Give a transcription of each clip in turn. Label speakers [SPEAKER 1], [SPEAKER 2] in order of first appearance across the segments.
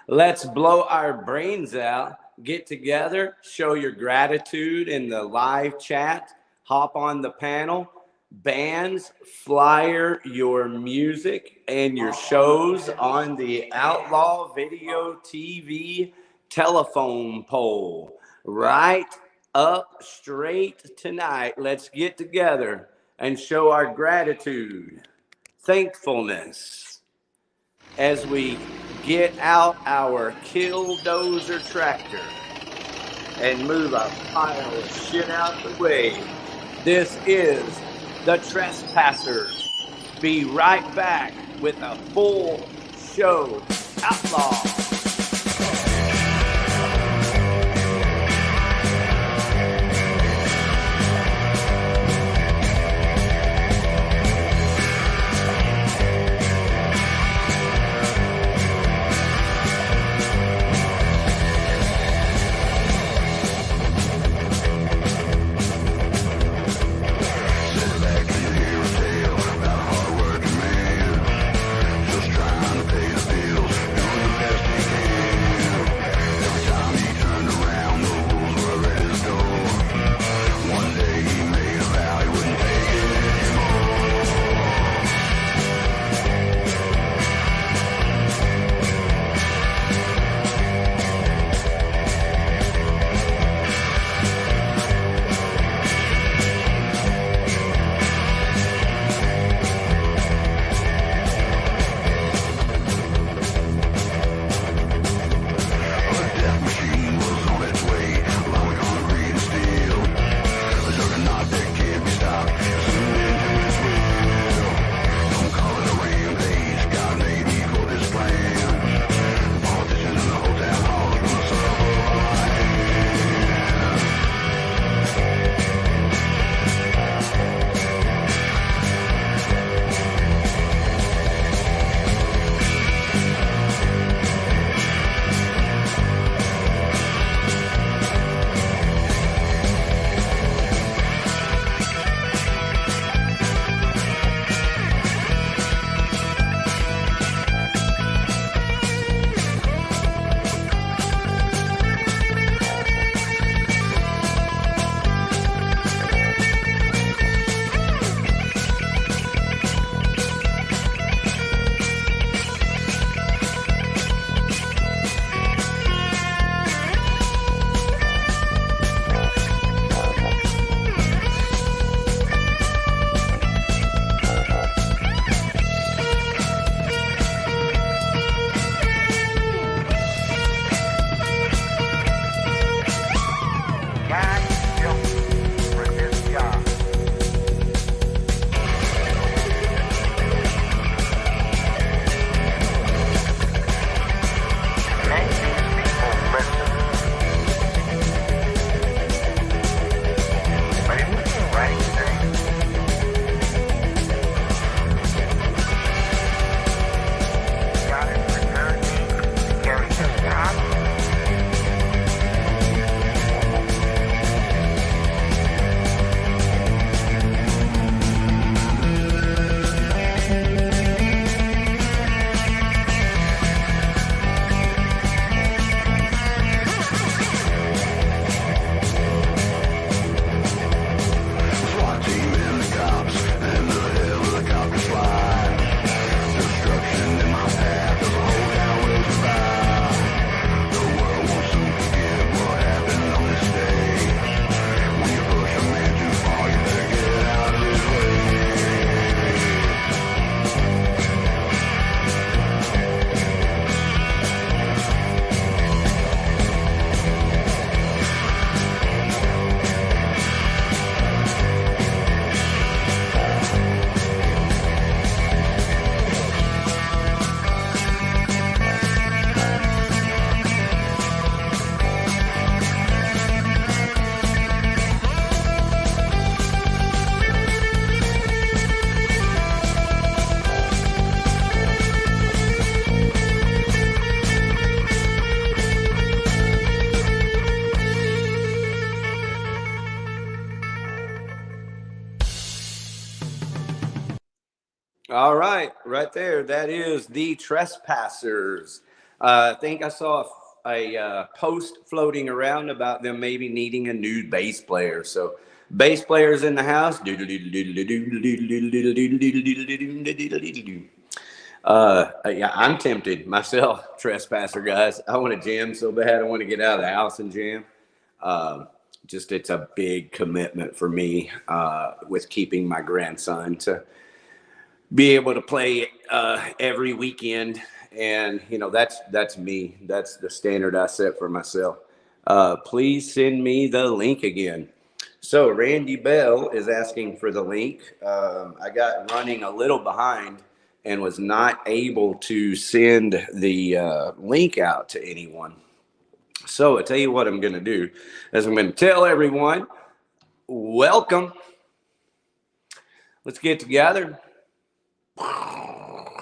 [SPEAKER 1] Let's blow our brains out. Get together, show your gratitude in the live chat, hop on the panel, bands, flyer your music and your shows on the Outlaw Video TV telephone pole. Right up straight tonight. Let's get together and show our gratitude, thankfulness, as we get out our killdozer tractor and move a pile of shit out the way. This is The Trespassers. Be right back with a full show Outlaw.
[SPEAKER 2] Just trying to pay the bills. Doing the best
[SPEAKER 1] All right, right there. That is the Trespassers. I think I saw a post floating around about them maybe needing a new bass player. So, bass players in the house. Yeah, I'm tempted myself, Trespasser guys. I want to jam so bad. I want to get out of the house and jam. Just it's a big commitment for me with keeping my grandson to be able to play every weekend, and that's me. That's the standard I set for myself. Please send me the link again. So Randy Bell is asking for the link. I got running a little behind and was not able to send the link out to anyone. So I tell you what I'm going to do is I'm going to tell everyone, welcome. Let's get together.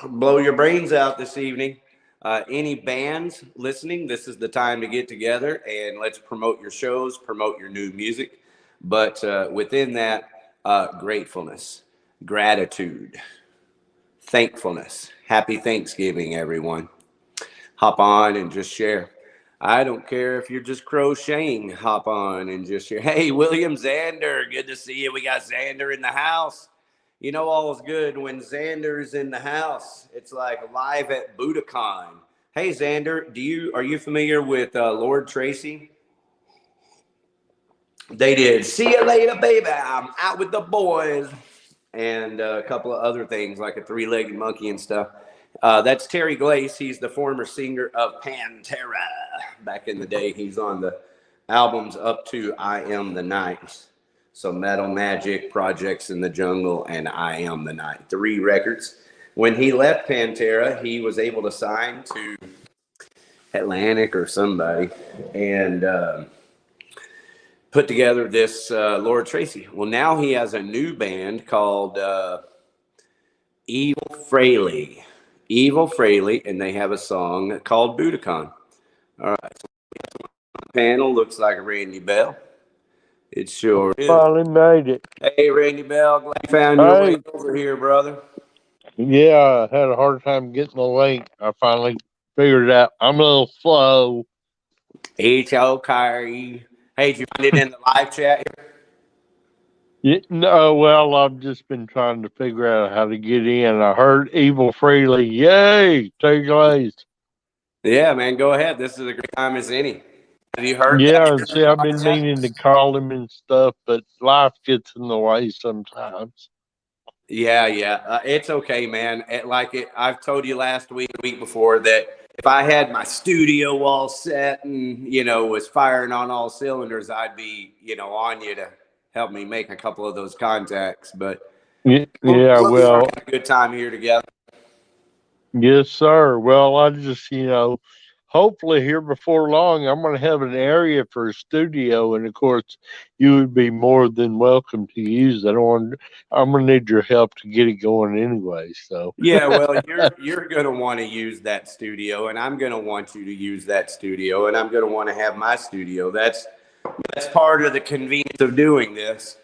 [SPEAKER 1] Blow your brains out this evening. Any bands listening, this is the time to get together and let's promote your shows, promote your new music. But within that, gratefulness, gratitude, thankfulness. Happy Thanksgiving, everyone. Hop on and just share. I don't care if you're just crocheting, hop on and just share. Hey, William Xander, good to see you. We got Xander in the house. You know, all's good when Xander's in the house. It's like live at Budokan. Hey, Xander, are you familiar with Lord Tracy? They did "See You Later, Baby, I'm Out with the Boys," and a couple of other things like a three-legged monkey and stuff. That's Terry Glaze. He's the former singer of Pantera. Back in the day, he's on the albums up to "I Am the Night." So Metal Magic, Projects in the Jungle, and "I Am the Night." 3 records. When he left Pantera, he was able to sign to Atlantic or somebody and put together this Lord Tracy. Well, now he has a new band called Evil Fraley. Evil Fraley, and they have a song called Budokan. All right. So the panel looks like Randy Bell. It sure is.
[SPEAKER 2] Finally made it.
[SPEAKER 1] Hey, Randy Bell, glad you found your way over here, brother.
[SPEAKER 2] Yeah, I had a hard time getting the link. I finally figured it out. I'm a little slow.
[SPEAKER 1] It's okay. Hey, did you find it in the live chat here?
[SPEAKER 2] No, well, I've just been trying to figure out how to get in. I heard Evil Freely. Yay! Take place.
[SPEAKER 1] Yeah, man, go ahead. This is a great time as any. Have you heard
[SPEAKER 2] Yeah,
[SPEAKER 1] that?
[SPEAKER 2] see, I've been meaning to call him and stuff, but life gets in the way sometimes.
[SPEAKER 1] Yeah. It's okay, man. I've told you last week, the week before, that if I had my studio all set and, was firing on all cylinders, I'd be, on you to help me make a couple of those contacts. But we'll be having a good time here together.
[SPEAKER 2] Yes, sir. Well, I just, hopefully here before long, I'm going to have an area for a studio. And of course, you would be more than welcome to use it. I'm going to need your help to get it going anyway. So,
[SPEAKER 1] yeah, well, you're going to want to use that studio, and I'm going to want you to use that studio, and I'm going to want to have my studio. That's part of the convenience of doing this.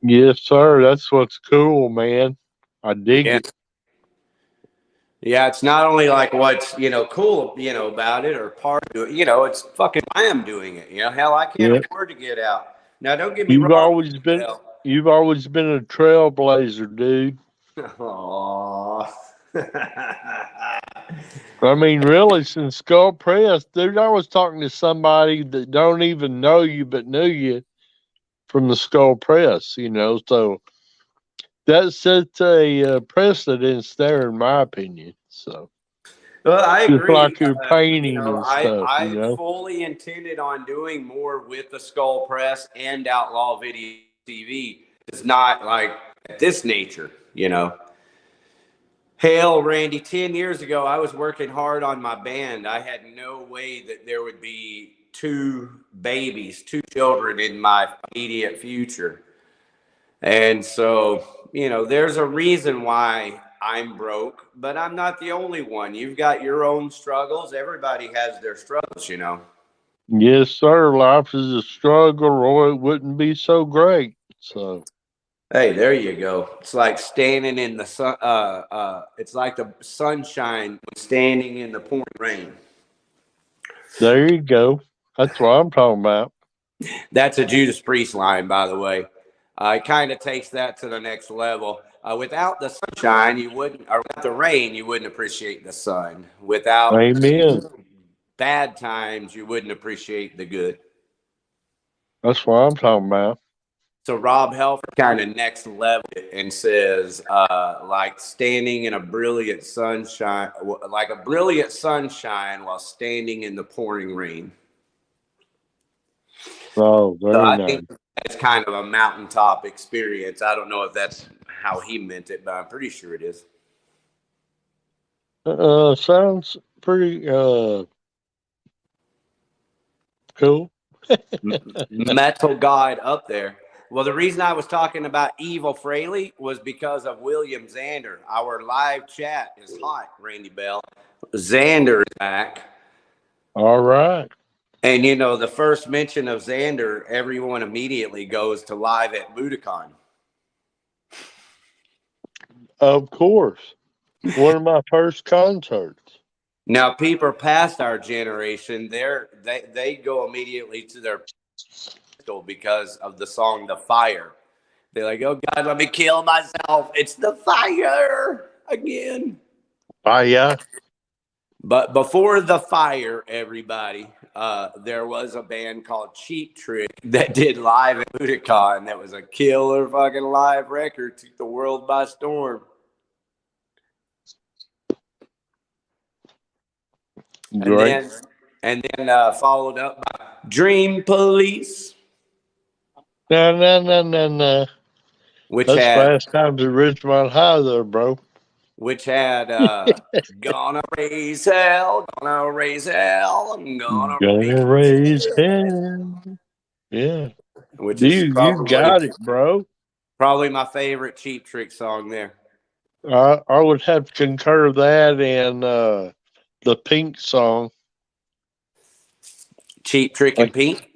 [SPEAKER 2] Yes, sir. That's what's cool, man. I dig it.
[SPEAKER 1] Yeah, it's not only like what's, cool, about it or part of it, it's fucking I am doing it. Hell, I can't afford to get out. Now, don't get me wrong.
[SPEAKER 2] You've always been a trailblazer, dude.
[SPEAKER 1] Aww.
[SPEAKER 2] I mean, really, since Skull Press, dude, I was talking to somebody that don't even know you but knew you from the Skull Press, so that sets a precedence there, in my opinion. So,
[SPEAKER 1] well, I agree.
[SPEAKER 2] Just like your painting and stuff.
[SPEAKER 1] I fully intended on doing more with the Skull Press and Outlaw Video TV. It's not like at this nature, Hell, Randy, 10 years ago, I was working hard on my band. I had no way that there would be 2 children in my immediate future. And so, there's a reason why I'm broke, but I'm not the only one. You've got your own struggles. Everybody has their struggles,
[SPEAKER 2] Yes, sir. Life is a struggle, or it wouldn't be so great. So,
[SPEAKER 1] Hey, there you go. It's like standing in the sun. It's like the sunshine when standing in the pouring rain.
[SPEAKER 2] There you go. That's what I'm talking about.
[SPEAKER 1] That's a Judas Priest line, by the way. It kind of takes that to the next level. Without the sunshine, you wouldn't, or without the rain, you wouldn't appreciate the sun. Without
[SPEAKER 2] Amen.
[SPEAKER 1] bad times, you wouldn't appreciate the good.
[SPEAKER 2] That's what I'm talking about.
[SPEAKER 1] So Rob Helfer kind of next level it and says, like standing in a brilliant sunshine, like a brilliant sunshine while standing in the pouring rain.
[SPEAKER 2] Oh,
[SPEAKER 1] So
[SPEAKER 2] very
[SPEAKER 1] I
[SPEAKER 2] nice.
[SPEAKER 1] think that's kind of a mountaintop experience. I don't know if that's how he meant it, but I'm pretty sure it is.
[SPEAKER 2] Sounds pretty cool.
[SPEAKER 1] Metal God up there. Well, the reason I was talking about Evil Fraley was because of William Xander. Our live chat is hot, Randy Bell. Xander is back.
[SPEAKER 2] All right.
[SPEAKER 1] And, you know, the first mention of Xander, everyone immediately goes to live at Budokan.
[SPEAKER 2] Of course. One of my first concerts.
[SPEAKER 1] Now, people past our generation, they go immediately to their pistol because of the song "The Fire." They're like, "Oh God, let me kill myself! It's the fire again."
[SPEAKER 2] Yeah.
[SPEAKER 1] But before The Fire, everybody, there was a band called Cheap Trick that did live at Budokan. That was a killer fucking live record, took the world by storm.
[SPEAKER 2] Great.
[SPEAKER 1] And then followed up by Dream Police,
[SPEAKER 2] No.
[SPEAKER 1] which
[SPEAKER 2] That's
[SPEAKER 1] had
[SPEAKER 2] Fast Times at Ridgemont High there, bro.
[SPEAKER 1] Gonna Raise Hell, Gonna Raise Hell, I'm Gonna
[SPEAKER 2] Gonna
[SPEAKER 1] Raise
[SPEAKER 2] raise
[SPEAKER 1] Hell,
[SPEAKER 2] hell. Yeah.
[SPEAKER 1] which is
[SPEAKER 2] You got it, bro.
[SPEAKER 1] probably my favorite Cheap Trick song there.
[SPEAKER 2] I would have to concur that and the Pink song.
[SPEAKER 1] Cheap Trick and Pink.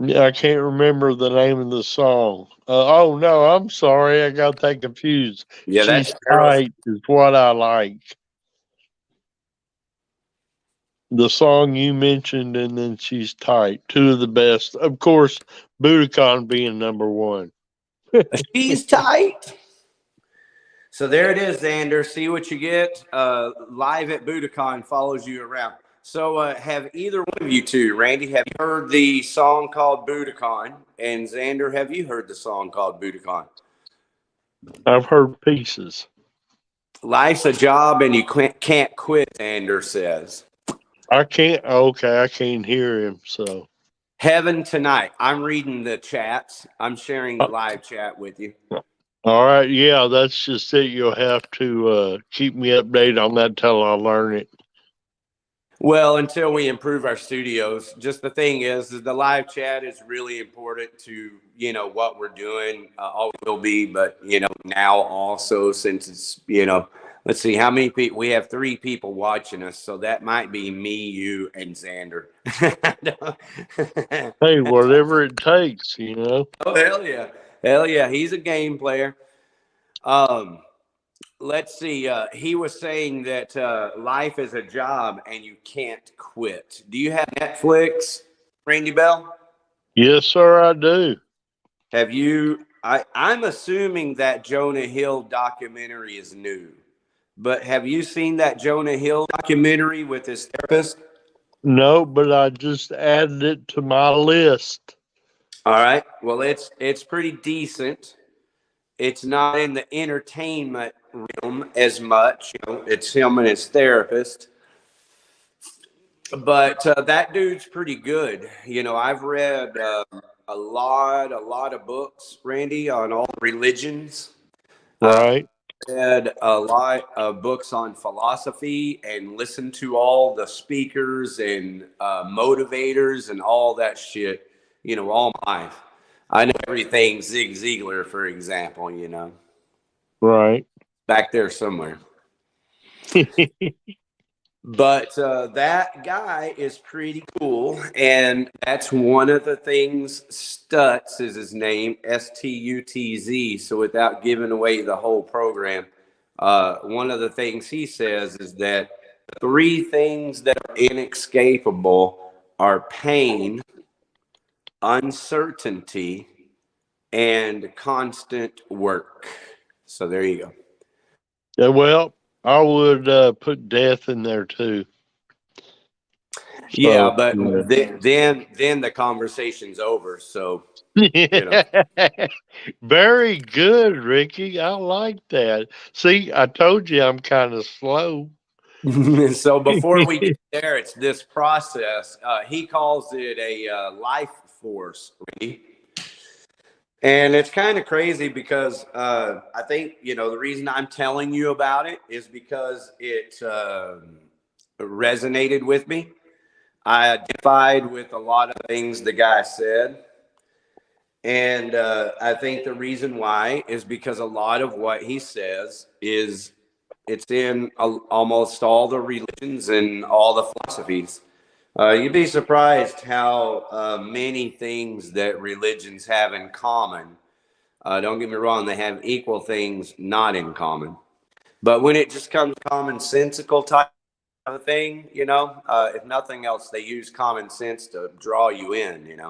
[SPEAKER 2] I can't remember the name of the song. Oh no, I'm sorry, I got that confused.
[SPEAKER 1] Yeah,
[SPEAKER 2] She's
[SPEAKER 1] that's
[SPEAKER 2] Tight is what I like. The song you mentioned, and then She's Tight. Two of the best, of course. Budokan being number one.
[SPEAKER 1] She's Tight. So there it is, Xander. See what you get. Live at Budokan follows you around. So have either one of you two, Randy, have you heard the song called Budokan? And Xander, have you heard the song called Budokan?
[SPEAKER 2] I've heard pieces.
[SPEAKER 1] Life's a job and you can't quit, Xander says.
[SPEAKER 2] I can't. Okay, I can't hear him. So
[SPEAKER 1] Heaven Tonight. I'm reading the chats. I'm sharing the live chat with you.
[SPEAKER 2] all right, yeah, that's just it. You'll have to keep me updated on that till I learn it.
[SPEAKER 1] Well, until we improve our studios, just the thing is the live chat is really important to, you know, what we're doing. Always will be, but, you know, now also since it's, you know, let's see how many people, we have 3 people watching us. So that might be me, you, and Xander.
[SPEAKER 2] Hey, whatever it takes, you know.
[SPEAKER 1] Oh, hell yeah. Hell yeah. He's a game player. Let's see. He was saying that life is a job and you can't quit. Do you have Netflix, Randy Bell?
[SPEAKER 2] Yes, sir, I do.
[SPEAKER 1] Have you? I'm assuming that Jonah Hill documentary is new, but have you seen that Jonah Hill documentary with his therapist?
[SPEAKER 2] No, but I just added it to my list.
[SPEAKER 1] All right. Well, it's pretty decent. It's not in the entertainment realm as much. You know, it's him and his therapist. But that dude's pretty good. You know, I've read a lot of books, Randy, on all religions.
[SPEAKER 2] Right.
[SPEAKER 1] Read a lot of books on philosophy and listened to all the speakers and motivators and all that shit. You know, all my life. I know everything Zig Ziglar, for example. You know,
[SPEAKER 2] Right.
[SPEAKER 1] back there somewhere. But that guy is pretty cool, and that's one of the things. Stutz is his name, Stutz. So without giving away the whole program, one of the things he says is that three things that are inescapable are pain, uncertainty, and constant work. So there you go.
[SPEAKER 2] Yeah, well, I would put death in there too.
[SPEAKER 1] Yeah,
[SPEAKER 2] So,
[SPEAKER 1] but
[SPEAKER 2] yeah.
[SPEAKER 1] then the conversation's over. So you know.
[SPEAKER 2] Very good, Ricky. I like that. See, I told you I'm kind of slow.
[SPEAKER 1] So before we get there, it's this process. He calls it a life force, Randy. And it's kind of crazy because I think, the reason I'm telling you about it is because it resonated with me. I identified with a lot of things the guy said. And I think the reason why is because a lot of what he says it's in almost all the religions and all the philosophies. You'd be surprised how many things that religions have in common. Don't get me wrong, they have equal things not in common. But when it just comes commonsensical type of thing, if nothing else, they use common sense to draw you in.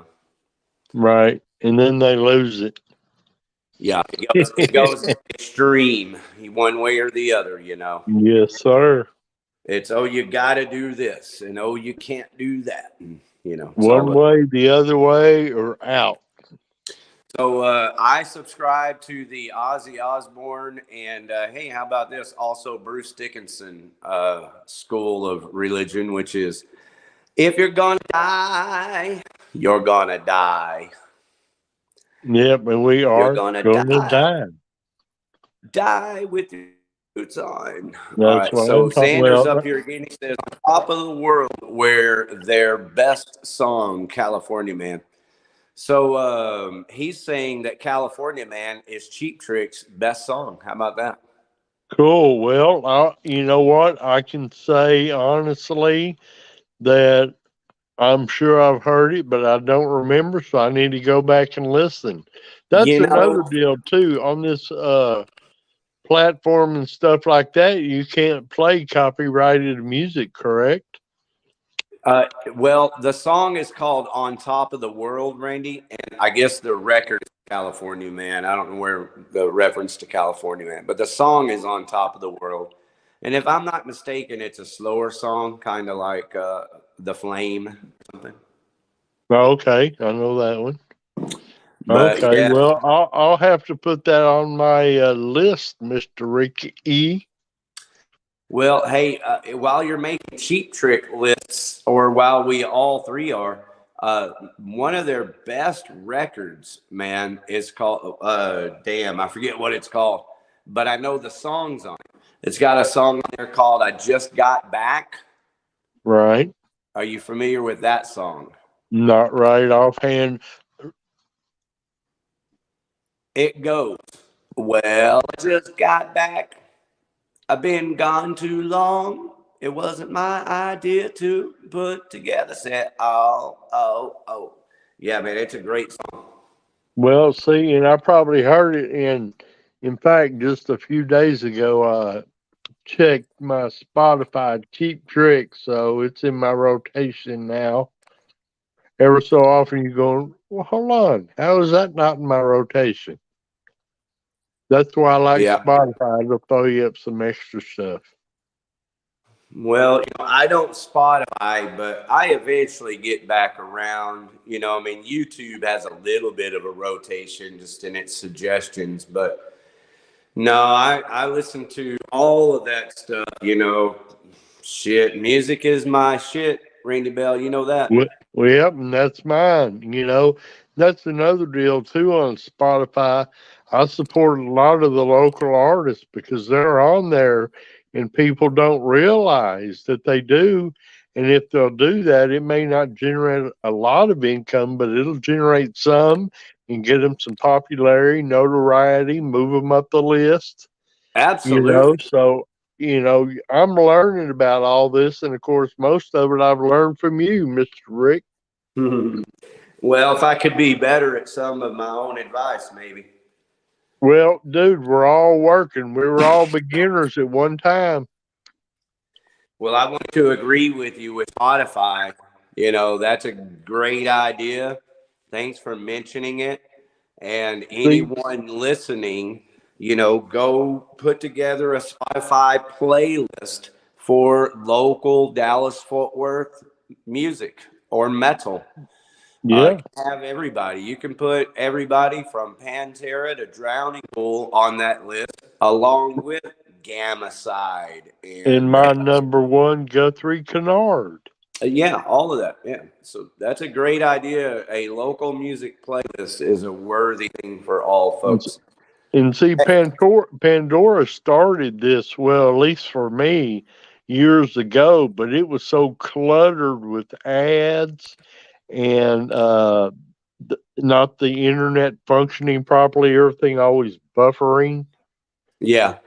[SPEAKER 2] Right. And then they lose it.
[SPEAKER 1] Yeah, it goes extreme, one way or the other.
[SPEAKER 2] Yes, sir.
[SPEAKER 1] It's, oh, you got to do this, and oh, you can't do that. And, it's all
[SPEAKER 2] One
[SPEAKER 1] the.
[SPEAKER 2] way, the other way, or out.
[SPEAKER 1] So I subscribe to the Ozzy Osbourne, and hey, how about this? Also, Bruce Dickinson school of religion, which is, if you're gonna die, you're gonna die.
[SPEAKER 2] Yep, and we
[SPEAKER 1] You're
[SPEAKER 2] are
[SPEAKER 1] gonna
[SPEAKER 2] going to
[SPEAKER 1] die.
[SPEAKER 2] die.
[SPEAKER 1] Die with your boots on. All
[SPEAKER 2] That's
[SPEAKER 1] right.
[SPEAKER 2] what
[SPEAKER 1] So
[SPEAKER 2] I'm talking
[SPEAKER 1] Sanders
[SPEAKER 2] about.
[SPEAKER 1] up here again. He says, on top of the world, where their best song, California Man. So he's saying that California Man is Cheap Trick's best song. How about that?
[SPEAKER 2] Cool. Well, you know what? I can say honestly that I'm sure I've heard it, but I don't remember, so I need to go back and listen. That's
[SPEAKER 1] You
[SPEAKER 2] another
[SPEAKER 1] know,
[SPEAKER 2] deal too. On this platform and stuff like that, you can't play copyrighted music, correct?
[SPEAKER 1] well, the song is called On Top of the World, Randy. And I guess the record is California Man. I don't know where the reference to California Man, but the song is On Top of the World. And if I'm not mistaken, it's a slower song, kind of like The Flame or something.
[SPEAKER 2] Okay, I know that one.
[SPEAKER 1] But
[SPEAKER 2] Okay,
[SPEAKER 1] yeah,
[SPEAKER 2] well, I'll have to put that on my list, Mr. Ricky E.
[SPEAKER 1] well, hey, while you're making Cheap Trick lists, or while we all three are, one of their best records, man, is called, damn, I forget what it's called, but I know the songs on it. It's got a song on there called I Just Got Back.
[SPEAKER 2] Right.
[SPEAKER 1] Are you familiar with that song?
[SPEAKER 2] Not right offhand.
[SPEAKER 1] It goes, well, I just got back. I've been gone too long. It wasn't my idea to put together. Said, oh, oh, oh. Yeah, man, it's a great song.
[SPEAKER 2] Well, see, and I probably heard it in fact, just a few days ago, I checked my Spotify Cheap Trick, so it's in my rotation now. Ever so often you go, well, hold on, how is that not in my rotation? That's why I like
[SPEAKER 1] Yeah.
[SPEAKER 2] Spotify. It'll throw you up some extra stuff.
[SPEAKER 1] Well, I don't Spotify, but I eventually get back around. I mean, YouTube has a little bit of a rotation just in its suggestions, but no, I listen to all of that stuff. Shit, music is my shit, Randy Bell. You know that.
[SPEAKER 2] Well, yep, and that's mine. That's another deal too on Spotify. I support a lot of the local artists because they're on there and people don't realize that they do. And if they'll do that, it may not generate a lot of income, but it'll generate some and get them some popularity, notoriety, move them up the list.
[SPEAKER 1] Absolutely.
[SPEAKER 2] So you know, I'm learning about all this, and of course, most of it I've learned from you, Mr. Rick.
[SPEAKER 1] Well, if I could be better at some of my own advice, maybe.
[SPEAKER 2] Well, dude, we're all working. We were all beginners at one time.
[SPEAKER 1] Well, I want to agree with you with Spotify. You know, that's a great idea. Thanks for mentioning it. And
[SPEAKER 2] See,
[SPEAKER 1] anyone listening, you know, go put together a Spotify playlist for local Dallas Fort Worth music or metal.
[SPEAKER 2] yeah.
[SPEAKER 1] Have everybody. You can put everybody from Pantera to Drowning Pool on that list, along with Gamma Side
[SPEAKER 2] And
[SPEAKER 1] and
[SPEAKER 2] my number one, Guthrie Kennard.
[SPEAKER 1] yeah, all of that. Yeah. So that's a great idea. A local music playlist is a worthy thing for all folks.
[SPEAKER 2] And see, Pandora started this, well, at least for me, years ago, but it was so cluttered with ads and not the internet functioning properly, everything always buffering.
[SPEAKER 1] Yeah.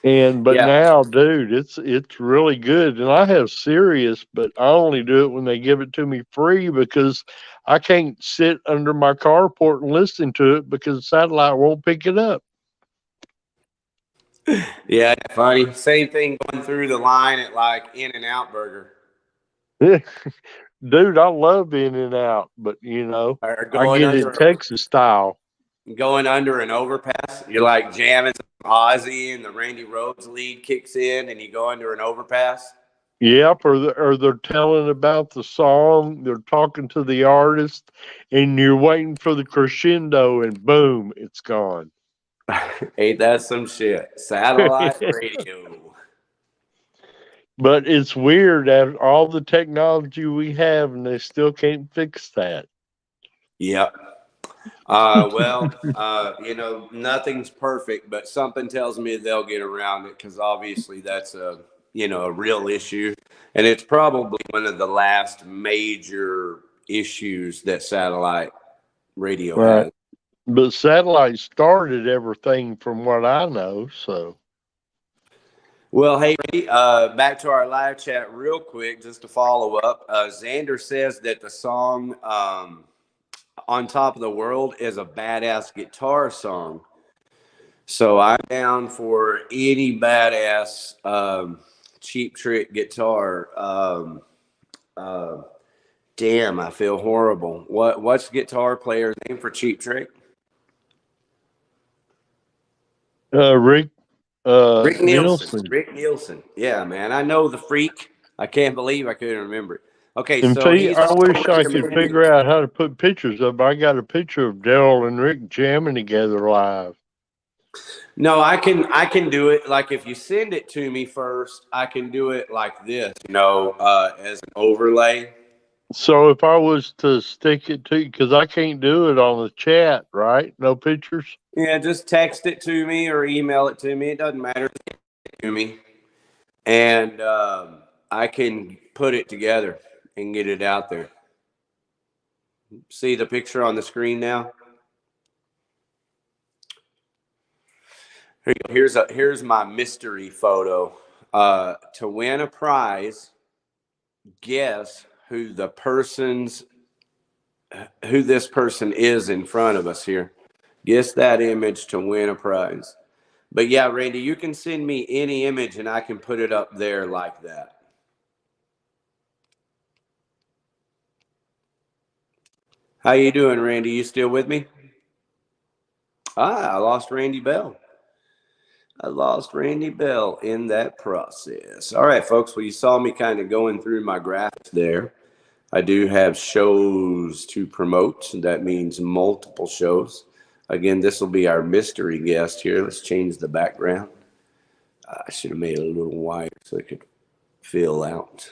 [SPEAKER 2] But
[SPEAKER 1] Yeah.
[SPEAKER 2] now, dude, it's really good. And I have Sirius, but I only do it when they give it to me free because I can't sit under my carport and listen to it because satellite won't pick it up.
[SPEAKER 1] Yeah. Funny. Same thing going through the line at like In-N-Out Burger.
[SPEAKER 2] Dude, I love In and Out, but
[SPEAKER 1] Or
[SPEAKER 2] I get it Texas style.
[SPEAKER 1] going under an overpass. You're like jamming some Ozzy and the Randy Rhoads lead kicks in and you go under an overpass.
[SPEAKER 2] Yep, or they're telling about the song, they're talking to the artist, and you're waiting for the crescendo, and boom, it's gone.
[SPEAKER 1] Ain't that some shit? Satellite radio.
[SPEAKER 2] But it's weird that all the technology we have, and they still can't fix that.
[SPEAKER 1] Yep. You know, nothing's perfect, but something tells me they'll get around it because obviously that's a real issue. And it's probably one of the last major issues that satellite radio
[SPEAKER 2] Right.
[SPEAKER 1] has.
[SPEAKER 2] But satellite started everything from what I know, so.
[SPEAKER 1] Well, hey, back to our live chat real quick, just to follow up. Xander says that the song On Top of the World is a badass guitar song. So I'm down for any badass Cheap Trick guitar. Damn, I feel horrible. What's the guitar player's name for Cheap Trick?
[SPEAKER 2] Rick
[SPEAKER 1] Rick Nielsen.
[SPEAKER 2] Nielsen.
[SPEAKER 1] Rick Nielsen. Yeah, man. I know the freak. I can't believe I couldn't remember it. Okay,
[SPEAKER 2] And
[SPEAKER 1] so
[SPEAKER 2] see,
[SPEAKER 1] he's
[SPEAKER 2] I
[SPEAKER 1] also
[SPEAKER 2] wish I could
[SPEAKER 1] recommended.
[SPEAKER 2] figure out how to put pictures up. I got a picture of Daryl and Rick jamming together live.
[SPEAKER 1] No, I can do it. Like if you send it to me first, I can do it like this, as an overlay.
[SPEAKER 2] So if I was to stick it to you, because I can't do it on the chat, right? No pictures?
[SPEAKER 1] Yeah, just text it to me or email it to me. It doesn't matter to me, and I can put it together and get it out there. See the picture on the screen now. Here's my mystery photo. To win a prize, guess who this person is in front of us here. Guess that image to win a prize. But yeah, Randy, you can send me any image and I can put it up there like that. How you doing, Randy? You still with me? I lost Randy Bell. I lost Randy Bell in that process. All right, folks. Well, you saw me kind of going through my graphics there. I do have shows to promote. That means multiple shows. Again, this will be our mystery guest here. Let's change the background. I should have made it a little wider so it could fill out.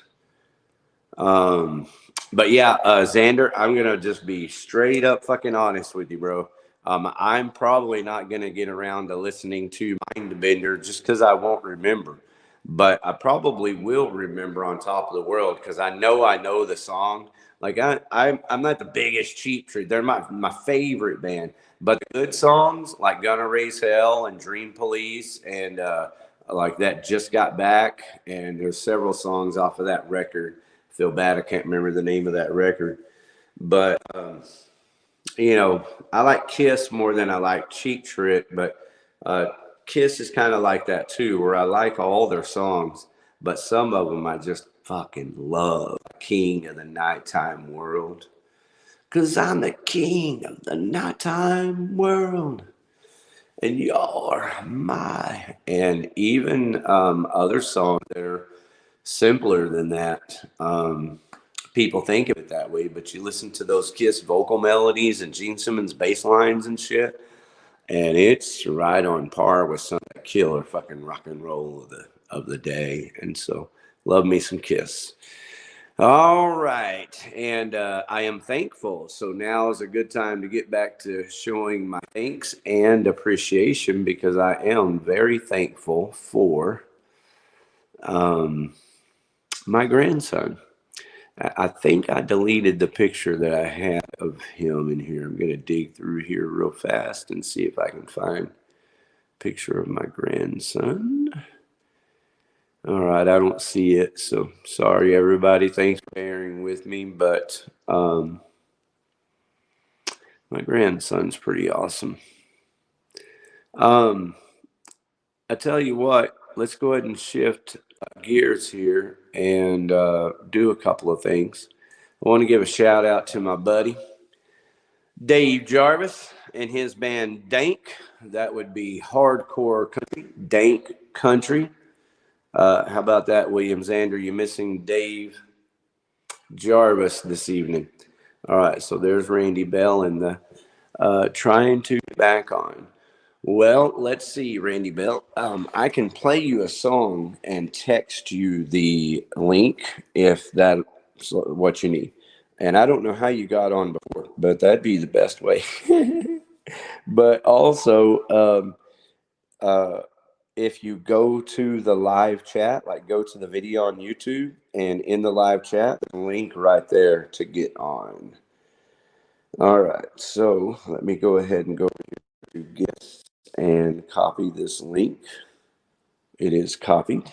[SPEAKER 1] But yeah, Xander, I'm gonna just be straight up fucking honest with you, bro. I'm probably not gonna get around to listening to Mindbender just because I won't remember. But I probably will remember On Top of the World because I know the song. Like I'm not the biggest Cheap Trick. They're my favorite band. But the good songs like Gonna Raise Hell and Dream Police and like that just got back, and there's several songs off of that record. Feel bad I can't remember the name of that record, but you know, I like Kiss more than I like Cheap Trick, but Kiss is kind of like that too, where I like all their songs, but some of them I just fucking love. King of the Nighttime World, 'cause I'm the king of the nighttime world, and you're my. And even other songs that are simpler than that. People think of it that way, but you listen to those Kiss vocal melodies and Gene Simmons bass lines and shit, and it's right on par with some of the killer fucking rock and roll of the day. And so, love me some Kiss. All right, and I am thankful. So now is a good time to get back to showing my thanks and appreciation, because I am very thankful for my grandson. I think I deleted the picture that I had of him in here. I'm going to dig through here real fast and see if I can find a picture of my grandson. All right, I don't see it, so sorry, everybody. Thanks for bearing with me, but my grandson's pretty awesome. I tell you what, let's go ahead and shift gears here and do a couple of things. I want to give a shout out to my buddy Dave Jarvis and his band Dank. That would be hardcore country, Dank country. How about that, Williams Andrew? You're missing Dave Jarvis this evening. All right, so there's Randy Bell and the trying to get back on. Well, let's see, Randy Bell. I can play you a song and text you the link if that's what you need. And I don't know how you got on before, but that'd be the best way. But also, if you go to the live chat, like go to the video on YouTube, and in the live chat, the link right there to get on. All right, so let me go ahead and go to guests and copy this link. It is copied.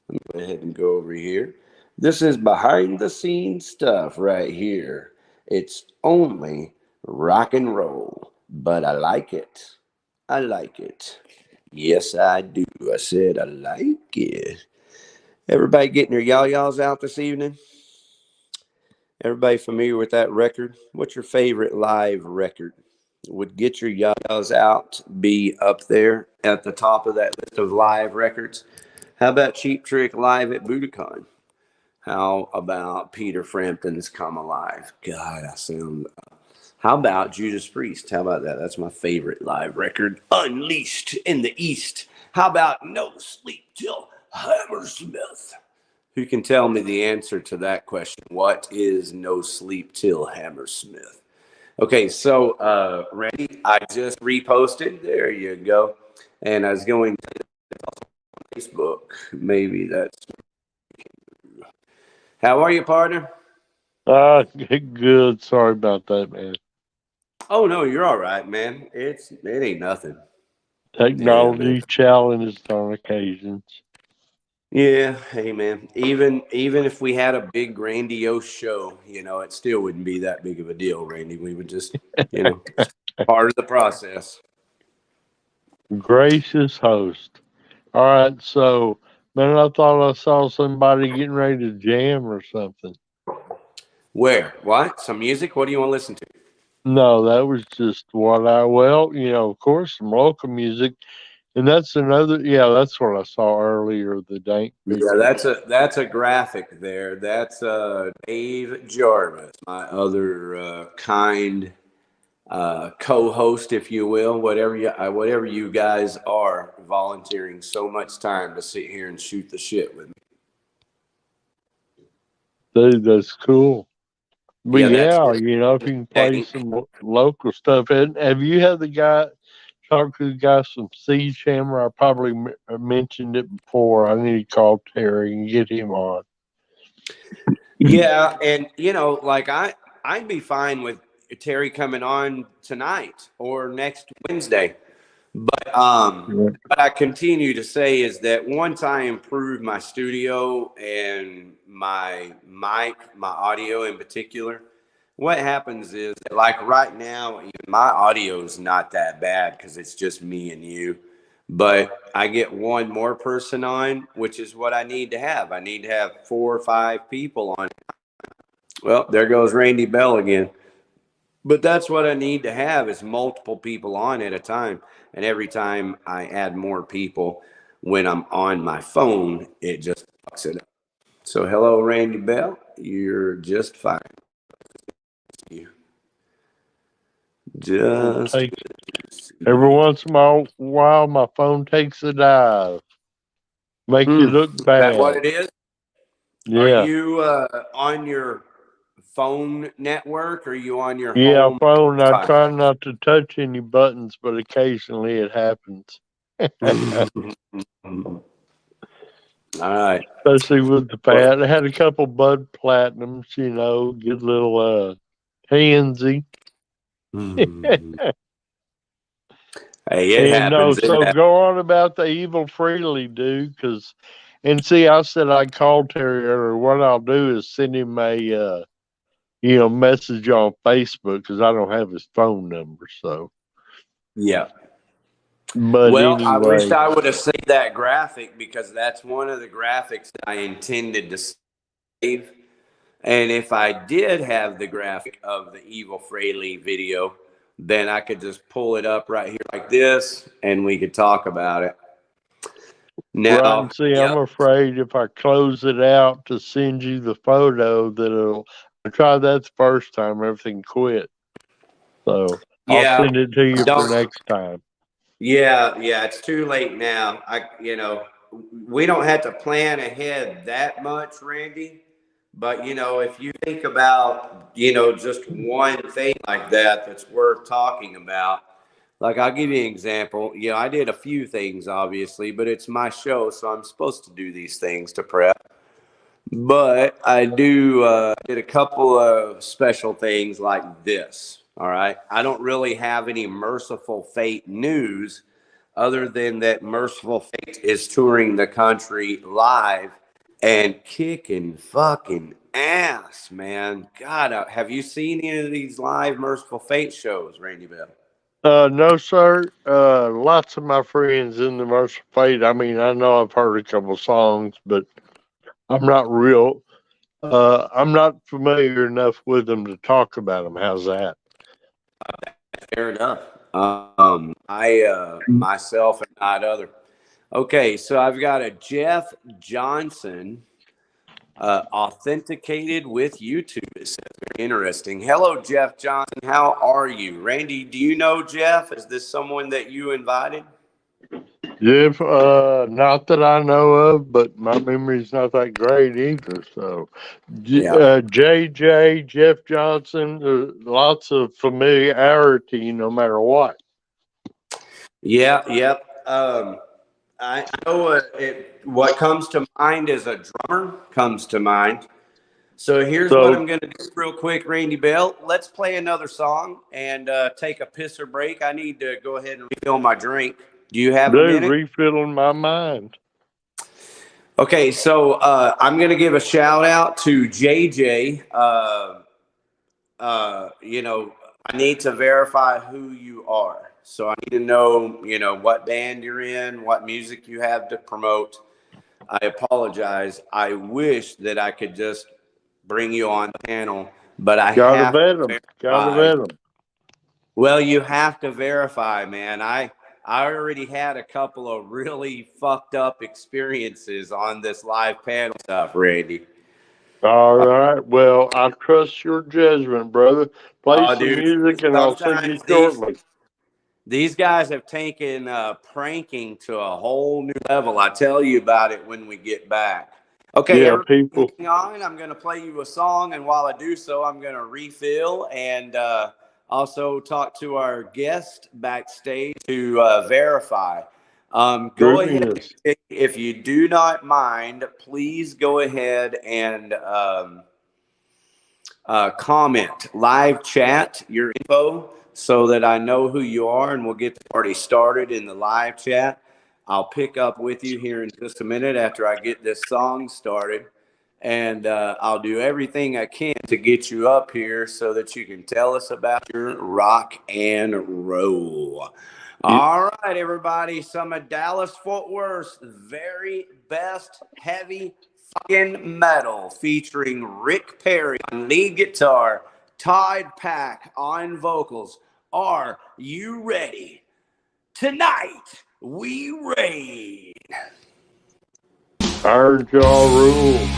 [SPEAKER 1] Let me go ahead and go over here. This is behind the scenes stuff right here. It's only rock and roll, but I like it. I like it. Yes, I do. I said I like it. Everybody getting their yah-yahs out this evening? Everybody familiar with that record? What's your favorite live record? Would Get Your Yah-Yahs Out be up there at the top of that list of live records? How about Cheap Trick live at Budokan? How about Peter Frampton's Come Alive? God, I sound... How about Judas Priest? How about that? That's my favorite live record. Unleashed in the East. How about No Sleep Till Hammersmith? Who can tell me the answer to that question? What is No Sleep Till Hammersmith? Okay, so Randy, I just reposted. There you go. And I was going to Facebook. Maybe that's... How are you, partner?
[SPEAKER 2] Good. Sorry about that, man.
[SPEAKER 1] Oh, no, you're all right, man. It ain't nothing.
[SPEAKER 2] Technology challenges on occasions.
[SPEAKER 1] Yeah, hey man. Even if we had a big grandiose show, you know, it still wouldn't be that big of a deal, Randy. We would just, you know, part of the process.
[SPEAKER 2] Gracious host. All right, so man, I thought I saw somebody getting ready to jam or something.
[SPEAKER 1] Where? What? Some music? What do you want to listen to?
[SPEAKER 2] No, that was just of course, some local music. And that's another, that's what I saw earlier, the Dank picture.
[SPEAKER 1] Yeah, that's a graphic there. That's Dave Jarvis, my other kind co-host, if you will, whatever you guys are, volunteering so much time to sit here and shoot the shit with me.
[SPEAKER 2] Dude, that's cool. But
[SPEAKER 1] Yeah,
[SPEAKER 2] if you can play some local stuff. And have you had the guy talk to the guy from Siege Hammer? I probably mentioned it before. I need to call Terry and get him on.
[SPEAKER 1] Yeah, and like I'd be fine with Terry coming on tonight or next Wednesday. What I continue to say is that once I improve my studio and my mic, my audio in particular, what happens is that, like right now, my audio is not that bad because it's just me and you. But I get one more person on, which is what I need to have. I need to have 4 or 5 people on. Well, there goes Randy Bell again. But that's what I need to have is multiple people on at a time. And every time I add more people when I'm on my phone, it just fucks it up. So hello, Randy Bell. You're just fine. You just
[SPEAKER 2] every once in a while, my phone takes a dive. Make you look bad.
[SPEAKER 1] Is that what it is?
[SPEAKER 2] Yeah.
[SPEAKER 1] Are you on your phone network or are you on your home?
[SPEAKER 2] Phone. I try not to touch any buttons, but occasionally it happens.
[SPEAKER 1] All right.
[SPEAKER 2] Especially with the fat. I had a couple Bud Platinums, get a little handsy.
[SPEAKER 1] Hey, it happens.
[SPEAKER 2] So go on about the evil freely, dude. I said I'd call Terry, or what I'll do is send him a message on Facebook because I don't have his phone number. So
[SPEAKER 1] yeah.
[SPEAKER 2] But anyway.
[SPEAKER 1] I wish I would have saved that graphic because that's one of the graphics that I intended to save. And if I did have the graphic of the Evil Fraley video, then I could just pull it up right here like this and we could talk about it. Now,
[SPEAKER 2] right, see, I'm afraid if I close it out to send you the photo, I tried that the first time, everything quit. So I'll send it to you for next time.
[SPEAKER 1] Yeah, it's too late now. We don't have to plan ahead that much, Randy. But, if you think about, just one thing like that's worth talking about, like I'll give you an example. I did a few things, obviously, but it's my show, so I'm supposed to do these things to prep. But I did a couple of special things like this. All right. I don't really have any Merciful Fate news other than that Merciful Fate is touring the country live and kicking fucking ass, man. God, have you seen any of these live Merciful Fate shows, Randy Bell?
[SPEAKER 2] No, sir. Lots of my friends in the Merciful Fate. I mean, I know I've heard a couple songs, but I'm not familiar enough with them to talk about them. How's that?
[SPEAKER 1] Fair enough. I myself and not other. Okay, so I've got a Jeff Johnson authenticated with YouTube. It says very interesting. Hello, Jeff Johnson. How are you? Randy, do you know Jeff? Is this someone that you invited?
[SPEAKER 2] Jeff, not that I know of, but my memory's not that great either. So, JJ, Jeff Johnson, lots of familiarity no matter what.
[SPEAKER 1] Yeah, yep. I know what comes to mind is a drummer comes to mind. So here's what I'm going to do real quick, Randy Bell. Let's play another song and take a piss or break. I need to go ahead and refill my drink. Do you have a minute?
[SPEAKER 2] Refilling my mind.
[SPEAKER 1] Okay, so I'm going to give a shout out to JJ. I need to verify who you are. So I need to know, what band you're in, what music you have to promote. I apologize. I wish that I could just bring you on the panel, but I have to verify.
[SPEAKER 2] Gotta vet them.
[SPEAKER 1] Well, you have to verify, man. I already had a couple of really fucked up experiences on this live panel stuff, Randy.
[SPEAKER 2] All right. Well, I trust your judgment, brother. Play some music and I'll see you shortly.
[SPEAKER 1] These guys have taken pranking to a whole new level. I'll tell you about it when we get back. Okay, people. Hang on. I'm going to play you a song, and while I do so, I'm going to refill and also talk to our guest backstage to verify. Go ahead. If you do not mind, please go ahead and comment, live chat your info so that I know who you are, and we'll get the party started in the live chat. I'll pick up with you here in just a minute after I get this song started, and I'll do everything I can to get you up here so that you can tell us about your rock and roll. All right, everybody, some of Dallas-Fort Worth's very best heavy fucking metal, featuring Rick Perry on lead guitar, Tide Pack on vocals. Are you ready? Tonight we raid.
[SPEAKER 2] Iron Jaw rule.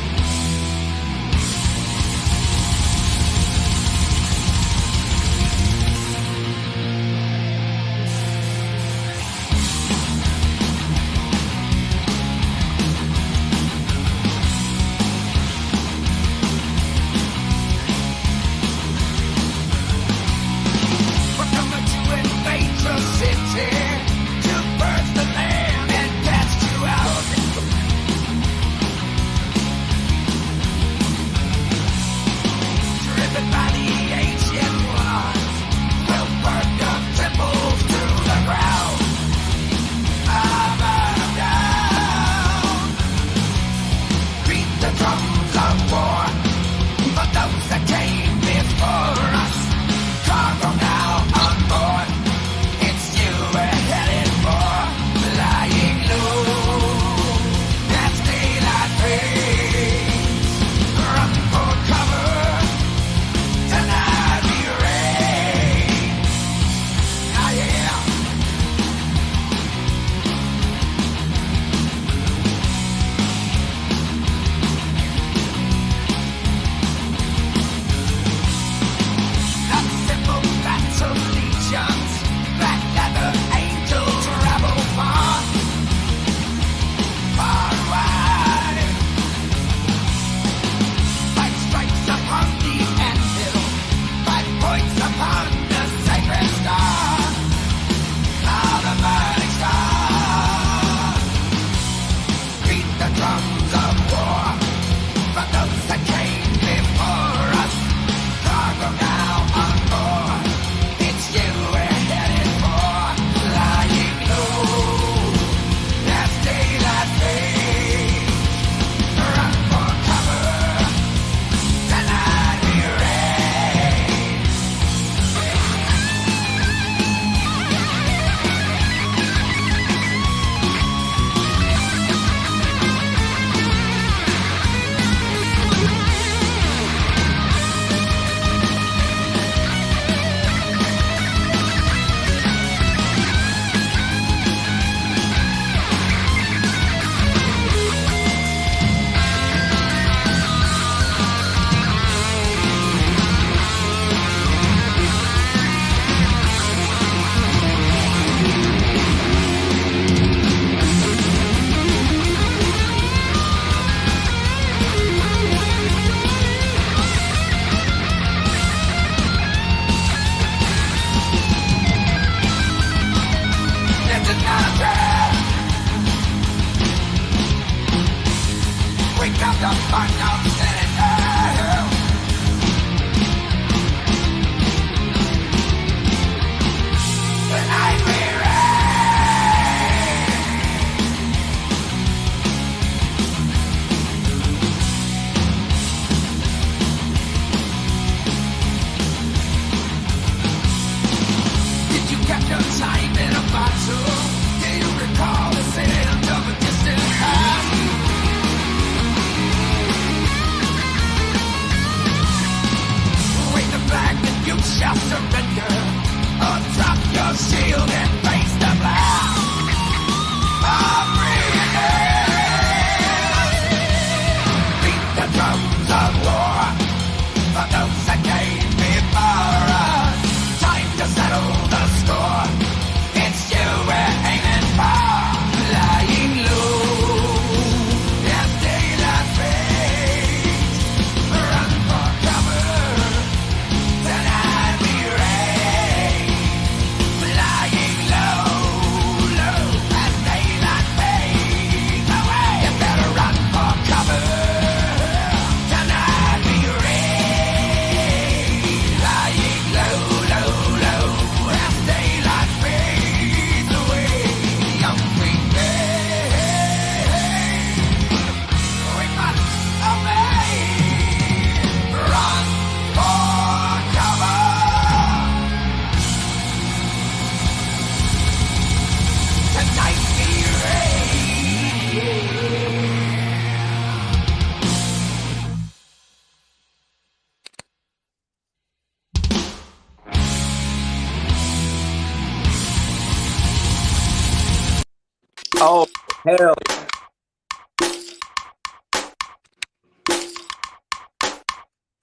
[SPEAKER 1] Hell yeah.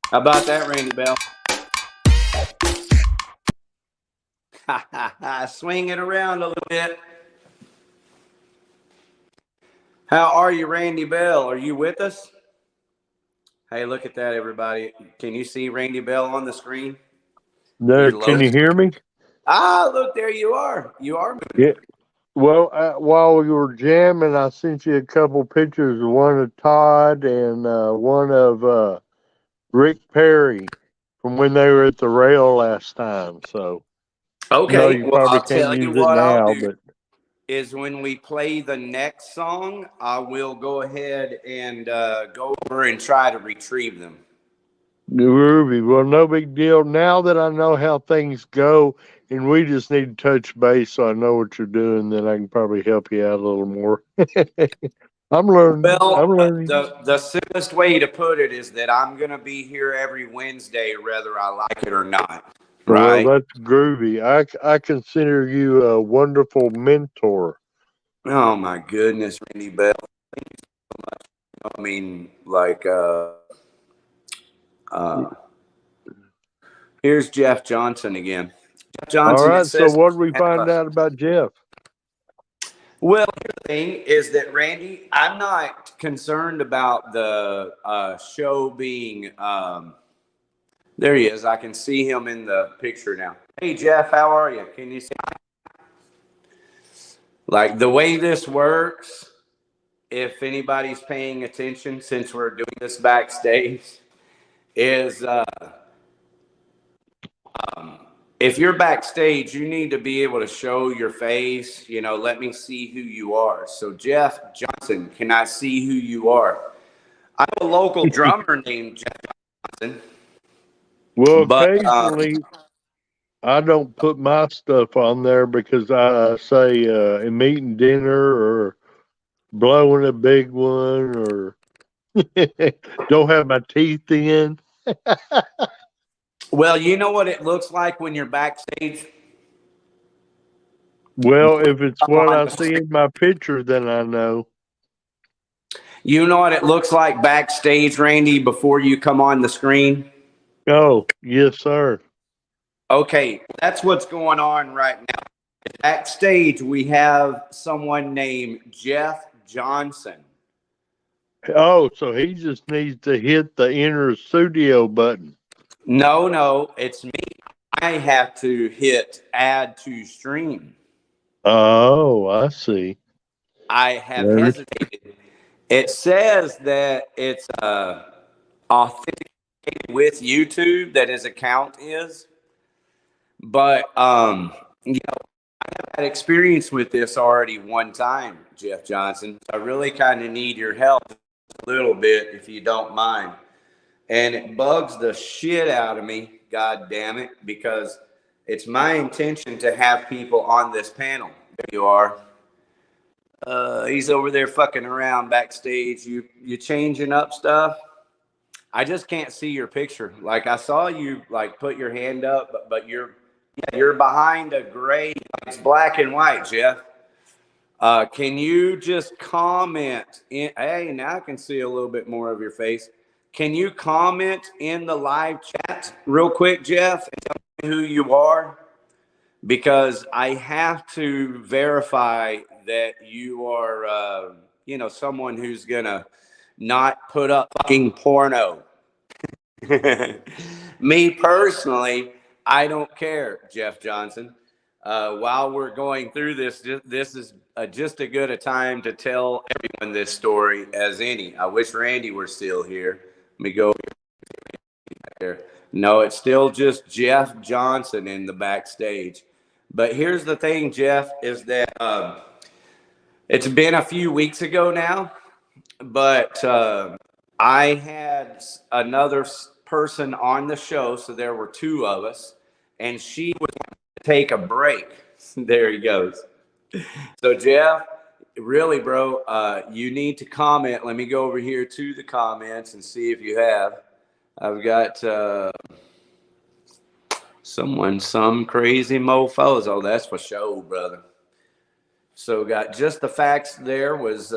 [SPEAKER 1] How about that, Randy Bell? Swing it around a little bit. How are you, Randy Bell? Are you with us? Hey, look at that, everybody. Can you see Randy Bell on the screen?
[SPEAKER 2] There, can you hear me?
[SPEAKER 1] Ah, look, there you are. You are moving.
[SPEAKER 2] Yeah. Well, while we were jamming, I sent you a couple pictures, one of Todd and one of Rick Perry from when they were at the rail last time. So,
[SPEAKER 1] Okay,
[SPEAKER 2] no, you
[SPEAKER 1] well,
[SPEAKER 2] probably
[SPEAKER 1] I'll
[SPEAKER 2] can't
[SPEAKER 1] tell you
[SPEAKER 2] use it
[SPEAKER 1] what I'll
[SPEAKER 2] now,
[SPEAKER 1] do
[SPEAKER 2] but
[SPEAKER 1] is when we play the next song, I will go ahead and go over and try to retrieve them.
[SPEAKER 2] Ruby, well, no big deal. Now that I know how things go, and we just need to touch base so I know what you're doing, then I can probably help you out a little more. I'm learning.
[SPEAKER 1] Well,
[SPEAKER 2] I'm learning.
[SPEAKER 1] the simplest way to put it is that I'm going to be here every Wednesday, whether I like it or not. Right?
[SPEAKER 2] Well, that's groovy. I consider you a wonderful mentor.
[SPEAKER 1] Oh my goodness, Randy Bell. Thank you so much. I mean, like, here's Jeff Johnson again. Jeff Johnson,
[SPEAKER 2] All
[SPEAKER 1] it
[SPEAKER 2] right. So,
[SPEAKER 1] says.
[SPEAKER 2] what did we find out about Jeff?
[SPEAKER 1] Well, the thing is that, Randy, I'm not concerned about the show being. There he is. I can see him in the picture now. Hey, Jeff, how are you? Can you see? Like the way this works, if anybody's paying attention, since we're doing this backstage, is if you're backstage, you need to be able to show your face. You know, let me see who you are. So, Jeff Johnson, can I see who you are? I have a local drummer named Jeff Johnson.
[SPEAKER 2] Well,
[SPEAKER 1] But
[SPEAKER 2] occasionally I don't put my stuff on there because I say I'm eating dinner or blowing a big one or don't have my teeth in.
[SPEAKER 1] well, you know what it looks like when you're backstage?
[SPEAKER 2] Well, if it's
[SPEAKER 1] Up
[SPEAKER 2] what
[SPEAKER 1] on
[SPEAKER 2] I
[SPEAKER 1] the
[SPEAKER 2] see in my picture, then I know.
[SPEAKER 1] You know what it looks like backstage, Randy, before you come on the screen?
[SPEAKER 2] Oh, yes, sir.
[SPEAKER 1] Okay, that's what's going on right now. Backstage, we have someone named Jeff Johnson.
[SPEAKER 2] Oh, so he just needs to hit the enter studio button.
[SPEAKER 1] No, it's me. I have to hit add to stream.
[SPEAKER 2] Oh, I see.
[SPEAKER 1] I have hesitated. It says that it's authenticated with YouTube, that his account is. But you know, I have had experience with this already one time, Jeff Johnson. I really kind of need your help a little bit, if you don't mind. And it bugs the shit out of me, god damn it, because it's my intention to have people on this panel. There you are. He's over there fucking around backstage. You changing up stuff? I just can't see your picture. Like I saw you like put your hand up, but you're behind a gray. It's black and white, Jeff. Can you just comment in? Hey, now I can see a little bit more of your face. Can you comment in the live chat real quick, Jeff, and tell me who you are? Because I have to verify that you are, someone who's gonna not put up fucking porno. Me personally, I don't care, Jeff Johnson. While we're going through this, this is just as good a time to tell everyone this story as any. I wish Randy were still here. Let me go here. No, it's still just Jeff Johnson in the backstage. But here's the thing, Jeff, is that it's been a few weeks ago now, but I had another person on the show, so there were two of us, and she was going to take a break. There he goes. So, Jeff, really, bro, you need to comment. Let me go over here to the comments and see if you have. I've got some crazy mofos. Oh, that's for show, brother. So got just the facts. There was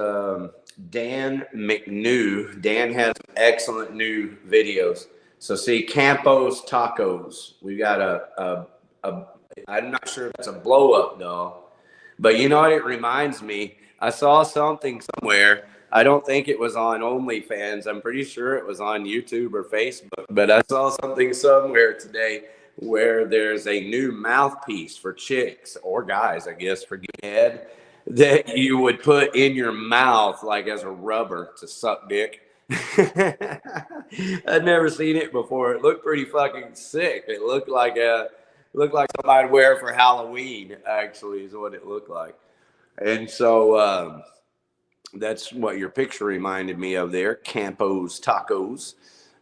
[SPEAKER 1] Dan McNew. Dan has excellent new videos. So see, Campos Tacos. We got a I'm not sure if it's a blow up doll, but you know what it reminds me? I saw something somewhere. I don't think it was on OnlyFans. I'm pretty sure it was on YouTube or Facebook, but I saw something somewhere today where there's a new mouthpiece for chicks or guys, I guess, for head that you would put in your mouth like as a rubber to suck dick. I'd never seen it before. It looked pretty fucking sick. It looked like somebody would wear for Halloween, actually, is what it looked like. And so that's what your picture reminded me of there. Campos Tacos.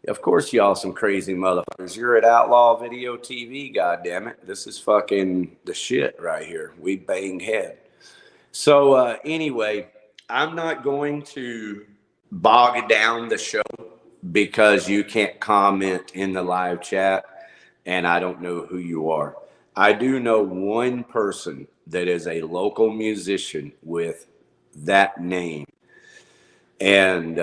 [SPEAKER 1] Of course, y'all some crazy motherfuckers. You're at Outlaw Video TV, goddammit. This is fucking the shit right here. We bang head. So anyway, I'm not going to bog down the show because you can't comment in the live chat and I don't know who you are. I do know one person that is a local musician with that name. And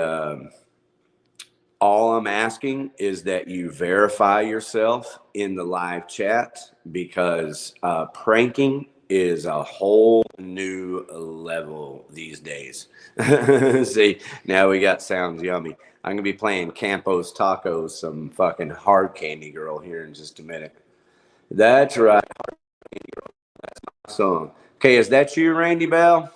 [SPEAKER 1] all I'm asking is that you verify yourself in the live chat because pranking is a whole new level these days. See, now we got sounds yummy. I'm going to be playing Campos Tacos, some fucking hard candy girl here in just a minute. That's right. Hard candy girl. That's my song. Okay, is that you, Randy Bell?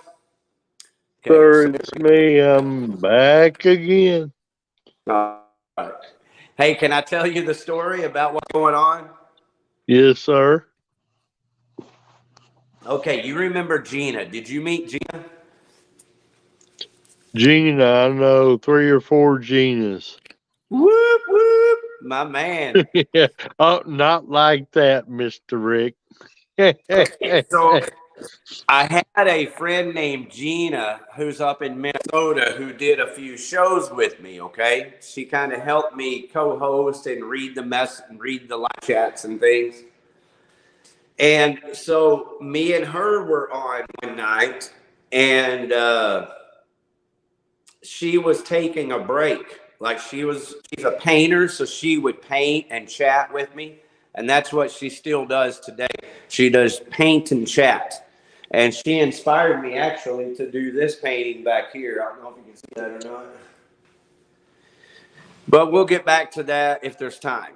[SPEAKER 1] Okay,
[SPEAKER 2] Sir, it's me. I'm back again.
[SPEAKER 1] all right. Hey, can I tell you the story about what's going on?
[SPEAKER 2] Yes, sir.
[SPEAKER 1] Okay, you remember Gina. Did you meet Gina?
[SPEAKER 2] Gina, I know 3 or 4 Ginas.
[SPEAKER 1] Whoop, whoop. My man.
[SPEAKER 2] Yeah. Oh, not like that, Mr. Rick.
[SPEAKER 1] Okay, so I had a friend named Gina who's up in Minnesota who did a few shows with me, okay? She kind of helped me co-host and read the live chats and things. And so me and her were on one night and she was taking a break. Like she's a painter, so she would paint and chat with me. And that's what she still does today. She does paint and chat. And she inspired me actually to do this painting back here. I don't know if you can see that or not. But we'll get back to that if there's time.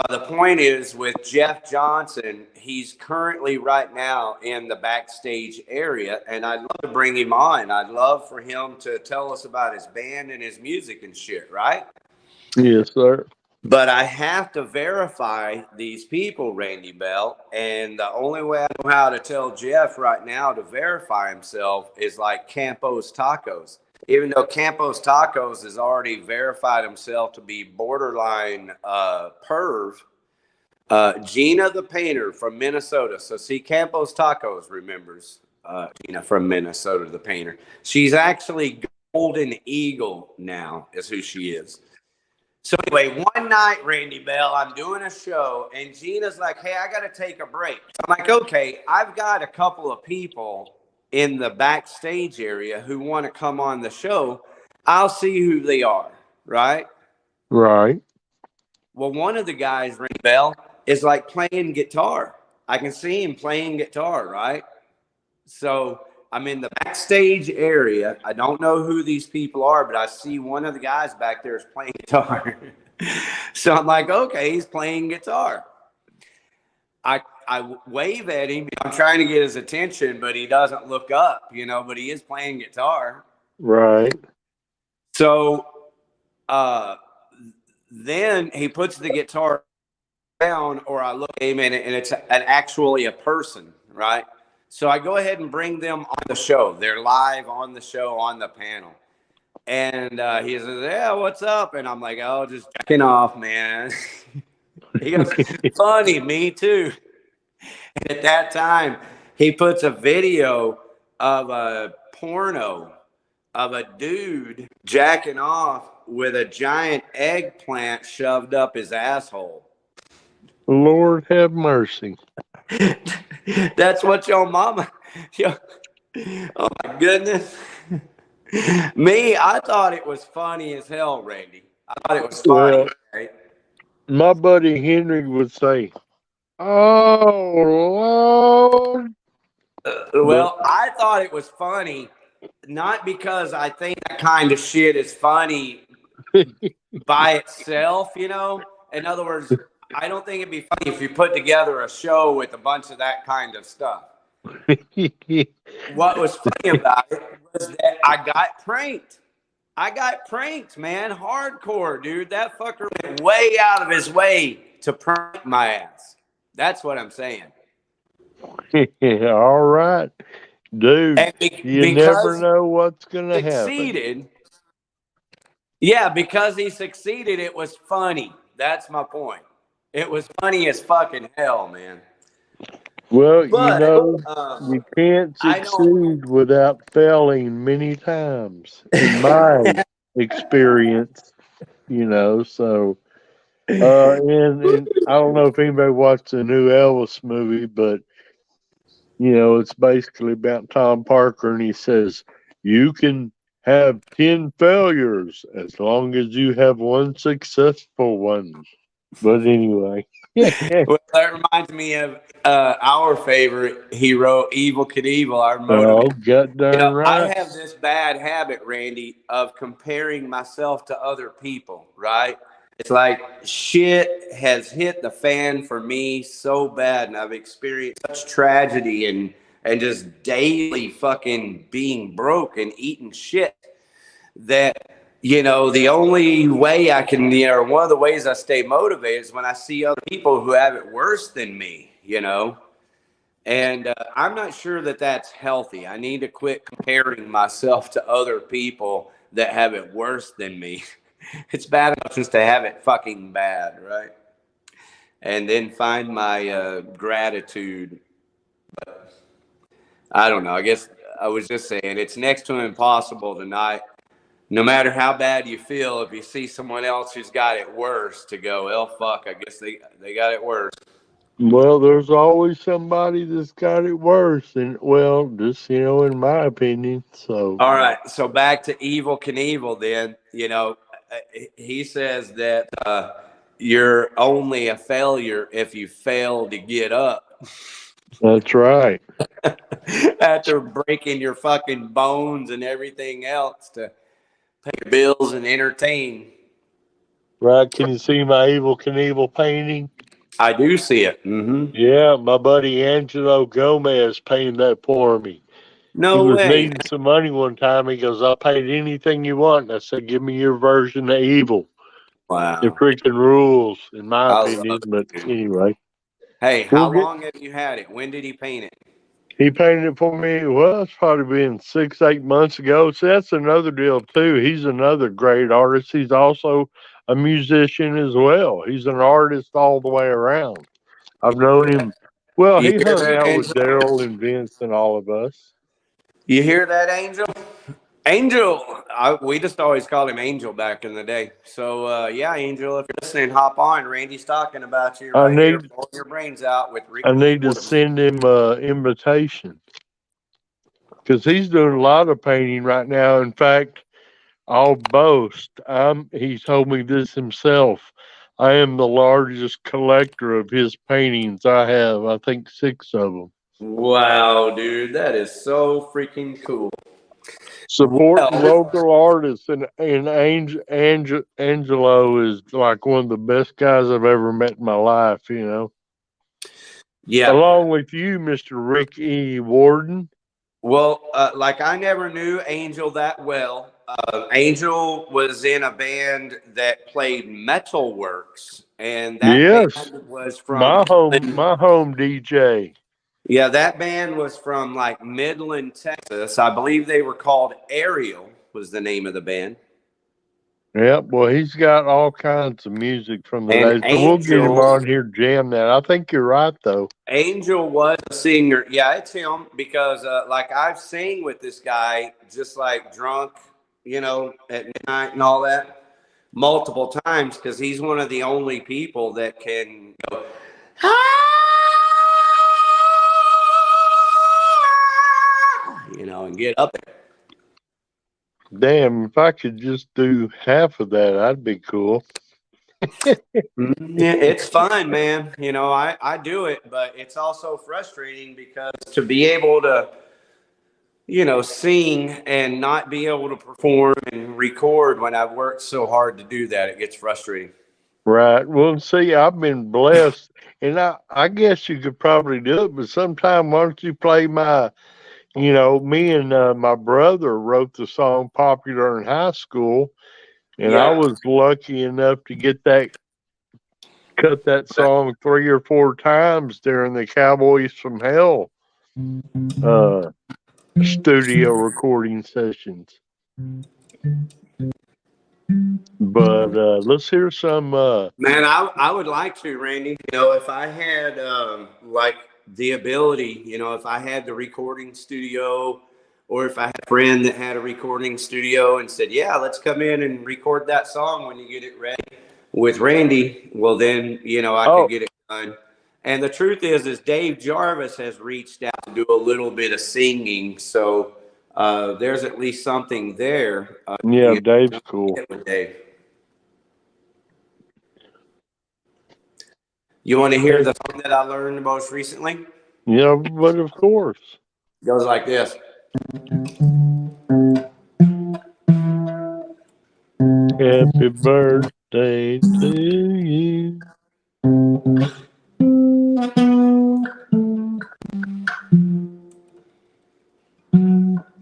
[SPEAKER 1] The point is with Jeff Johnson, he's currently right now in the backstage area, and I'd love to bring him on. I'd love for him to tell us about his band and his music and shit, right?
[SPEAKER 2] Yes, sir.
[SPEAKER 1] But I have to verify these people, Randy Bell, and the only way I know how to tell Jeff right now to verify himself is like Campos Tacos. Even though Campos Tacos has already verified himself to be borderline perv, Gina the painter from Minnesota. So see, Campos Tacos remembers Gina from Minnesota, the painter. She's actually Golden Eagle now is who she is. So anyway, one night, Randy Bell, I'm doing a show, and Gina's like, hey, I got to take a break. I'm like, okay, I've got a couple of people in the backstage area who want to come on the show. I'll see who they are, right?
[SPEAKER 2] Right.
[SPEAKER 1] Well, one of the guys, Randy Bell, is like playing guitar. I can see him playing guitar, right? So I'm in the backstage area. I don't know who these people are, but I see one of the guys back there is playing guitar. So I'm like, okay, he's playing guitar. I wave at him. I'm trying to get his attention, but he doesn't look up, but he is playing guitar.
[SPEAKER 2] Right.
[SPEAKER 1] So then he puts the guitar down, or I look at him and it's actually a person, right? So I go ahead and bring them on the show. They're live on the show on the panel. And he says, yeah, what's up? And I'm like, oh, just jacking off, man. He goes, funny, me too. And at that time, he puts a video of a porno of a dude jacking off with a giant eggplant shoved up his asshole.
[SPEAKER 2] Lord have mercy.
[SPEAKER 1] That's what your mama, Oh my goodness. Me, I thought it was funny as hell, Randy. I thought it was funny,
[SPEAKER 2] Well,
[SPEAKER 1] right?
[SPEAKER 2] my buddy Henry would say, "Oh Lord," but
[SPEAKER 1] Well, I thought it was funny, not because I think that kind of shit is funny by itself, you know? In other words, I don't think it'd be funny if you put together a show with a bunch of that kind of stuff. What was funny about it was that I got pranked. I got pranked, man. Hardcore, dude. That fucker went way out of his way to prank my ass. That's what I'm saying.
[SPEAKER 2] all right, dude.
[SPEAKER 1] And
[SPEAKER 2] You never
[SPEAKER 1] because
[SPEAKER 2] know what's
[SPEAKER 1] he
[SPEAKER 2] gonna happen.
[SPEAKER 1] succeeded, yeah, because he succeeded, it was funny. That's my point. It was funny as fucking hell, man.
[SPEAKER 2] Well,
[SPEAKER 1] But
[SPEAKER 2] you can't
[SPEAKER 1] I don't.
[SPEAKER 2] succeed without failing many times, in my experience. So and I don't know if anybody watched the new Elvis movie, but it's basically about Tom Parker, and he says you can have 10 failures as long as you have one successful one. But anyway.
[SPEAKER 1] Well, that reminds me of our favorite hero, Evil Knievel, our
[SPEAKER 2] Oh,
[SPEAKER 1] motivator.
[SPEAKER 2] god darn
[SPEAKER 1] I
[SPEAKER 2] right.
[SPEAKER 1] have this bad habit, Randy, of comparing myself to other people, right? It's like shit has hit the fan for me so bad, and I've experienced such tragedy and just daily fucking being broke and eating shit that the only way I can, or one of the ways I stay motivated is when I see other people who have it worse than me. And I'm not sure that that's healthy. I need to quit comparing myself to other people that have it worse than me. It's bad enough just to have it fucking bad, right? And then find my gratitude. I don't know. I guess I was just saying it's next to impossible tonight. No matter how bad you feel, if you see someone else who's got it worse, to go, oh fuck, I guess they got it worse.
[SPEAKER 2] Well, there's always somebody that's got it worse, and well, just in my opinion. So,
[SPEAKER 1] All right, so back to Evil Knievel. Then he says that you're only a failure if you fail to get up
[SPEAKER 2] that's right.
[SPEAKER 1] after breaking your fucking bones and everything else to pay your bills and entertain.
[SPEAKER 2] Right? Can you see my Evil Knievel painting?
[SPEAKER 1] I do see it. Mm-hmm.
[SPEAKER 2] Yeah, my buddy Angelo Gomez painted that for me. He
[SPEAKER 1] No
[SPEAKER 2] was
[SPEAKER 1] way.
[SPEAKER 2] needing some money one time. He goes, "I'll paint anything you want." And I said, "Give me your version of evil." It
[SPEAKER 1] Wow.
[SPEAKER 2] freaking rules, in my
[SPEAKER 1] I love
[SPEAKER 2] opinion. But
[SPEAKER 1] it, dude.
[SPEAKER 2] anyway,
[SPEAKER 1] Hey,
[SPEAKER 2] we'll
[SPEAKER 1] how
[SPEAKER 2] get.
[SPEAKER 1] long have you had it? When did he paint it?
[SPEAKER 2] He painted it for me. Well, it's probably been 6, 8 months ago. See, that's another deal too. He's another great artist. He's also a musician as well. He's an artist all the way around. I've known him. Well,
[SPEAKER 1] You
[SPEAKER 2] he
[SPEAKER 1] hear
[SPEAKER 2] hung
[SPEAKER 1] that,
[SPEAKER 2] out with
[SPEAKER 1] Angel?
[SPEAKER 2] Daryl and Vince and all of us.
[SPEAKER 1] You hear that, Angel? Angel, we just always called him Angel back in the day. So, yeah, Angel, if you're listening, hop on. Randy's talking about you
[SPEAKER 2] I
[SPEAKER 1] right here,
[SPEAKER 2] need
[SPEAKER 1] blowing your brains out with
[SPEAKER 2] I
[SPEAKER 1] Ricky
[SPEAKER 2] need to
[SPEAKER 1] Schwartz.
[SPEAKER 2] send him an invitation because he's doing a lot of painting right now. In fact, I'll boast. He told me this himself. I am the largest collector of his paintings. I have, I think, 6 of them.
[SPEAKER 1] Wow, dude, that is so freaking cool.
[SPEAKER 2] Supporting
[SPEAKER 1] Well,
[SPEAKER 2] local artists, and Angelo is like one of the best guys I've ever met in my life.
[SPEAKER 1] yeah.
[SPEAKER 2] Along with you, Mr. Rick E. Warden.
[SPEAKER 1] Well, like I never knew Angel that well. Angel was in a band that played Metalworks, and that
[SPEAKER 2] Yes,
[SPEAKER 1] band was from
[SPEAKER 2] my home,
[SPEAKER 1] Midland.
[SPEAKER 2] my home DJ.
[SPEAKER 1] Yeah, that band was from like Midland, Texas. I believe they were called Ariel was the name of the band.
[SPEAKER 2] Yep, well, he's got all kinds of music from the
[SPEAKER 1] And
[SPEAKER 2] day, so we'll get him
[SPEAKER 1] Angel
[SPEAKER 2] on here, jam that. I think you're right, though.
[SPEAKER 1] Angel was a singer. Yeah, it's him because like I've sang with this guy just like drunk, at midnight and all that multiple times because he's one of the only people that can go, and get up there.
[SPEAKER 2] Damn, if I could just do half of that, that'd be cool.
[SPEAKER 1] Yeah, it's fun, man. You know, I do it, but it's also frustrating because to be able to, you know, sing and not be able to perform and record when I've worked so hard to do that, it gets frustrating.
[SPEAKER 2] Right. Well, see, I've been blessed, and I guess you could probably do it, but sometime why don't you play my, you know, me and my brother wrote the song popular in high school, and I
[SPEAKER 1] Yeah.
[SPEAKER 2] was lucky enough to get that, cut that song 3 or 4 times during the Cowboys from Hell studio recording sessions. But let's hear some.
[SPEAKER 1] Man, I would like to, Randy. You know, if I had like the ability, you know, if I had the recording studio, or if I had a friend that had a recording studio and said, "Yeah, let's come in and record that song when you get it ready with Randy," well, then you know I could get it done. And the truth is Dave Jarvis has reached out to do a little bit of singing, so there's at least something there.
[SPEAKER 2] Yeah, Dave's cool.
[SPEAKER 1] With Dave. You want to hear the song that I learned most recently?
[SPEAKER 2] Yeah, but of course.
[SPEAKER 1] It goes like this.
[SPEAKER 2] Happy birthday to you.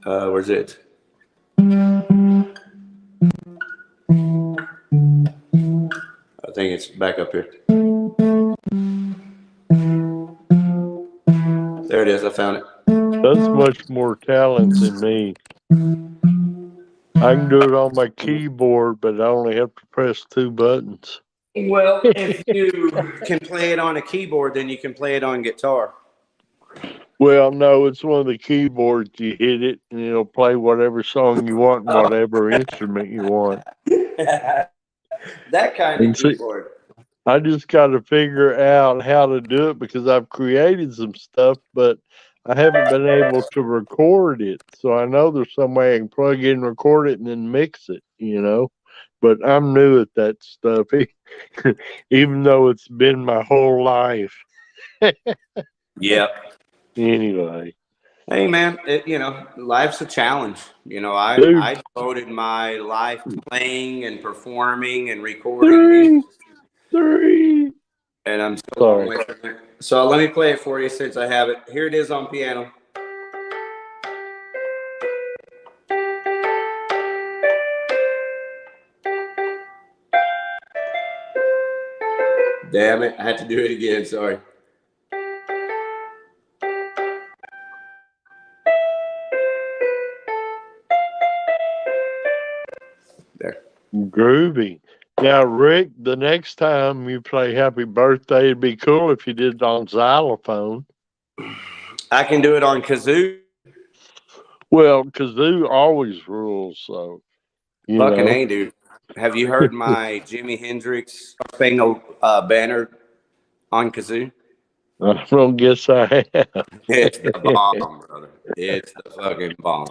[SPEAKER 1] Where's it? I think it's back up here. There it is. I found it.
[SPEAKER 2] That's much more talent than me. I can do it on my keyboard, but I only have to press 2 buttons.
[SPEAKER 1] Well, if you can play it on a keyboard, then you can play it on guitar.
[SPEAKER 2] Well, no, it's one of the keyboards. You hit it, and it'll play whatever song you want, and whatever instrument you want.
[SPEAKER 1] That kind of keyboard.
[SPEAKER 2] I just got to figure out how to do it because I've created some stuff, but I haven't been able to record it. So I know there's some way I can plug in, record it, and then mix it, you know. But I'm new at that stuff, even though it's been my whole life.
[SPEAKER 1] Yep.
[SPEAKER 2] Anyway.
[SPEAKER 1] Hey, man, you know, life's a challenge. You know, I devoted my life playing and performing and recording.
[SPEAKER 2] Three.
[SPEAKER 1] And I'm still a long way from there. So let me play it for you since I have it. Here it is on piano. Damn it, I had to do it again, sorry. There.
[SPEAKER 2] Groovy. Now, Rick, the next time you play Happy Birthday, it'd be cool if you did it on xylophone.
[SPEAKER 1] I can do it on kazoo.
[SPEAKER 2] Well, kazoo always rules, so.
[SPEAKER 1] Fucking A, dude. Have you heard my Jimi Hendrix Spangled Banner on kazoo?
[SPEAKER 2] I don't guess I have.
[SPEAKER 1] It's the bomb, brother. It's the fucking bomb.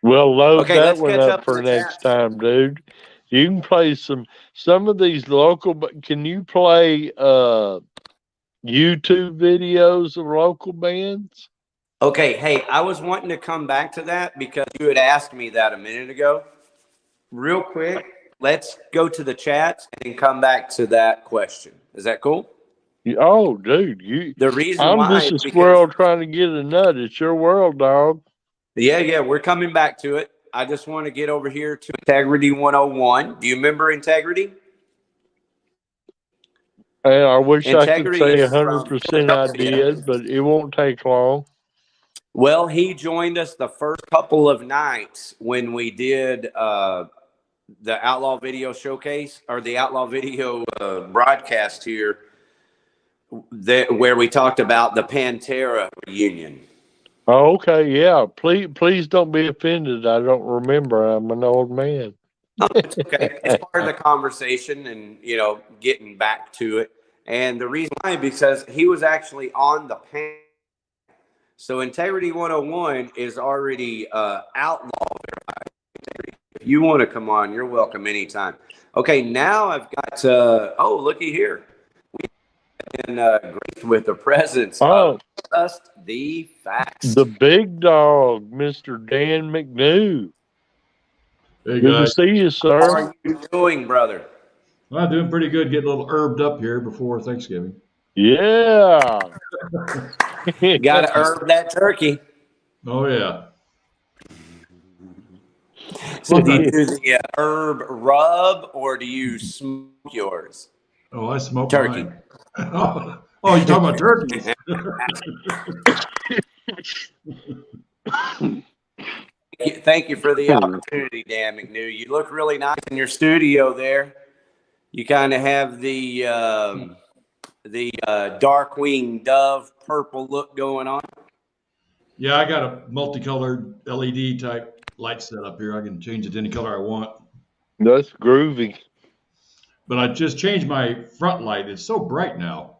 [SPEAKER 2] Well, load that one up for next time, dude. You can play some of these local, but can you play YouTube videos of local bands?
[SPEAKER 1] Okay, hey, I was wanting to come back to that because you had asked me that a minute ago. Real quick, let's go to the chats and come back to that question. Is that cool?
[SPEAKER 2] Oh, dude,
[SPEAKER 1] the reason
[SPEAKER 2] I'm
[SPEAKER 1] why
[SPEAKER 2] just a squirrel trying to get a nut. It's your world, dog.
[SPEAKER 1] Yeah, we're coming back to it. I just want to get over here to Integrity 101. Do you remember Integrity?
[SPEAKER 2] And I wish I could say 100% I did, but it won't take long.
[SPEAKER 1] Well, he joined us the first couple of nights when we did the Outlaw Video Showcase or the Outlaw Video broadcast here, where we talked about the Pantera reunion.
[SPEAKER 2] Oh, okay, yeah. Please don't be offended. I don't remember. I'm an old man.
[SPEAKER 1] No, it's okay. It's part of the conversation and, you know, getting back to it. And the reason why, because he was actually on the panel So Integrity 101 is already Outlaw. If you want to come on, you're welcome anytime. Okay, now I've got, oh, looky here. We've been graced with the presence of Just the Facts.
[SPEAKER 2] The big dog, Mr. Dan McNew.
[SPEAKER 3] Hey,
[SPEAKER 2] Good
[SPEAKER 3] guys.
[SPEAKER 2] to see you, sir.
[SPEAKER 1] How are you doing, brother?
[SPEAKER 3] Well, doing pretty good. Getting a little herbed up here before Thanksgiving.
[SPEAKER 2] Yeah.
[SPEAKER 1] Got to herb that turkey.
[SPEAKER 3] Oh, yeah.
[SPEAKER 1] So do you do the herb rub or do you smoke yours?
[SPEAKER 3] Oh, I smoke
[SPEAKER 1] Turkey.
[SPEAKER 3] mine. Oh, you're talking about turkeys.
[SPEAKER 1] Thank you for the opportunity, Dan McNew. You look really nice in your studio there. You kind of have the Darkwing Dove purple look going on.
[SPEAKER 3] Yeah, I got a multicolored LED type light set up here. I can change it to any color I want.
[SPEAKER 2] That's groovy.
[SPEAKER 3] But I just changed my front light. It's so bright now.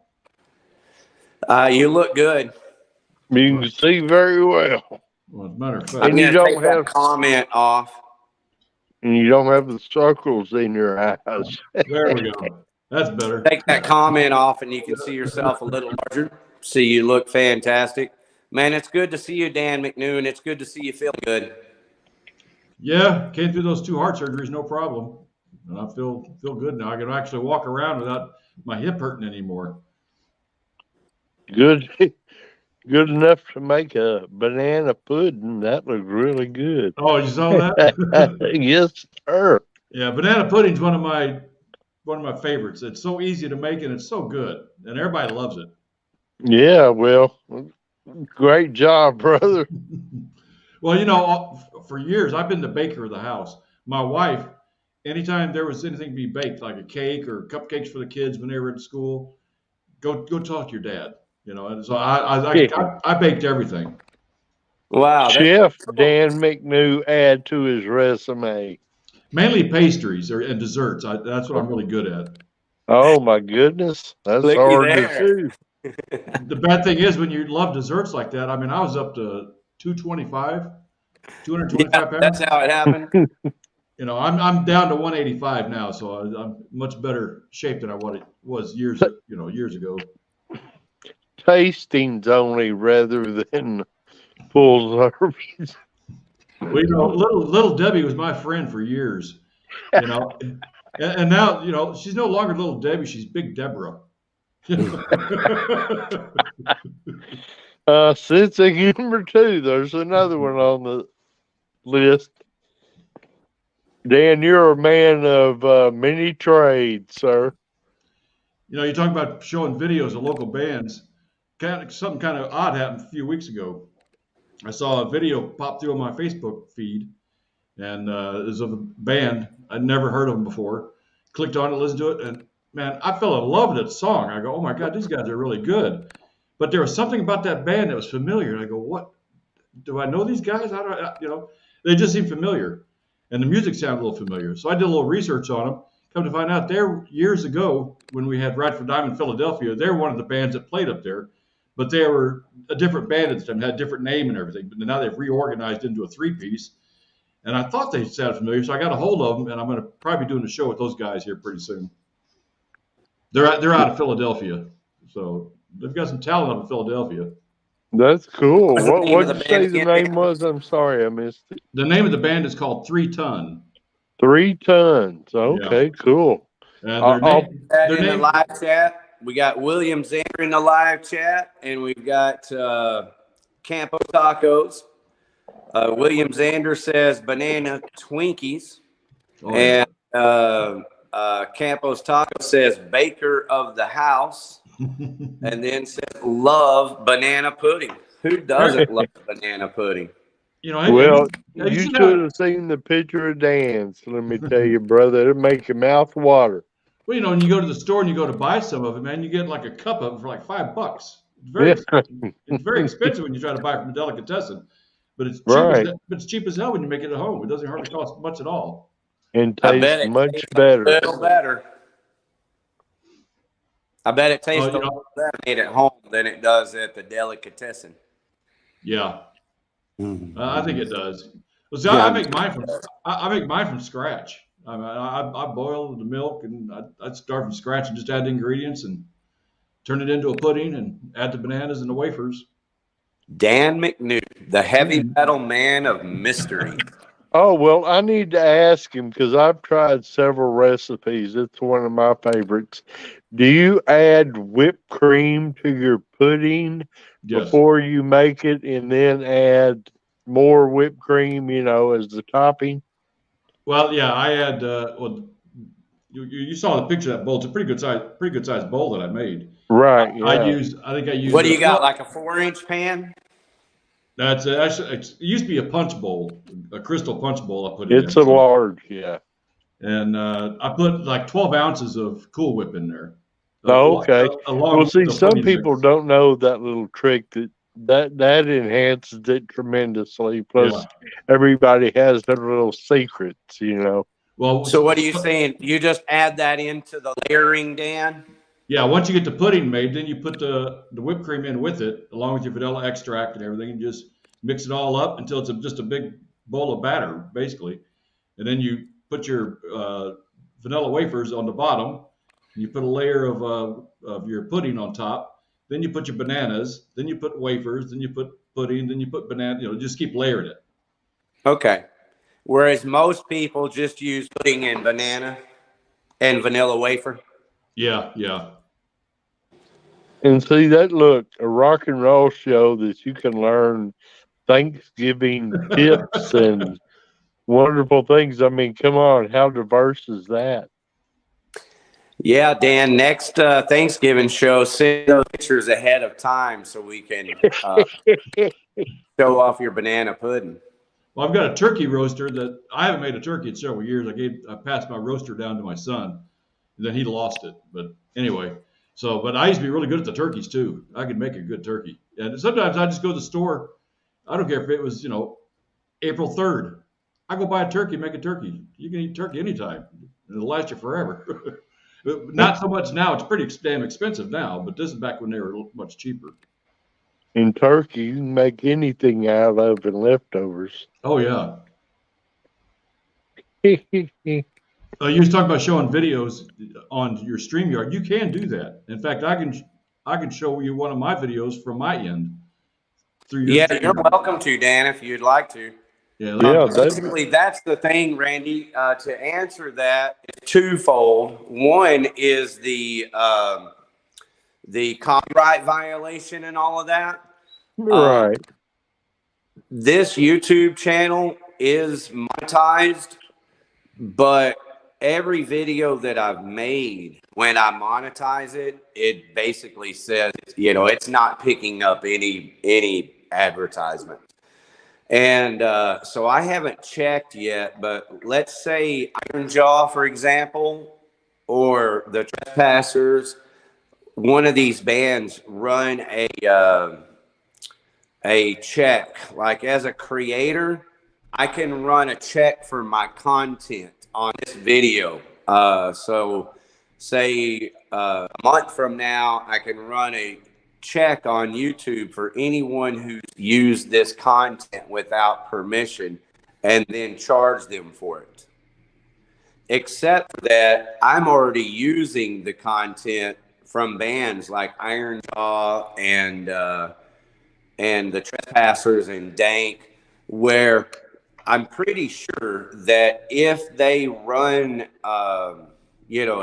[SPEAKER 1] You look good.
[SPEAKER 2] You can see very well.
[SPEAKER 3] Well, as a matter of fact,
[SPEAKER 1] I'm
[SPEAKER 2] And you
[SPEAKER 1] going to
[SPEAKER 2] don't
[SPEAKER 1] take that
[SPEAKER 2] have-
[SPEAKER 1] comment off.
[SPEAKER 2] And you don't have the circles in your eyes.
[SPEAKER 3] there we go. That's better.
[SPEAKER 1] Take that comment off and you can see yourself a little larger. See, you look fantastic. Man, it's good to see you, Dan McNew, and it's good to see you feel good.
[SPEAKER 3] Yeah, came through those 2 heart surgeries, no problem. And I feel good now. I can actually walk around without my hip hurting anymore.
[SPEAKER 2] Good. Good enough to make a banana pudding. That looked really good.
[SPEAKER 3] Oh, you saw that?
[SPEAKER 2] Yes, sir.
[SPEAKER 3] Yeah, banana pudding's one of my favorites. It's so easy to make and it's so good, and everybody loves it.
[SPEAKER 2] Yeah, well, great job, brother.
[SPEAKER 3] Well, you know, for years I've been the baker of the house. My wife, anytime there was anything to be baked, like a cake or cupcakes for the kids when they were at school, go talk to your dad. You know, and so I baked everything.
[SPEAKER 1] Wow.
[SPEAKER 2] Chef Dan McNew add to his resume.
[SPEAKER 3] Mainly pastries and desserts. That's what I'm really good at.
[SPEAKER 2] Oh my goodness, that's
[SPEAKER 1] Looky
[SPEAKER 2] hard
[SPEAKER 1] there.
[SPEAKER 2] to do.
[SPEAKER 3] The bad thing is when you love desserts like that. I mean, I was up to 225
[SPEAKER 1] Yeah,
[SPEAKER 3] pounds.
[SPEAKER 1] that's how it happened.
[SPEAKER 3] You know, I'm down to 185 now, so I'm much better shape than I was years ago.
[SPEAKER 2] Tastings only rather than full service.
[SPEAKER 3] Well, you know, little Debbie was my friend for years, you know, and now, you know, she's no longer little Debbie, she's Big Deborah.
[SPEAKER 2] Sense of humor too. There's another one on the list. Dan, you're a man of many trades, sir.
[SPEAKER 3] You know, you talk about showing videos of local bands. Something kind of odd happened a few weeks ago. I saw a video pop through on my Facebook feed, and it was of a band. I'd never heard of them before. Clicked on it, listened to it, and man, I fell in love with that song. I go, oh my God, these guys are really good. But there was something about that band that was familiar. And I go, what? Do I know these guys? How do I, you know, they just seem familiar. And the music sounded a little familiar. So I did a little research on them. Come to find out, years ago when we had Ride for Diamond Philadelphia, they're one of the bands that played up there. But they were a different band at the time, had a different name and everything. But now they've reorganized into a 3-piece. And I thought they sounded familiar, so I got a hold of them, and I'm going to probably be doing a show with those guys here pretty soon. They're out of Philadelphia, so they've got some talent up in Philadelphia.
[SPEAKER 2] That's cool.
[SPEAKER 1] What's the
[SPEAKER 2] What
[SPEAKER 1] name of
[SPEAKER 2] did
[SPEAKER 1] the
[SPEAKER 2] you say
[SPEAKER 1] band
[SPEAKER 2] the
[SPEAKER 1] again?
[SPEAKER 2] name was? I'm sorry, I missed it.
[SPEAKER 3] The name of the band is called 3 Ton.
[SPEAKER 2] 3 tons. Okay, cool.
[SPEAKER 3] And
[SPEAKER 1] That
[SPEAKER 3] their
[SPEAKER 1] in the
[SPEAKER 3] name,
[SPEAKER 1] live chat. We got William Zander in the live chat, and we've got Campo Tacos. William Zander says banana Twinkies, and Campos Taco says baker of the house, and then says love banana pudding. Who doesn't love banana pudding?
[SPEAKER 3] you know,
[SPEAKER 2] Well,
[SPEAKER 3] have
[SPEAKER 2] you
[SPEAKER 3] seen
[SPEAKER 2] should have seen the picture of Dan's. Let me tell you, brother, it'll make your mouth water.
[SPEAKER 3] well, you know, when you go to the store and you go to buy some of it, man, you get like a cup of it for like $5. It's very expensive when you try to buy it from a delicatessen, but it's cheap.
[SPEAKER 2] Right.
[SPEAKER 3] But it's cheap as hell when you make it at home. It doesn't hardly cost much at all.
[SPEAKER 2] And
[SPEAKER 1] I bet
[SPEAKER 2] tastes
[SPEAKER 1] it
[SPEAKER 2] much
[SPEAKER 1] tastes
[SPEAKER 2] better.
[SPEAKER 1] A little better. I bet it tastes
[SPEAKER 3] you
[SPEAKER 1] a
[SPEAKER 3] know,
[SPEAKER 1] little better made at home than it does at the delicatessen.
[SPEAKER 3] Yeah, I think it does. Well, see,
[SPEAKER 1] Yeah,
[SPEAKER 3] I make mine from I make mine from scratch. I boil the milk and I start from scratch and just add the ingredients and turn it into a pudding and add the bananas and the wafers.
[SPEAKER 1] Dan McNew, the heavy metal man of mystery.
[SPEAKER 2] Oh, well, I need to ask him because I've tried several recipes. It's one of my favorites. Do you add whipped cream to your pudding
[SPEAKER 3] Yes.
[SPEAKER 2] before you make it and then add more whipped cream, as the topping?
[SPEAKER 3] Well, yeah, I had. Well, you saw the picture of that bowl. It's a pretty good size bowl that I made.
[SPEAKER 2] Right,
[SPEAKER 3] I
[SPEAKER 2] yeah.
[SPEAKER 3] used. I think I used.
[SPEAKER 1] What do you got, like a 4-inch pan?
[SPEAKER 3] That's actually. It used to be a punch bowl, a crystal punch bowl. I put it
[SPEAKER 2] It's
[SPEAKER 3] in.
[SPEAKER 2] a large, yeah.
[SPEAKER 3] And I put like 12 ounces of Cool Whip in there.
[SPEAKER 2] Oh, okay.
[SPEAKER 3] Along
[SPEAKER 2] Well,
[SPEAKER 3] with
[SPEAKER 2] see,
[SPEAKER 3] the
[SPEAKER 2] some
[SPEAKER 3] pudding
[SPEAKER 2] people
[SPEAKER 3] mix.
[SPEAKER 2] don't know that little trick that enhances it tremendously. Plus,
[SPEAKER 3] Yeah.
[SPEAKER 2] everybody has their little secrets,
[SPEAKER 3] Well,
[SPEAKER 1] So what are you saying? You just add that into the layering, Dan?
[SPEAKER 3] yeah. Once you get the pudding made, then you put the whipped cream in with it, along with your vanilla extract and everything, and just mix it all up until it's just a big bowl of batter, basically. And then you put your vanilla wafers on the bottom. And you put a layer of your pudding on top. Then you put your bananas. Then you put wafers. Then you put pudding. Then you put banana. Just keep layering it.
[SPEAKER 1] Okay. Whereas most people just use pudding and banana and vanilla wafer.
[SPEAKER 3] Yeah, yeah.
[SPEAKER 2] And see, a rock and roll show that you can learn Thanksgiving tips and wonderful things. I mean, come on, how diverse is that?
[SPEAKER 1] Yeah, Dan, next Thanksgiving show, send those pictures ahead of time so we can show off your banana pudding.
[SPEAKER 3] Well, I've got a turkey roaster that I haven't made a turkey in several years. I passed my roaster down to my son, and then he lost it. But anyway, but I used to be really good at the turkeys too. I could make a good turkey. And sometimes I just go to the store. I don't care if it was, April 3rd. I go buy a turkey, make a turkey. You can eat turkey anytime. It'll last you forever. Not so much now. It's pretty damn expensive now, but this is back when they were much cheaper.
[SPEAKER 2] In turkey, you can make anything out of and leftovers.
[SPEAKER 3] Oh, yeah. You was talking about showing videos on your StreamYard. You can do that. In fact, I can show you one of my videos from my end.
[SPEAKER 1] Yeah, you're welcome to, Dan, if you'd like to.
[SPEAKER 3] Yeah,
[SPEAKER 1] basically, that's the thing, Randy. To answer that, it's twofold. One is the copyright violation and all of that.
[SPEAKER 2] Right.
[SPEAKER 1] This YouTube channel is monetized, but every video that I've made, when I monetize it, it basically says, it's not picking up any advertisement. And so I haven't checked yet, but let's say Iron Jaw, for example, or the Trespassers, one of these bands run a check. Like as a creator, I can run a check for my content on this video. So say a month from now, I can run a check on YouTube for anyone who's used this content without permission and then charge them for it. Except that I'm already using the content from bands like Iron Jaw and the Trespassers and Dank, where I'm pretty sure that if they run a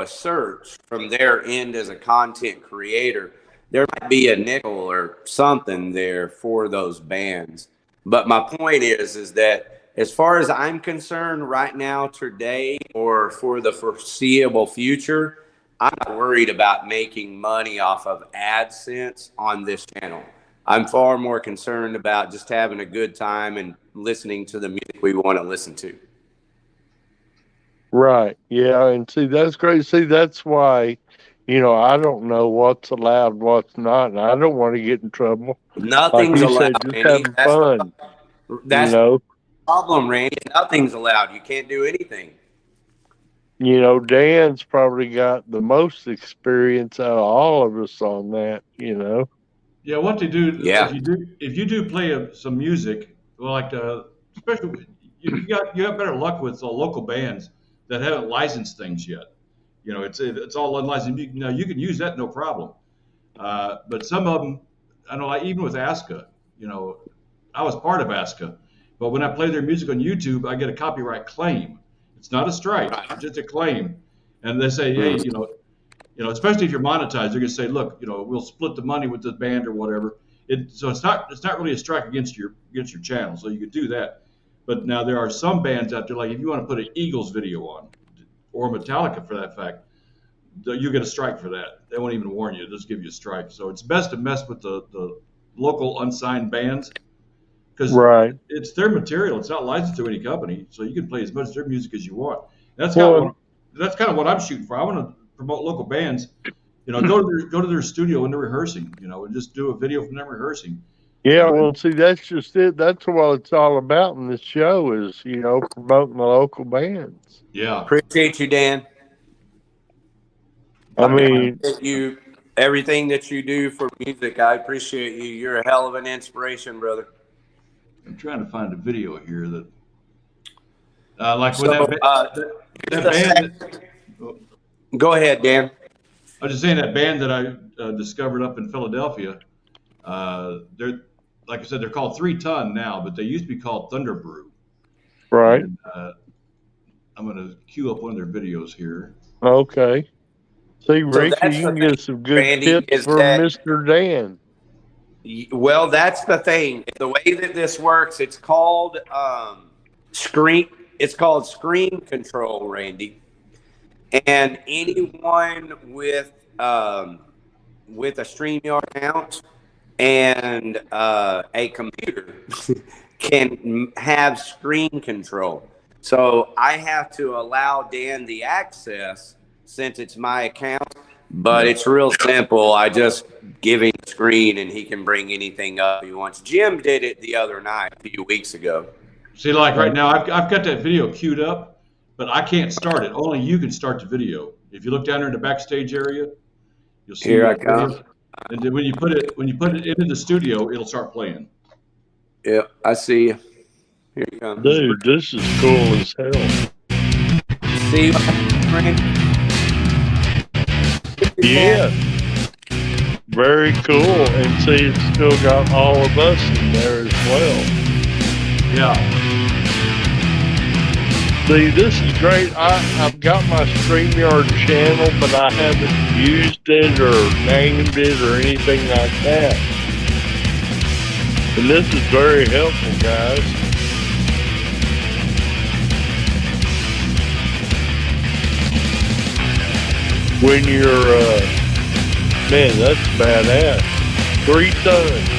[SPEAKER 1] search from their end as a content creator, there might be a nickel or something there for those bands. But my point is that as far as I'm concerned right now, today, or for the foreseeable future, I'm not worried about making money off of AdSense on this channel. I'm far more concerned about just having a good time and listening to the music we want to listen to.
[SPEAKER 2] Right. Yeah. And see, that's great. See, that's why, I don't know what's allowed, what's not, and I don't want to get in trouble.
[SPEAKER 1] Nothing's allowed,
[SPEAKER 2] just
[SPEAKER 1] Randy.
[SPEAKER 2] having fun.
[SPEAKER 1] That's the problem, Randy. Nothing's allowed. You can't do anything.
[SPEAKER 2] Dan's probably got the most experience out of all of us on that,
[SPEAKER 3] Yeah, what they do
[SPEAKER 1] Yeah.
[SPEAKER 3] if you do play some music, well, like especially you have better luck with local bands that haven't licensed things yet. You know, it's all unlicensed. Now you can use that no problem. But some of them, I know, like even with ASCA, you know, I was part of ASCA, but when I play their music on YouTube, I get a copyright claim. It's not a strike, it's just a claim. And they say, hey, especially if you're monetized, they're gonna say, look, you know, we'll split the money with the band or whatever. So it's not really a strike against your channel, so you could do that. But now there are some bands out there, like if you want to put an Eagles video on, or Metallica for that fact, you get a strike for that. They won't even warn you; they'll just give you a strike. So it's best to mess with the local unsigned bands because it's their material. It's not licensed to any company, so you can play as much of their music as you want. That's kind of what I'm shooting for. I want to promote local bands. You know, go to their studio when they're rehearsing. You know, and just do a video from them rehearsing.
[SPEAKER 2] Yeah, well, see, that's just it. That's what it's all about in this show is, you know, promoting the local bands.
[SPEAKER 3] Yeah.
[SPEAKER 1] Appreciate you, Dan.
[SPEAKER 2] I mean,
[SPEAKER 1] everything that you do for music, I appreciate you. You're a hell of an inspiration, brother.
[SPEAKER 3] I'm trying to find a video here that, like with that band.
[SPEAKER 1] Go ahead, Dan.
[SPEAKER 3] I was just saying that band that I discovered up in Philadelphia. They're, like I said, they're called 3 Ton now, but they used to be called Thunder Brew.
[SPEAKER 2] Right.
[SPEAKER 3] And, I'm going to cue up one of their videos here.
[SPEAKER 2] Okay. See, Ricky, you can get some good tips from Mr. Dan.
[SPEAKER 1] Well, that's the thing. The way that this works, it's called screen control, Randy. And anyone with a StreamYard account and a computer can have screen control. So I have to allow Dan the access since it's my account, but it's real simple. I just give him the screen and he can bring anything up he wants. Jim did it the other night, a few weeks ago.
[SPEAKER 3] See, like right now, I've got that video queued up, but I can't start it. Only you can start the video. If you look down there in the backstage area, you'll see.
[SPEAKER 1] Here I come.
[SPEAKER 3] And then when you put it into the studio, it'll start playing.
[SPEAKER 1] Yeah, I see you. Here you come.
[SPEAKER 2] Dude, this is cool as hell.
[SPEAKER 1] See,
[SPEAKER 2] yeah, very cool. And see, it's still got all of us in there as well.
[SPEAKER 3] Yeah.
[SPEAKER 2] See, this is great. I've got my StreamYard channel, but I haven't used it or named it or anything like that. And this is very helpful, guys. When you're, man, that's badass. 3 tons.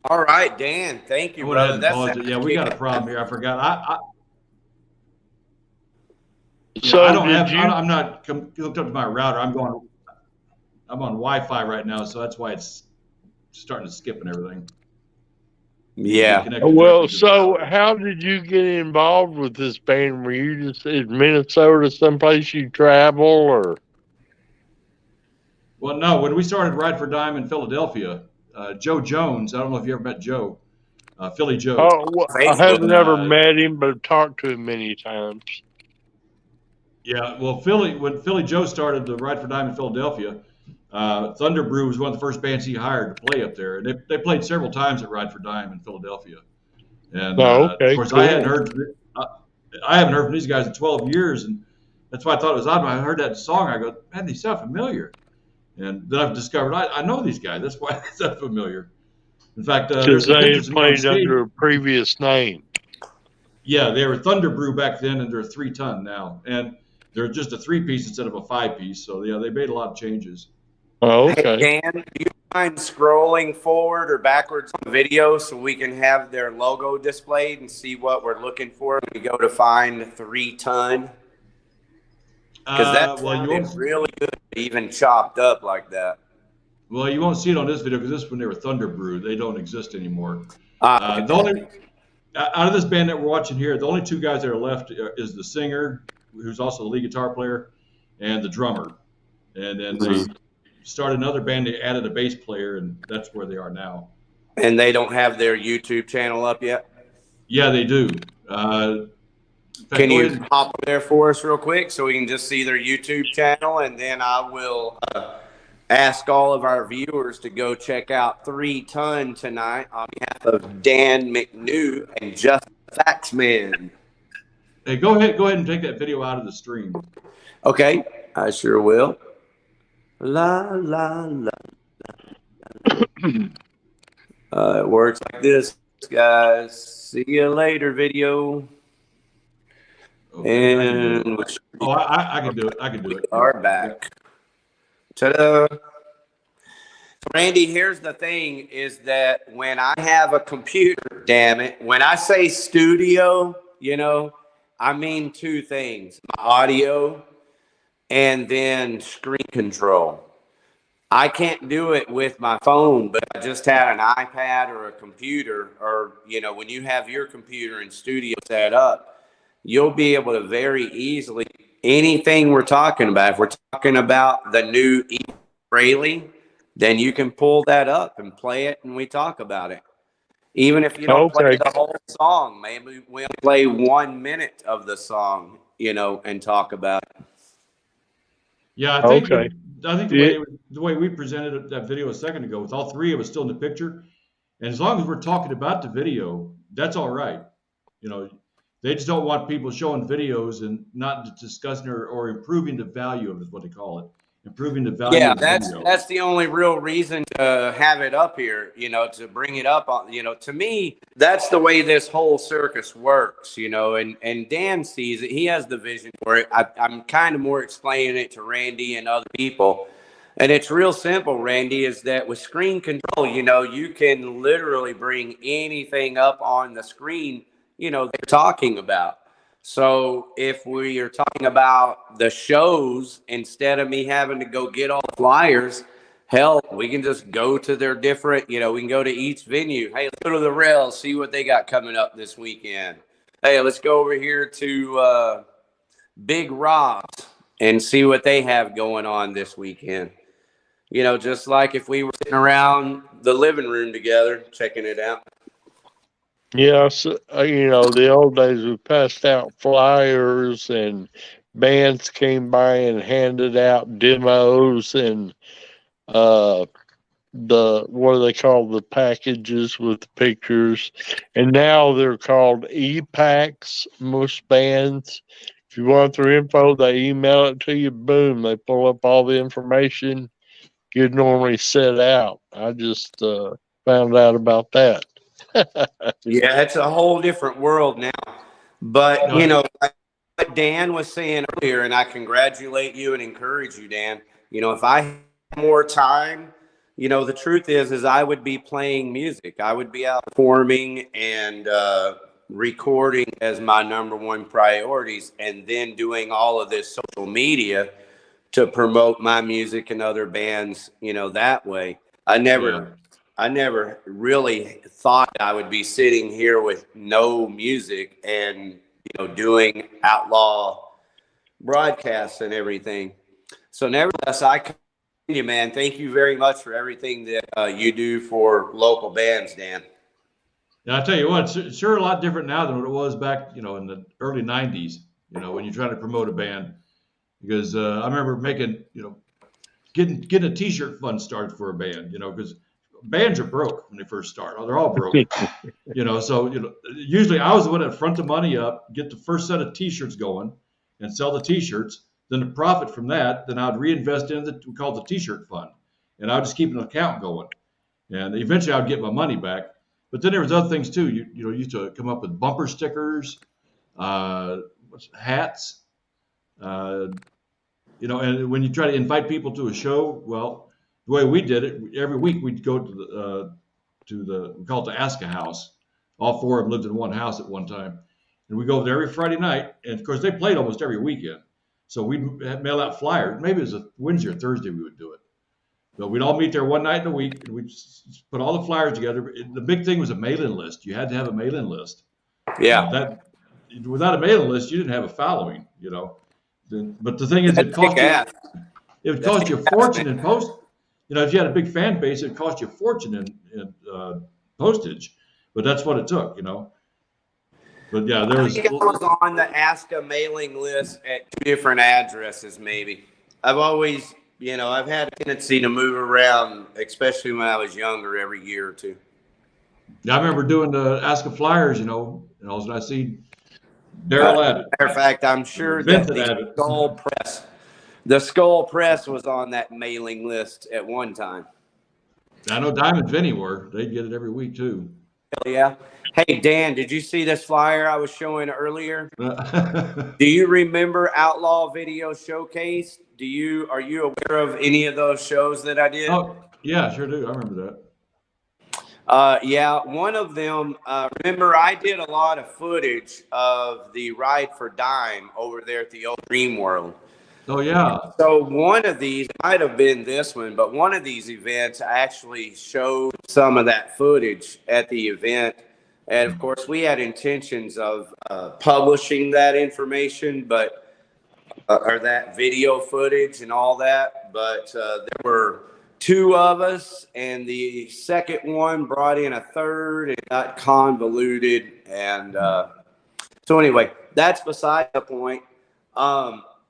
[SPEAKER 1] all right, Dan. Thank you, brother.
[SPEAKER 3] Yeah, we got a problem here. I forgot.
[SPEAKER 2] So
[SPEAKER 3] I'm not hooked up to my router. I'm on Wi-Fi right now, so that's why it's starting to skip and everything.
[SPEAKER 1] Yeah.
[SPEAKER 2] Well, so how did you get involved with this band? Were you just in Minnesota, someplace you travel, or?
[SPEAKER 3] Well, no. When we started Ride for Dime in Philadelphia, Joe Jones. I don't know if you ever met Joe, Philly Joe.
[SPEAKER 2] Oh, well, I have never met him, but talked to him many times.
[SPEAKER 3] Yeah, well, when Philly Joe started the Ride for Dime in Philadelphia, Thunder Brew was one of the first bands he hired to play up there. They played several times at Ride for Dime in Philadelphia. And
[SPEAKER 2] Oh,
[SPEAKER 3] of
[SPEAKER 2] okay,
[SPEAKER 3] course,
[SPEAKER 2] cool.
[SPEAKER 3] I haven't heard from these guys in 12 years, and that's why I thought it was odd when I heard that song. I go, man, they sound familiar. And then I've discovered I know these guys. That's why they sound familiar. In fact,
[SPEAKER 2] Because
[SPEAKER 3] there's some
[SPEAKER 2] they
[SPEAKER 3] pictures
[SPEAKER 2] had
[SPEAKER 3] of me on
[SPEAKER 2] played
[SPEAKER 3] stage.
[SPEAKER 2] under a previous name.
[SPEAKER 3] Yeah, they were Thunder Brew back then, and they're a 3-ton now, and they're just a 3-piece instead of a 5-piece. So yeah, they made a lot of changes.
[SPEAKER 2] Oh,
[SPEAKER 1] Hey,
[SPEAKER 2] okay.
[SPEAKER 1] Dan, do you mind scrolling forward or backwards on the video so we can have their logo displayed and see what we're looking for when we go to find 3-ton? Because that
[SPEAKER 3] Well, you
[SPEAKER 1] sounded
[SPEAKER 3] won't.
[SPEAKER 1] really good, even chopped up like that.
[SPEAKER 3] Well, you won't see it on this video because this is when they were Thunder Brew. They don't exist anymore.
[SPEAKER 1] Okay.
[SPEAKER 3] The only out of this band that we're watching here, the only 2 guys that are left is the singer, who's also the lead guitar player, and the drummer. And then they started another band. They added a bass player, and that's where they are now.
[SPEAKER 1] And they don't have their YouTube channel up yet?
[SPEAKER 3] Yeah, they do.
[SPEAKER 1] Can you hop up there for us real quick so we can just see their YouTube channel, and then I will ask all of our viewers to go check out 3-ton tonight on behalf of Dan McNew and Just Faxman.
[SPEAKER 3] Hey, go ahead and take that video out of the stream.
[SPEAKER 1] Okay, I sure will. La la la. It works like this, guys. See you later, video.
[SPEAKER 3] Okay,
[SPEAKER 1] And
[SPEAKER 3] I can do it. I can do it.
[SPEAKER 1] we are back. Ta-da. Randy, here's the thing is that when I have a computer, damn it, when I say studio, I mean 2 things, my audio and then screen control. I can't do it with my phone, but I just had an iPad or a computer, or, when you have your computer and studio set up, you'll be able to very easily, anything we're talking about, if we're talking about the new Rayleigh, then you can pull that up and play it and we talk about it. Even if you don't play the whole song, maybe we'll play 1 minute of the song, and talk about it.
[SPEAKER 3] Yeah, I think the way we presented that video a second ago, with all 3 of us still in the picture, and as long as we're talking about the video, that's all right. They just don't want people showing videos and not discussing or improving the value of it, is what they call it. Improving the value of the video.
[SPEAKER 1] That's the only real reason to have it up here, to bring it up on, to me, that's the way this whole circus works, and Dan sees it. He has the vision for it. I'm kind of more explaining it to Randy and other people. And it's real simple, Randy, is that with screen control, you can literally bring anything up on the screen, they're talking about. So if we are talking about the shows, instead of me having to go get all the flyers, hell, we can just go to their different, we can go to each venue. Hey, let's go to the Rails, see what they got coming up this weekend. Hey, let's go over here to Big Rob's and see what they have going on this weekend. Just like if we were sitting around the living room together, checking it out.
[SPEAKER 2] Yeah, so, the old days we passed out flyers and bands came by and handed out demos and what do they call the packages with the pictures? And now they're called e-packs, most bands. If you want their info, they email it to you, boom, they pull up all the information you'd normally set out. I just found out about that.
[SPEAKER 1] Yeah, it's a whole different world now. But, like what Dan was saying earlier, and I congratulate you and encourage you, Dan, if I had more time, the truth is I would be playing music. I would be out performing and recording as my number 1 priorities, and then doing all of this social media to promote my music and other bands, that way. I never really thought I would be sitting here with no music and, doing Outlaw broadcasts and everything. So nevertheless, I commend you, man. Thank you very much for everything that you do for local bands, Dan.
[SPEAKER 3] Yeah, I tell you what, it's sure a lot different now than what it was back, in the early 90s, when you're trying to promote a band. Because I remember making, getting a T-shirt fund started for a band, because bands are broke when they first start. They're all broke. So usually I was the one that front the money up, get the first set of T-shirts going, and sell the T-shirts. Then the profit from that, then I'd reinvest in we call it the T-shirt fund, and I'd just keep an account going, and eventually I'd get my money back. But then there was other things too. You used to come up with bumper stickers, hats, and when you try to invite people to a show, well, the way we did it, every week we'd go to we call it the Aska House. All four of them lived in one house at one time. And we go over there every Friday night. And of course, they played almost every weekend. So we'd mail out flyers. Maybe it was a Wednesday or Thursday we would do it. So we'd all meet there one night in a week, and we'd put all the flyers together. The big thing was a mailing list. You had to have a mailing list.
[SPEAKER 1] Yeah.
[SPEAKER 3] Without a mailing list, you didn't have a following, But the thing is, it would cost you a fortune in post. If you had a big fan base, it cost you a fortune in postage. But that's what it took, But yeah, there was.
[SPEAKER 1] I think I was on the Aska mailing list at 2 different addresses, maybe. I've always, I've had a tendency to move around, especially when I was younger, every year or two.
[SPEAKER 3] Yeah, I remember doing the Aska flyers, and all of a sudden I see Daryl at it.
[SPEAKER 1] Matter of fact, I'm sure that the Skull Press was on that mailing list at one time.
[SPEAKER 3] I know Diamond Vinny were. They'd get it every week too.
[SPEAKER 1] Hell yeah. Hey, Dan, did you see this flyer I was showing earlier? Do you remember Outlaw Video Showcase? Are you aware of any of those shows that I did?
[SPEAKER 3] Oh, yeah, sure do. I remember that.
[SPEAKER 1] Yeah, one of them, remember I did a lot of footage of the Ride for Dime over there at the old Dream World.
[SPEAKER 3] Oh, yeah.
[SPEAKER 1] So one of these, it might have been this one, but one of these events actually showed some of that footage at the event. And of course, we had intentions of publishing that information, or that video footage and all that. But there were 2 of us, and the second one brought in a third. It got convoluted. And so anyway, that's beside the point.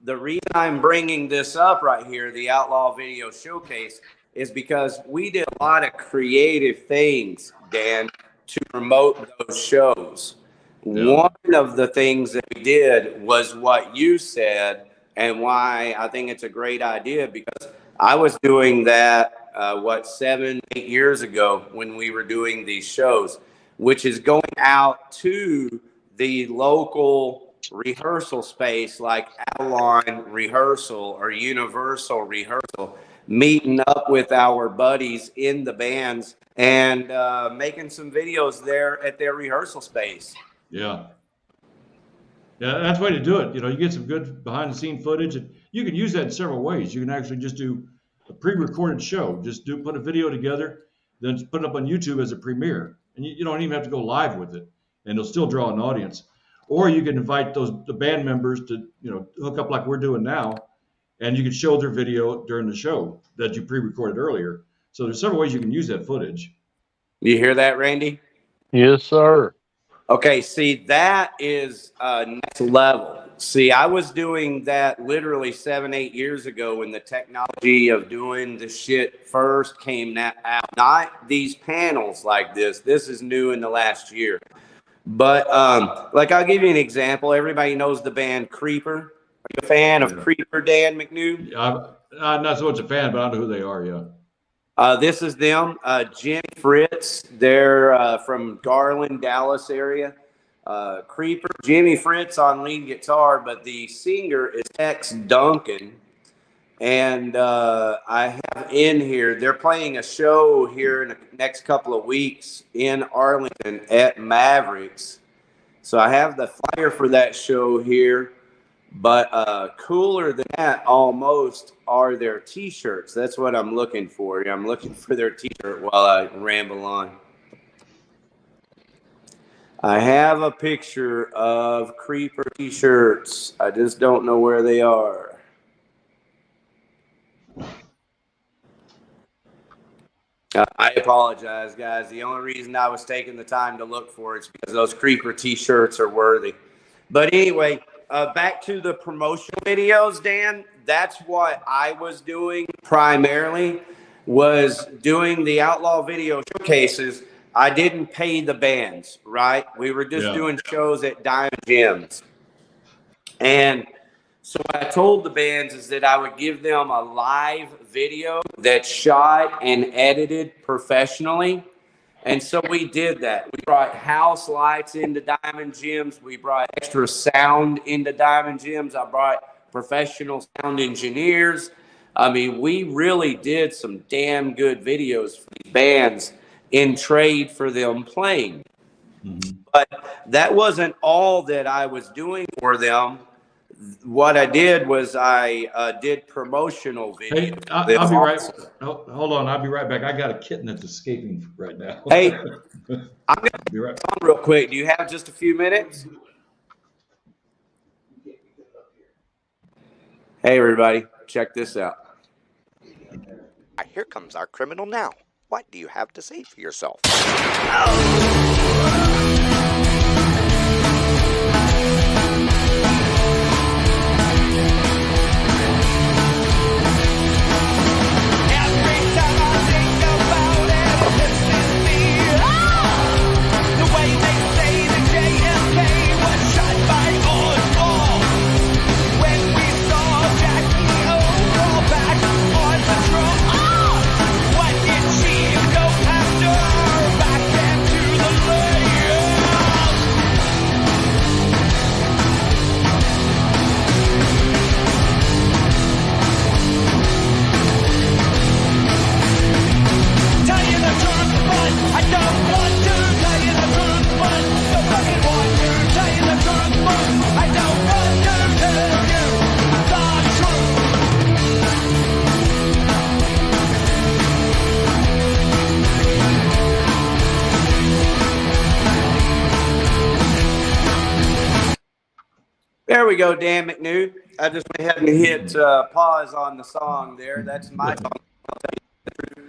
[SPEAKER 1] The reason I'm bringing this up right here, the Outlaw Video Showcase, is because we did a lot of creative things, Dan, to promote those shows. Yeah. One of the things that we did was what you said, and why I think it's a great idea, because I was doing that, 7, 8 years ago when we were doing these shows, which is going out to the local rehearsal space like Avalon Rehearsal or Universal Rehearsal, meeting up with our buddies in the bands and making some videos there at their rehearsal space.
[SPEAKER 3] Yeah. Yeah, that's the way to do it. You get some good behind the scene footage, and you can use that in several ways. You can actually just do a pre-recorded show, put a video together, then put it up on YouTube as a premiere. And you don't even have to go live with it, and it'll still draw an audience. Or you can invite the band members to, hook up like we're doing now, and you can show their video during the show that you pre-recorded earlier. So there's several ways you can use that footage.
[SPEAKER 1] You hear that, Randy?
[SPEAKER 2] Yes, sir.
[SPEAKER 1] Okay, see, that is next level. See, I was doing that literally 7, 8 years ago when the technology of doing the shit first came out. Not these panels like this. This is new in the last year. But I'll give you an example. Everybody knows the band Creeper. Are you a fan of Creeper, Dan McNew?
[SPEAKER 3] I'm not so much a fan, but I know who they are, yeah.
[SPEAKER 1] This is them, Jim Fritz. They're from Garland, Dallas area. Creeper, Jimmy Fritz on lead guitar, but the singer is Tex Duncan. And I have in here, they're playing a show here in the next couple of weeks in Arlington at Mavericks. So I have the flyer for that show here. But cooler than that almost are their T-shirts. That's what I'm looking for. I'm looking for their T-shirt while I ramble on. I have a picture of Creeper T-shirts. I just don't know where they are. I apologize, guys. The only reason I was taking the time to look for it is because those Creeper T-shirts are worthy. But anyway, back to the promotional videos, Dan. That's what I was doing primarily. was doing the Outlaw video showcases. I didn't pay the bands, right? We were just doing shows at Diamond Gyms. And so what I told the bands is that I would give them a live video that's shot and edited professionally. And so we did that. We brought house lights into Diamond Gyms. We brought extra sound into Diamond Gyms. I brought professional sound engineers. I mean, we really did some damn good videos for these bands in trade for them playing. But that wasn't all that I was doing for them. What I did was I did promotional videos.
[SPEAKER 3] Hey, I'll be right. Hold on, I'll be right back. I got a kitten that's escaping right now.
[SPEAKER 1] Hey, I'm going to
[SPEAKER 3] be right
[SPEAKER 1] on real quick. Do you have just a few minutes? Hey, everybody, check this out.
[SPEAKER 4] Here comes our criminal now. What do you have to say for yourself?
[SPEAKER 1] There we go, Dan McNew. I just went ahead and hit pause on the song there. That's my song. Let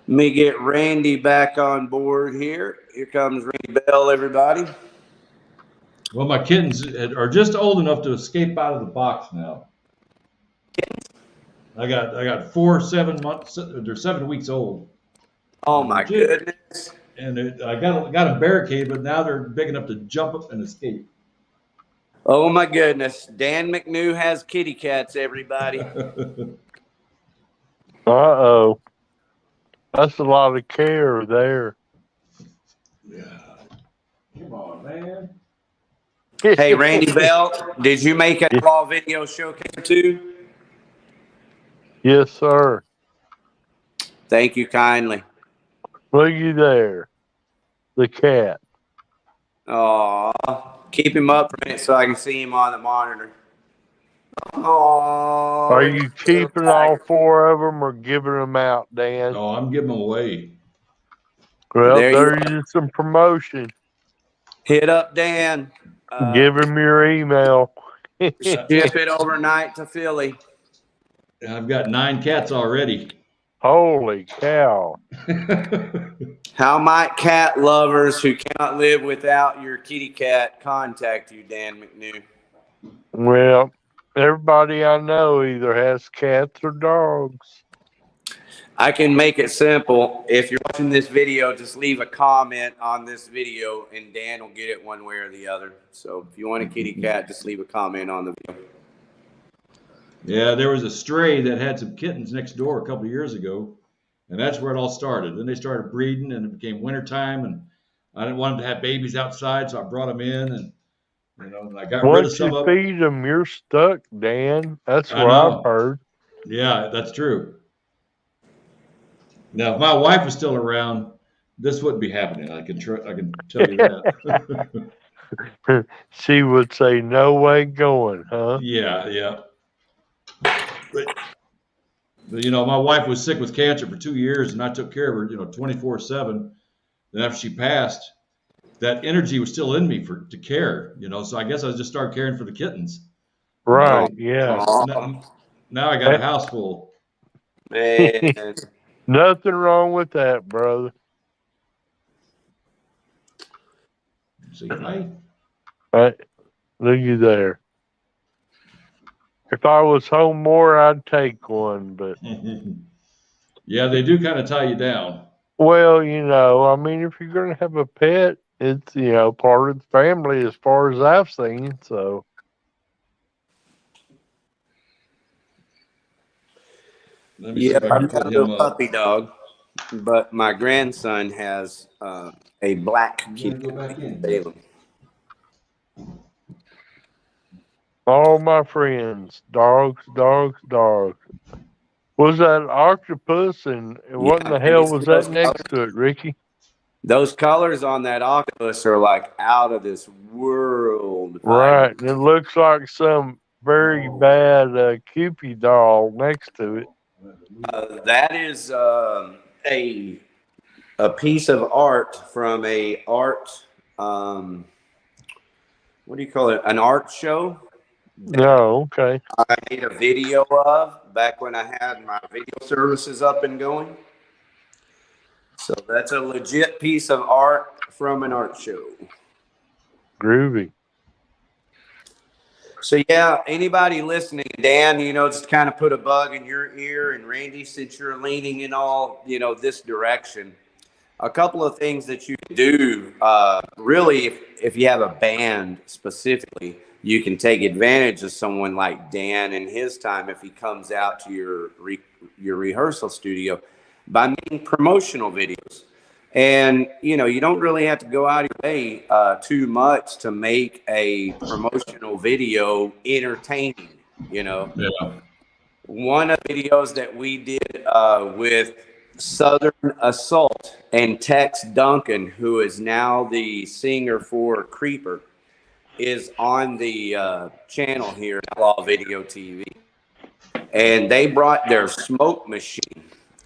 [SPEAKER 1] me get Randy back on board here. Here comes Randy Bell, everybody.
[SPEAKER 3] Well, my kittens are just old enough to escape out of the box now.
[SPEAKER 1] Kittens?
[SPEAKER 3] I got 4 7 months. They're 7 weeks old.
[SPEAKER 1] Oh my goodness!
[SPEAKER 3] And I got them barricaded, but now they're big enough to jump up and escape.
[SPEAKER 1] Oh my goodness! Dan McNew has kitty cats, everybody.
[SPEAKER 2] Uh-oh. That's a lot of care there.
[SPEAKER 3] Yeah. Come on, man.
[SPEAKER 1] Hey, Randy Bell, did you make an Outlaw video showcase too?
[SPEAKER 2] Yes, sir.
[SPEAKER 1] Thank you kindly.
[SPEAKER 2] Looky there. The cat.
[SPEAKER 1] Aw. Keep him up for a minute so I can see him on the monitor. Aww.
[SPEAKER 2] Are you keeping all 4 of them or giving them out, Dan?
[SPEAKER 3] Oh, I'm giving them away.
[SPEAKER 2] Well, there's some promotion.
[SPEAKER 1] Hit up Dan.
[SPEAKER 2] Give him your email.
[SPEAKER 1] Ship it overnight to Philly.
[SPEAKER 3] I've got 9 cats already.
[SPEAKER 2] Holy cow.
[SPEAKER 1] How might cat lovers who cannot live without your kitty cat contact you, Dan McNew?
[SPEAKER 2] Well, everybody I know either has cats or dogs.
[SPEAKER 1] I can make it simple. If you're watching this video, just leave a comment on this video and Dan will get it one way or the other. So if you want a kitty cat, just leave a comment on the video.
[SPEAKER 3] Yeah, there was a stray that had some kittens next door a couple of years ago, and that's where it all started. Then they started breeding, and it became wintertime, and I didn't want them to have babies outside, so I brought them in, and I got rid of some of them.
[SPEAKER 2] Once you feed them, you're stuck, Dan. That's what I've heard.
[SPEAKER 3] Yeah, that's true. Now, if my wife was still around, this wouldn't be happening. I can tell you that.
[SPEAKER 2] She would say, "No way going, huh?"
[SPEAKER 3] Yeah. But my wife was sick with cancer for 2 years, and I took care of her, 24/7. Then after she passed, that energy was still in me to care, So I guess I just started caring for the kittens.
[SPEAKER 2] Right? Yeah.
[SPEAKER 3] Now I got a house full.
[SPEAKER 1] Man.
[SPEAKER 2] Nothing wrong with that, brother.
[SPEAKER 3] See, hey.
[SPEAKER 2] Right. Look at there. If I was home more, I'd take one, but
[SPEAKER 3] Yeah, they do kind of tie you down.
[SPEAKER 2] Well, you know, I mean, if you're going to have a pet, it's, you know, part of the family as far as I've seen. So,
[SPEAKER 3] Let me see if I can
[SPEAKER 1] I've
[SPEAKER 3] put
[SPEAKER 1] got a little
[SPEAKER 3] him up.
[SPEAKER 1] puppy dog, but my grandson has a black
[SPEAKER 3] You
[SPEAKER 1] kitty
[SPEAKER 3] want to go back
[SPEAKER 1] named
[SPEAKER 3] in?
[SPEAKER 1] Salem.
[SPEAKER 2] all my friends, dogs, dogs, dogs. Was that octopus, and what in the
[SPEAKER 1] And you
[SPEAKER 2] hell
[SPEAKER 1] see
[SPEAKER 2] was
[SPEAKER 1] those
[SPEAKER 2] that
[SPEAKER 1] colors?
[SPEAKER 2] next to it, Ricky?
[SPEAKER 1] Those colors on that octopus are like out of this world
[SPEAKER 2] Right,
[SPEAKER 1] vibrant.
[SPEAKER 2] and it looks like some very bad Cupid doll next to it.
[SPEAKER 1] That is a piece of art from a art what do you call it? An art show.
[SPEAKER 2] No, okay.
[SPEAKER 1] I made a video of back when I had my video services up and going. So that's a legit piece of art from an art show.
[SPEAKER 2] Groovy.
[SPEAKER 1] So yeah, anybody listening, Dan, you know, just kind of put a bug in your ear, and Randy, since you're leaning in all, you know, this direction, a couple of things that you can do, really, if you have a band specifically, you can take advantage of someone like Dan and his time if he comes out to your rehearsal studio by making promotional videos. And, you know, you don't really have to go out of your way too much to make a promotional video entertaining, you know.
[SPEAKER 3] Yeah.
[SPEAKER 1] One of the videos that we did with Southern Assault and Tex Duncan, who is now the singer for Creeper, is on the channel here, Outlaw Video TV. And they brought their smoke machine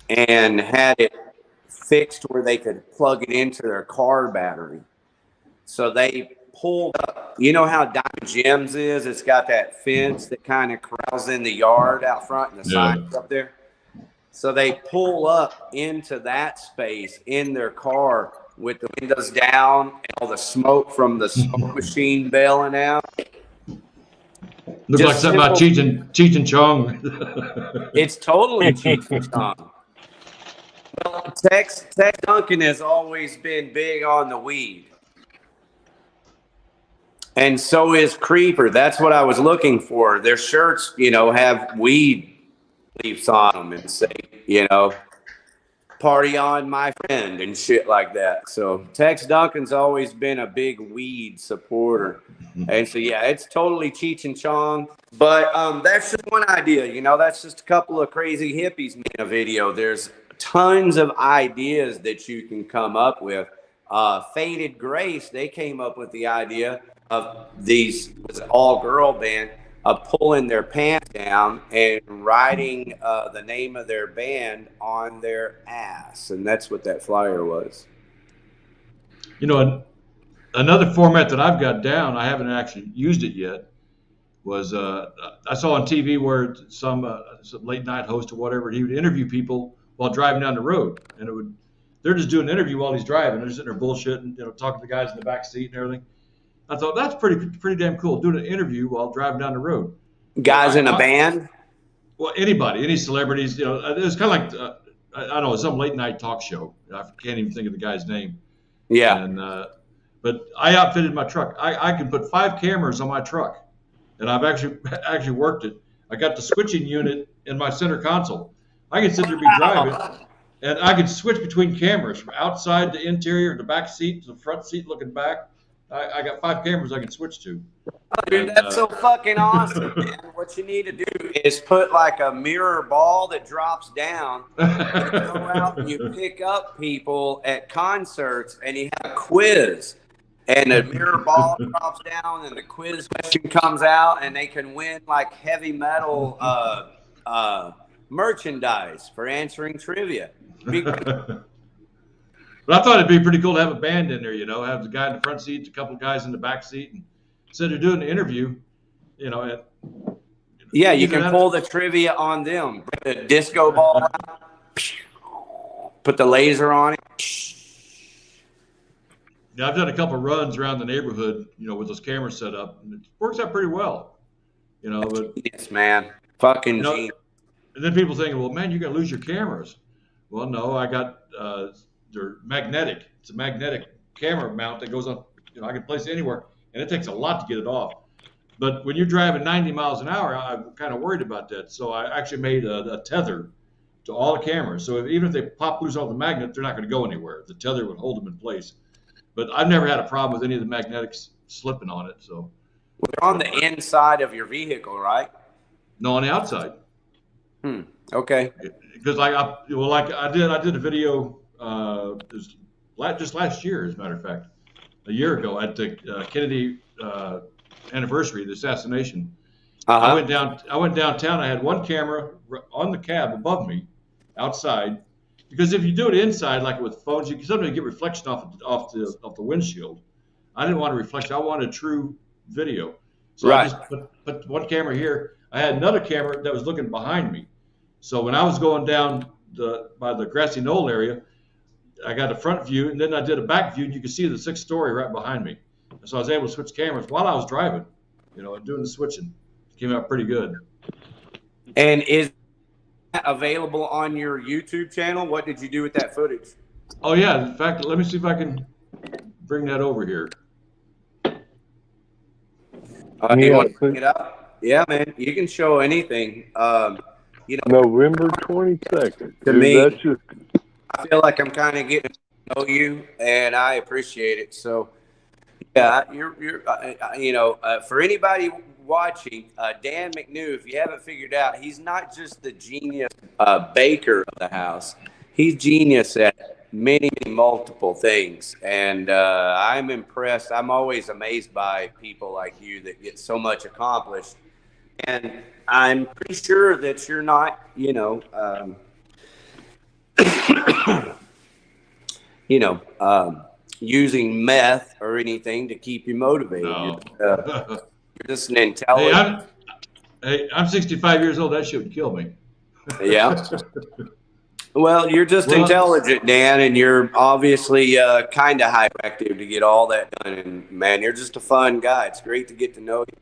[SPEAKER 1] and had it fixed where they could plug it into their car battery. So they pulled up, you know how Diamond Gems is? It's got that fence that kind of corrals in the yard out front and the signs up there. So they pull up into that space in their car with the windows down and all the smoke from the smoke machine bailing out.
[SPEAKER 3] Looks like something about Cheech and Chong.
[SPEAKER 1] It's totally Cheech and Chong. Well, Tex Duncan has always been big on the weed. And so is Creeper. That's what I was looking for. Their shirts, you know, have weed leaves on them and say, you know, party on, my friend, and shit like that. So Tex Duncan's always been a big weed supporter. And so, yeah, it's totally Cheech and Chong. But that's just one idea. You know, that's just a couple of crazy hippies making a video. There's tons of ideas that you can come up with. Faded Grace, they came up with the idea of these all-girl band of pulling their pants down and writing the name of their band on their ass. And that's what that flyer was.
[SPEAKER 3] You know, another format that I've got down, I haven't actually used it yet, was I saw on TV where some late night host or whatever, he would interview people while driving down the road. And they're just doing an interview while he's driving. They're sitting there bullshitting, you know, talking to the guys in the back seat and everything. I thought that's pretty damn cool, doing an interview while driving down the road.
[SPEAKER 1] Guys in a band?
[SPEAKER 3] Well, anybody, any celebrities, you know, it's kind of like, I don't know, some late night talk show. I can't even think of the guy's name.
[SPEAKER 1] Yeah.
[SPEAKER 3] And but I outfitted my truck. I can put 5 cameras on my truck, and I've actually worked it. I got the switching unit in my center console. I can sit there and be driving, and I can switch between cameras from outside to interior, the back seat to the front seat looking back. I got 5 cameras I can switch to.
[SPEAKER 1] Dude, that's so fucking awesome, man. What you need to do is put like a mirror ball that drops down. You go out and you pick up people at concerts and you have a quiz. And the mirror ball drops down and the quiz question comes out and they can win like heavy metal merchandise for answering trivia.
[SPEAKER 3] But I thought it'd be pretty cool to have a band in there, you know, have the guy in the front seat, a couple of guys in the back seat, and instead of doing the interview, you know.
[SPEAKER 1] Yeah, you can pull the trivia on them. Bring the disco ball out, put the laser on it.
[SPEAKER 3] Yeah, I've done a couple of runs around the neighborhood, you know, with those cameras set up, and it works out pretty well, you know. But
[SPEAKER 1] yes, man, fucking
[SPEAKER 3] you know,
[SPEAKER 1] genius.
[SPEAKER 3] and then people think, well, man, you're gonna lose your cameras. Well, no, I got they're magnetic. It's a magnetic camera mount that goes on. You know, I can place it anywhere, and it takes a lot to get it off. But when you're driving 90 miles an hour, I'm kind of worried about that. So I actually made a tether to all the cameras. So even if they pop loose all the magnet, they're not going to go anywhere. The tether would hold them in place. But I've never had a problem with any of the magnetics slipping on it. So
[SPEAKER 1] They're on the inside of your vehicle, right?
[SPEAKER 3] no, on the outside.
[SPEAKER 1] Okay.
[SPEAKER 3] Because I did a video just last year, as a matter of fact, a year ago at the Kennedy anniversary, the assassination. I went downtown. I had one camera on the cab above me, outside, because if you do it inside, like with phones, you can sometimes get reflection off the windshield. I didn't want a reflection. I wanted true video. So I just put one camera here. I had another camera that was looking behind me. So when I was going down by the grassy knoll area, I got a front view, and then I did a back view, and you could see the 6th story right behind me. So I was able to switch cameras while I was driving, you know, and doing the switching. It came out pretty good.
[SPEAKER 1] And is that available on your YouTube channel? What did you do with that footage?
[SPEAKER 3] Oh, yeah. In fact, let me see if I can bring that over here.
[SPEAKER 1] Do you want to bring it up? Yeah, man. You can show anything. You know,
[SPEAKER 2] November 22nd.
[SPEAKER 1] To me, I feel like I'm kind of getting to know you, and I appreciate it. So, yeah, you're you know, for anybody watching, Dan McNew, if you haven't figured out, he's not just the genius baker of the house. He's genius at many multiple things, and I'm impressed. I'm always amazed by people like you that get so much accomplished. And I'm pretty sure that you're not, you know, using meth or anything to keep you motivated.
[SPEAKER 3] No.
[SPEAKER 1] You're just an intelligent.
[SPEAKER 3] Hey, I'm 65 years old. That shit would kill me.
[SPEAKER 1] Yeah. Well, you're just intelligent, Dan, and you're obviously kind of hyperactive to get all that done. And man, you're just a fun guy. It's great to get to know you.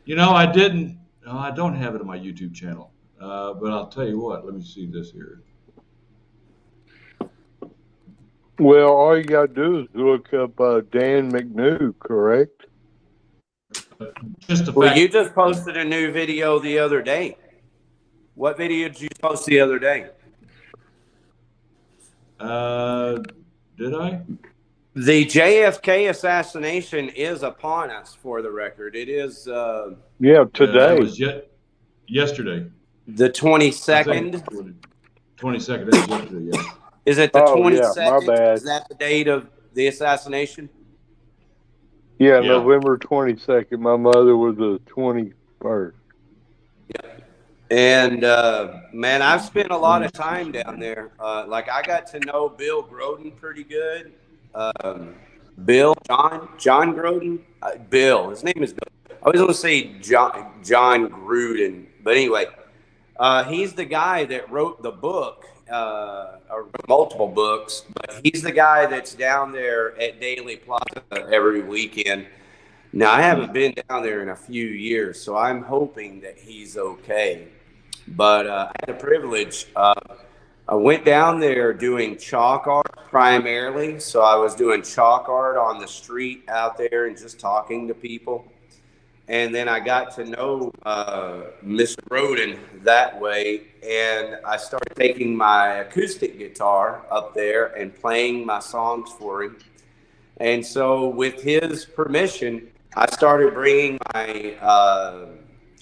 [SPEAKER 3] You know, I don't have it on my YouTube channel, but I'll tell you what. Let me see this here.
[SPEAKER 2] Well, all you got to do is look up Dan McNew, correct?
[SPEAKER 1] Well, you just posted a new video the other day. What video did you post the other day?
[SPEAKER 3] Did I?
[SPEAKER 1] The JFK assassination is upon us, for the record. It is.
[SPEAKER 2] Yeah, today.
[SPEAKER 3] That was yesterday.
[SPEAKER 1] The 22nd.
[SPEAKER 3] 22nd. That's yesterday. Yeah.
[SPEAKER 1] Is it the 22nd?
[SPEAKER 2] Yeah, my bad.
[SPEAKER 1] Is that the date of the assassination?
[SPEAKER 2] Yeah, November 22nd. My mother was the 21st.
[SPEAKER 1] Yeah. And, man, I've spent a lot of time down there. Like, I got to know Bill Groden pretty good. John Groden? Bill. His name is Bill. I always want to say John Gruden. But anyway, he's the guy that wrote the book, or multiple books. But he's the guy that's down there at Daily Plaza every weekend. Now, I haven't been down there in a few years, so I'm hoping that he's okay. But I had the privilege. I went down there doing chalk art primarily. So I was doing chalk art on the street out there and just talking to people. And then I got to know Mr. Roden that way. And I started taking my acoustic guitar up there and playing my songs for him. And so with his permission, I started bringing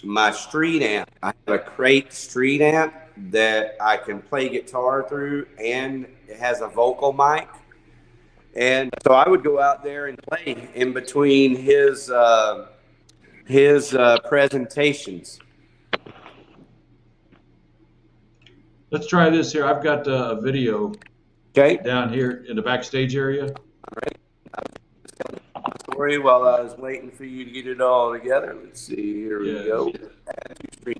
[SPEAKER 1] my street amp. I have a crate street amp that I can play guitar through, and it has a vocal mic. And so I would go out there and play in between his presentations.
[SPEAKER 3] Let's try this here. I've got a video down here in the backstage area.
[SPEAKER 1] All right. Story while I was waiting for you to get it all together. Let's see. Here we go.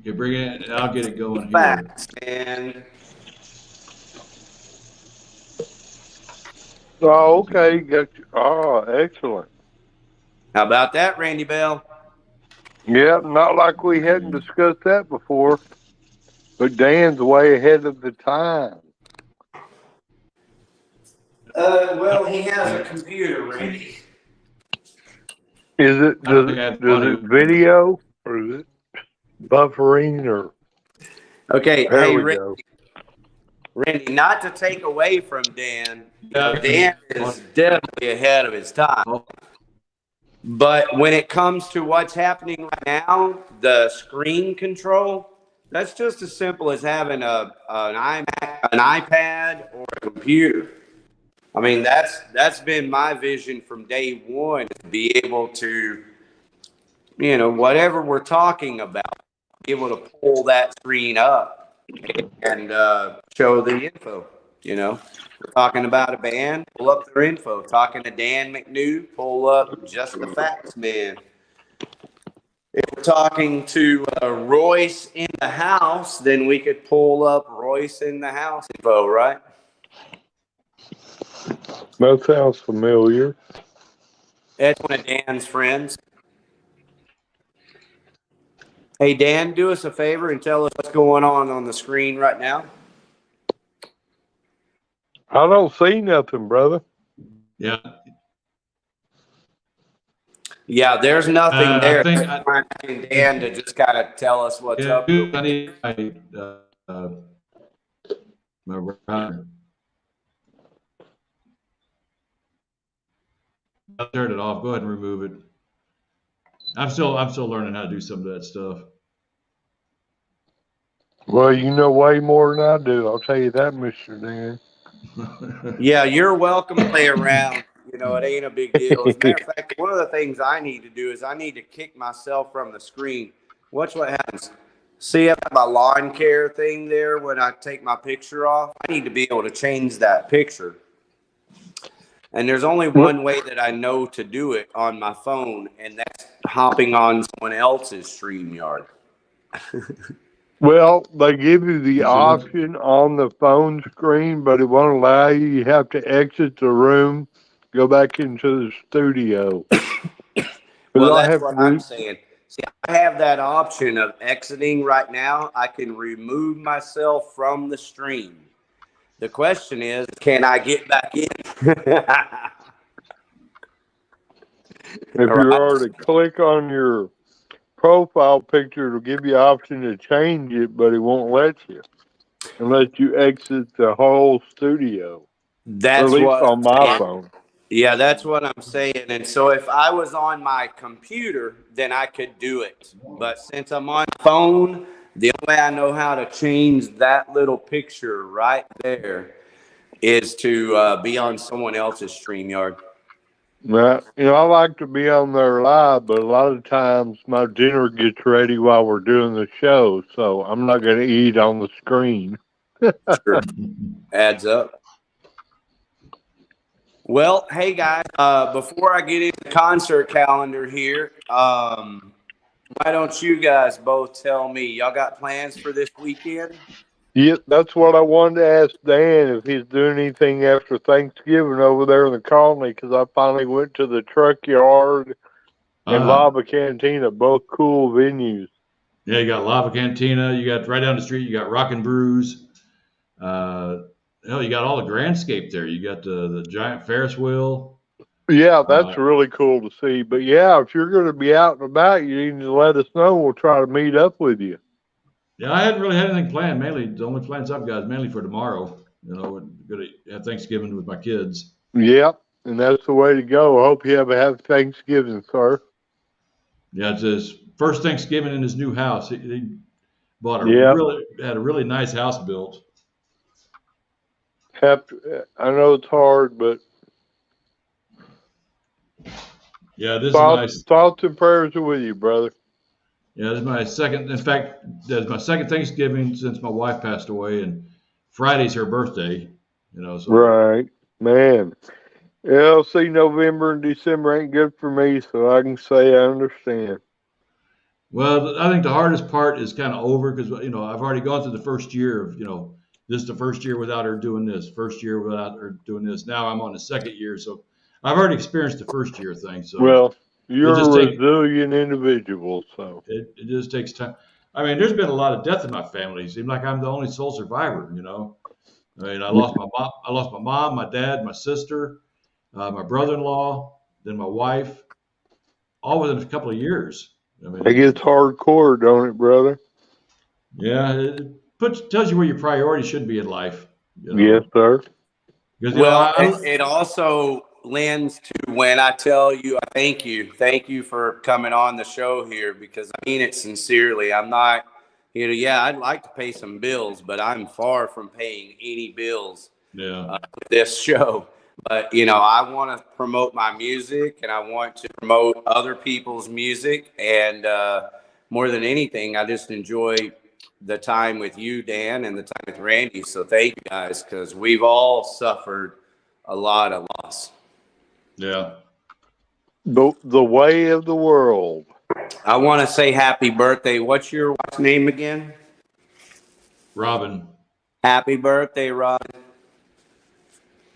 [SPEAKER 3] You bring it, and I'll get it going
[SPEAKER 1] here. And
[SPEAKER 2] oh, okay. Got you. Oh, excellent.
[SPEAKER 1] How about that, Randy Bell?
[SPEAKER 2] Yeah, not like we hadn't discussed that before. But Dan's way ahead of the time.
[SPEAKER 1] Well, he has a computer, Randy.
[SPEAKER 2] Is it
[SPEAKER 3] I don't
[SPEAKER 2] does
[SPEAKER 3] think I had
[SPEAKER 2] does
[SPEAKER 3] audio.
[SPEAKER 2] it video or is it buffering or?
[SPEAKER 1] Okay,
[SPEAKER 2] There
[SPEAKER 1] hey,
[SPEAKER 2] we go.
[SPEAKER 1] Randy, not to take away from Dan,
[SPEAKER 3] Yeah.
[SPEAKER 1] Dan is definitely ahead of his time.
[SPEAKER 3] Oh,
[SPEAKER 1] But when it comes to what's happening right now, the screen control, that's just as simple as having an iPad or a computer. I mean, that's been my vision from day one, to be able to, whatever we're talking about, be able to pull that screen up and show the info. We're talking about a band, pull up their info. Talking to Dan McNew, pull up just the facts, man. If we're talking to Royce in the house, then we could pull up Royce in the house info, right?
[SPEAKER 2] That sounds familiar.
[SPEAKER 1] That's one of Dan's friends. Hey, Dan, do us a favor and tell us what's going on the screen right now.
[SPEAKER 2] I don't see nothing, brother.
[SPEAKER 3] yeah.
[SPEAKER 1] Yeah, there's nothing there.
[SPEAKER 3] I think
[SPEAKER 1] I'm asking Dan to just kind of tell us what's up.
[SPEAKER 3] I need my router. I'll turn it off. Go ahead and remove it. I'm still learning how to do some of that stuff.
[SPEAKER 2] Well, you know way more than I do. I'll tell you that, Mr. Dan.
[SPEAKER 1] Yeah, you're welcome to play around. It ain't a big deal. As a matter of fact, one of the things I need to do is I need to kick myself from the screen. Watch what happens. See up my lawn care thing there when I take my picture off? I need to be able to change that picture. And there's only one way that I know to do it on my phone, and that's hopping on someone else's StreamYard.
[SPEAKER 2] Well, they give you the option on the phone screen, but it won't allow you. You have to exit the room, go back into the studio.
[SPEAKER 1] Well, that's what I'm saying. See, I have that option of exiting right now. I can remove myself from the stream. The question is, can I get back in?
[SPEAKER 2] If you were to click on your profile picture, it'll give you the option to change it, but it won't let you unless you exit the whole studio.
[SPEAKER 1] That's
[SPEAKER 2] at least
[SPEAKER 1] what
[SPEAKER 2] on my phone.
[SPEAKER 1] Yeah, that's what I'm saying. And so if I was on my computer, then I could do it. But since I'm on phone, the only way I know how to change that little picture right there is to be on someone else's StreamYard.
[SPEAKER 2] Right. I like to be on there live, but a lot of times my dinner gets ready while we're doing the show, so I'm not going to eat on the screen.
[SPEAKER 1] Sure. Adds up. Well, hey guys, before I get into the concert calendar here, why don't you guys both tell me, y'all got plans for this weekend?
[SPEAKER 2] Yeah, that's what I wanted to ask Dan, if he's doing anything after Thanksgiving over there in the colony, because I finally went to the Truck Yard and Lava Cantina, both cool venues.
[SPEAKER 3] Yeah, you got Lava Cantina. You got right down the street. You got Rock and Brews. You got all the Grandscape there. You got the giant Ferris wheel.
[SPEAKER 2] Yeah, that's really cool to see. But yeah, if you're going to be out and about, you need to let us know. We'll try to meet up with you.
[SPEAKER 3] Yeah, I hadn't really had anything planned. Mainly, the only plans I've got is mainly for tomorrow. We're going to have Thanksgiving with my kids.
[SPEAKER 2] Yep, and that's the way to go. I hope you have a happy Thanksgiving, sir.
[SPEAKER 3] Yeah, it's his first Thanksgiving in his new house. He bought had a really nice house built.
[SPEAKER 2] I know it's hard, but
[SPEAKER 3] yeah, this is nice.
[SPEAKER 2] Thoughts and prayers are with you, brother.
[SPEAKER 3] Yeah, this is my second. In fact, that's my second Thanksgiving since my wife passed away, and Friday's her birthday. So.
[SPEAKER 2] Right, man. Yeah, see, November and December ain't good for me, so I can say I understand.
[SPEAKER 3] Well, I think the hardest part is kind of over because I've already gone through the first year of this is the first year without her doing this, first year without her doing this. Now I'm on the second year, so I've already experienced the first year thing. So
[SPEAKER 2] well, you're a resilient individual, so
[SPEAKER 3] it just takes time. I mean, there's been a lot of death in my family. It seems like I'm the only sole survivor. I mean, I lost my mom, my dad, my sister, my brother-in-law, then my wife, all within a couple of years. I mean,
[SPEAKER 2] It gets hardcore, don't it, brother?
[SPEAKER 3] yeah, it tells you where your priorities should be in life. You know?
[SPEAKER 2] Yes, sir.
[SPEAKER 3] Because
[SPEAKER 1] Well, it also lends to when I tell you, thank you for coming on the show here, because I mean it sincerely. I'm not, yeah, I'd like to pay some bills, but I'm far from paying any bills with this show. But I want to promote my music, and I want to promote other people's music, and more than anything, I just enjoy the time with you, Dan, and the time with Randy. So thank you guys, because we've all suffered a lot of loss.
[SPEAKER 3] Yeah.
[SPEAKER 2] The way of the world.
[SPEAKER 1] I want to say happy birthday. What's your wife's name again?
[SPEAKER 3] Robin.
[SPEAKER 1] Happy birthday, Robin.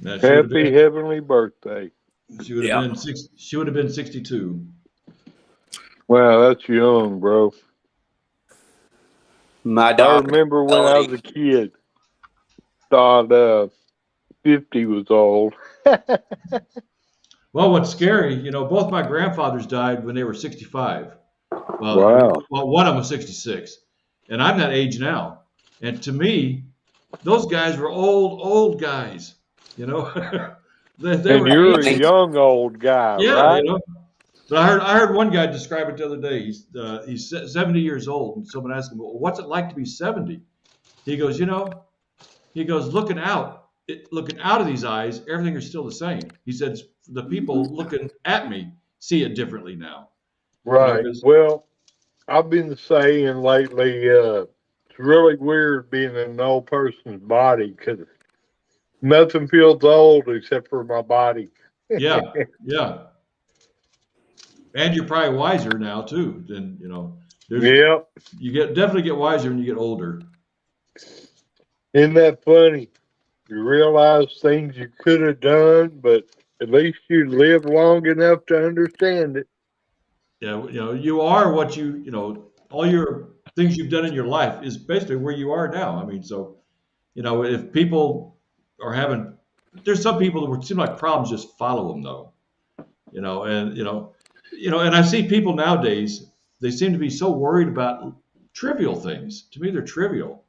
[SPEAKER 2] Happy heavenly birthday.
[SPEAKER 3] She would have been She would have been 62.
[SPEAKER 2] Wow, that's young, bro.
[SPEAKER 1] My daughter.
[SPEAKER 2] I remember when I was a kid, thought 50 was old.
[SPEAKER 3] Well, what's scary, both my grandfathers died when they were 65. Well,
[SPEAKER 2] wow.
[SPEAKER 3] One of them was 66, and I'm that age now. And to me, those guys were old guys. They
[SPEAKER 2] and
[SPEAKER 3] were
[SPEAKER 2] you're a young old guy, right?
[SPEAKER 3] But I heard one guy describe it the other day. He's 70 years old, and someone asked him, well, "What's it like to be 70?" He goes, looking out of these eyes, everything is still the same. He said, the people looking at me see it differently now.
[SPEAKER 2] Right. Well, I've been saying lately, it's really weird being in an old person's body, because nothing feels old except for my body.
[SPEAKER 3] Yeah. And you're probably wiser now too. Than
[SPEAKER 2] Yep.
[SPEAKER 3] You definitely get wiser when you get older.
[SPEAKER 2] Isn't that funny? You realize things you could have done, but at least you lived long enough to understand it.
[SPEAKER 3] Yeah, you are what all your things you've done in your life is basically where you are now. I mean, so, if people are having, there's some people that would seem like problems just follow them though, and I see people nowadays, they seem to be so worried about trivial things. To me, they're trivial.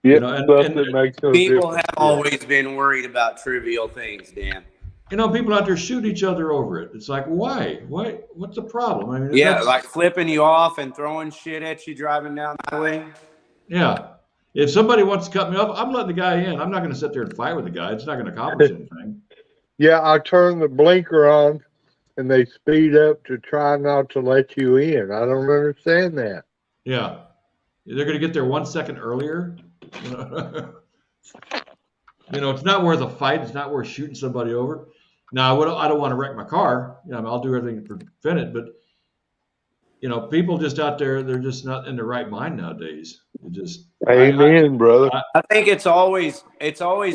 [SPEAKER 2] Yeah, and makes no
[SPEAKER 1] people have always been worried about trivial things, Dan.
[SPEAKER 3] People out there shoot each other over it. It's like, why? What's the problem? I mean,
[SPEAKER 1] yeah, like flipping you off and throwing shit at you driving down the highway.
[SPEAKER 3] Yeah. If somebody wants to cut me off, I'm letting the guy in. I'm not going to sit there and fight with the guy. It's not going to accomplish anything.
[SPEAKER 2] Yeah, I turn the blinker on, and they speed up to try not to let you in. I don't understand that.
[SPEAKER 3] Yeah. They're going to get there 1 second earlier. It's not worth a fight. It's not worth shooting somebody over. Now, I don't want to wreck my car. I'll do everything to prevent it. But, people just out there, they're just not in the right mind nowadays.
[SPEAKER 2] Amen, brother.
[SPEAKER 1] I think it's always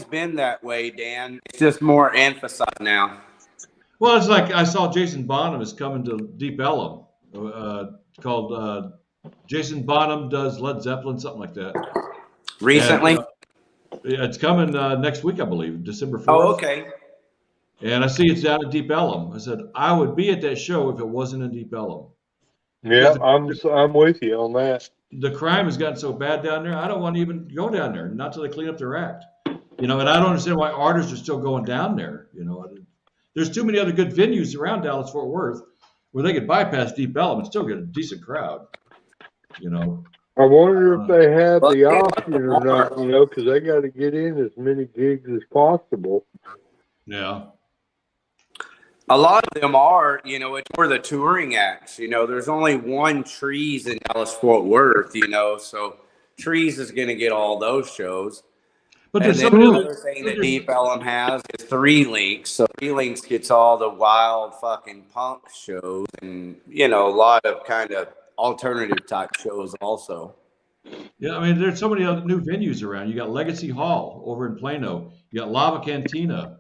[SPEAKER 1] been that way, Dan. It's just more emphasized now.
[SPEAKER 3] Well, it's like I saw Jason Bonham is coming to Deep Ellum, called Jason Bonham Does Led Zeppelin, something like that.
[SPEAKER 1] Recently?
[SPEAKER 3] And, it's coming next week, I believe, December 4th.
[SPEAKER 1] Oh, okay.
[SPEAKER 3] And I see it's down at Deep Ellum. I said, I would be at that show if it wasn't in Deep Ellum.
[SPEAKER 2] Yeah, I'm with you on that.
[SPEAKER 3] The crime has gotten so bad down there, I don't want to even go down there, not till they clean up their act. And I don't understand why artists are still going down there. There's too many other good venues around Dallas-Fort Worth where they could bypass Deep Ellum and still get a decent crowd.
[SPEAKER 2] I wonder if they have the option or not, because they got to get in as many gigs as possible.
[SPEAKER 3] Yeah.
[SPEAKER 1] A lot of them are, it's for the touring acts. There's only one Trees in Dallas-Fort Worth, so Trees is going to get all those shows. But there's another thing that Deep Ellum has is 3 Links. So 3 Links gets all the wild fucking punk shows and, a lot of kind of alternative type shows also.
[SPEAKER 3] Yeah, I mean, there's so many other new venues around. You got Legacy Hall over in Plano. You got Lava Cantina.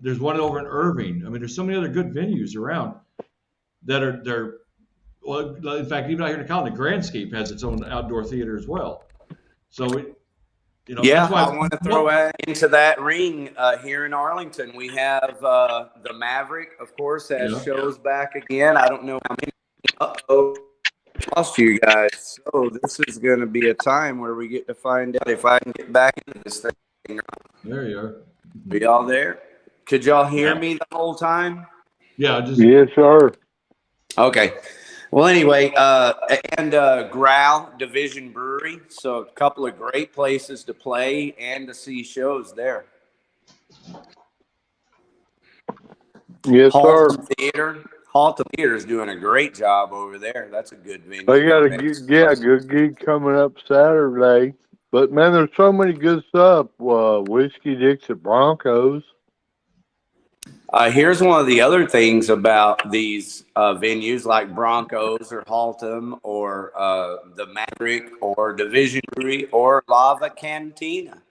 [SPEAKER 3] There's one over in Irving. I mean, there's so many other good venues around that well, in fact, even out here in Colony, the Grandscape has its own outdoor theater as well. So You know,
[SPEAKER 1] Yeah,
[SPEAKER 3] that's why
[SPEAKER 1] I want to throw into that ring here in Arlington. We have the Maverick, of course, that shows back again. I don't know how many. Uh-oh, lost you guys. So this is going to be a time where we get to find out if I can get back into this thing.
[SPEAKER 3] There you are.
[SPEAKER 1] Are y'all there? Could y'all hear me the whole time?
[SPEAKER 3] Yeah, just
[SPEAKER 2] Yes, sir.
[SPEAKER 1] Okay. Well, anyway, and Growl Division Brewery. So a couple of great places to play and to see shows there.
[SPEAKER 2] Yes, sir.
[SPEAKER 1] Halton Theater is doing a great job over there. That's a good venue.
[SPEAKER 2] They got a good gig coming up Saturday. But man, there's so many good stuff. Whiskey Dicks at Broncos.
[SPEAKER 1] Here's one of the other things about these venues like Broncos or Haltom or the Maverick or Division Brewery or Lava Cantina.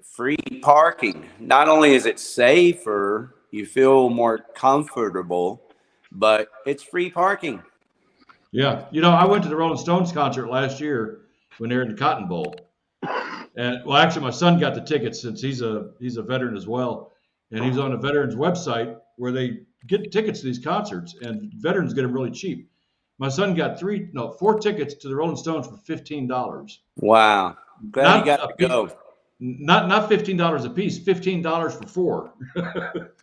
[SPEAKER 1] Free parking. Not only is it safer, you feel more comfortable, but it's free parking.
[SPEAKER 3] yeah. You know, I went to the Rolling Stones concert last year when they were in the Cotton Bowl. And well, actually, my son got the tickets since he's a veteran as well, and he's on the veterans website where they get tickets to these concerts, and veterans get them really cheap. My son got 4 tickets to the Rolling Stones for $15.
[SPEAKER 1] Wow, glad you got to go.
[SPEAKER 3] Not $15 a piece, $15 for 4.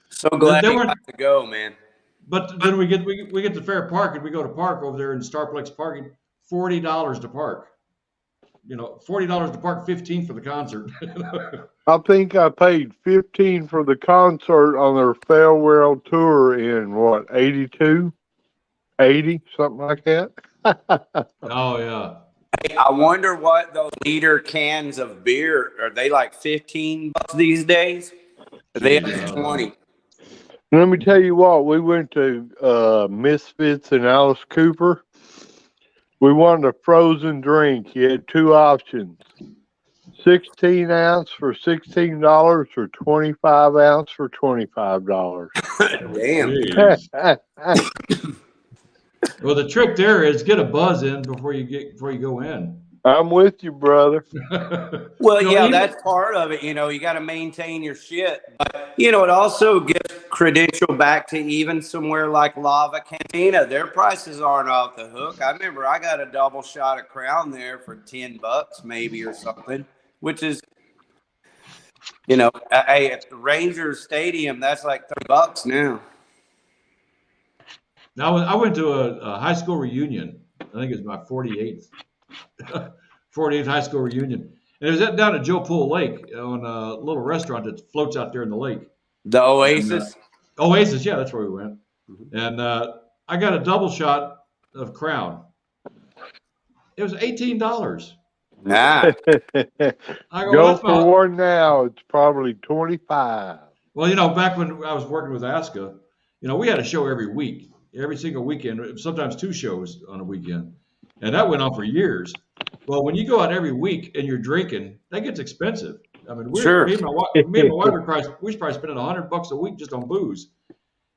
[SPEAKER 1] So glad you got to go, man.
[SPEAKER 3] But then we get to Fair Park and we go to park over there in Starplex parking, $40 to park. You know, $40 to park, $15 for the concert.
[SPEAKER 2] I think I paid $15 for the concert on their farewell tour in what, 82, 80, something like that.
[SPEAKER 3] Oh yeah.
[SPEAKER 1] Hey, I wonder what those liter cans of beer are. They like $15 these days? Are they up to 20?
[SPEAKER 2] Let me tell you what, we went to Misfits and Alice Cooper. We wanted a frozen drink. You had 2 options. 16 ounce for $16 or 25 ounce for $25.
[SPEAKER 1] Damn.
[SPEAKER 3] Well, the trick there is get a buzz in before you go in.
[SPEAKER 2] I'm with you, brother.
[SPEAKER 1] Well, yeah, that's part of it. You know, you got to maintain your shit. But, you know, it also gives credential back to even somewhere like Lava Cantina. Their prices aren't off the hook. I remember I got a double shot of Crown there for $10 maybe or something, which is, you know, at the Rangers Stadium, that's like $30 now.
[SPEAKER 3] Now, I went to a high school reunion. I think it was my 48th. 48th high school reunion. And it was down at Joe Pool Lake on a little restaurant that floats out there in the lake.
[SPEAKER 1] The Oasis?
[SPEAKER 3] And, Oasis, yeah, that's where we went. And I got a double shot of Crown. It was $18.
[SPEAKER 1] Nah.
[SPEAKER 2] Go for one now. It's probably 25.
[SPEAKER 3] Well, you know, back when I was working with ASCA, you know, we had a show every week, every single weekend, sometimes 2 shows on a weekend. And that went on for years. Well, when you go out every week and you're drinking, that gets expensive. I mean, me and my wife were probably spending $100 a week just on booze.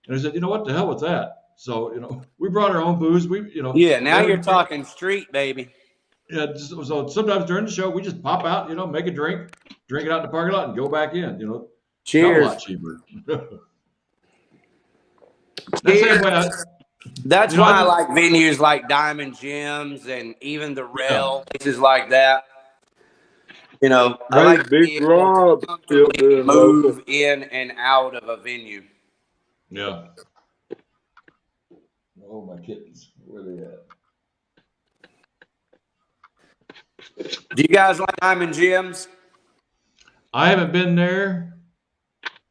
[SPEAKER 3] And I said, you know what, the hell with that. So, you know, we brought our own booze.
[SPEAKER 1] Yeah, now you're talking street, baby.
[SPEAKER 3] Yeah, so sometimes during the show, we just pop out, you know, make a drink it out in the parking lot, and go back in. You know,
[SPEAKER 1] cheers.
[SPEAKER 3] A lot cheaper.
[SPEAKER 1] That's why I like venues like Diamond Gyms and even the Rail, places like that. You know, I like
[SPEAKER 2] Big Rob still doing
[SPEAKER 1] move in and out of a venue.
[SPEAKER 3] Yeah. Oh, my kittens, where are they at?
[SPEAKER 1] Do you guys like Diamond Gyms?
[SPEAKER 3] I haven't been there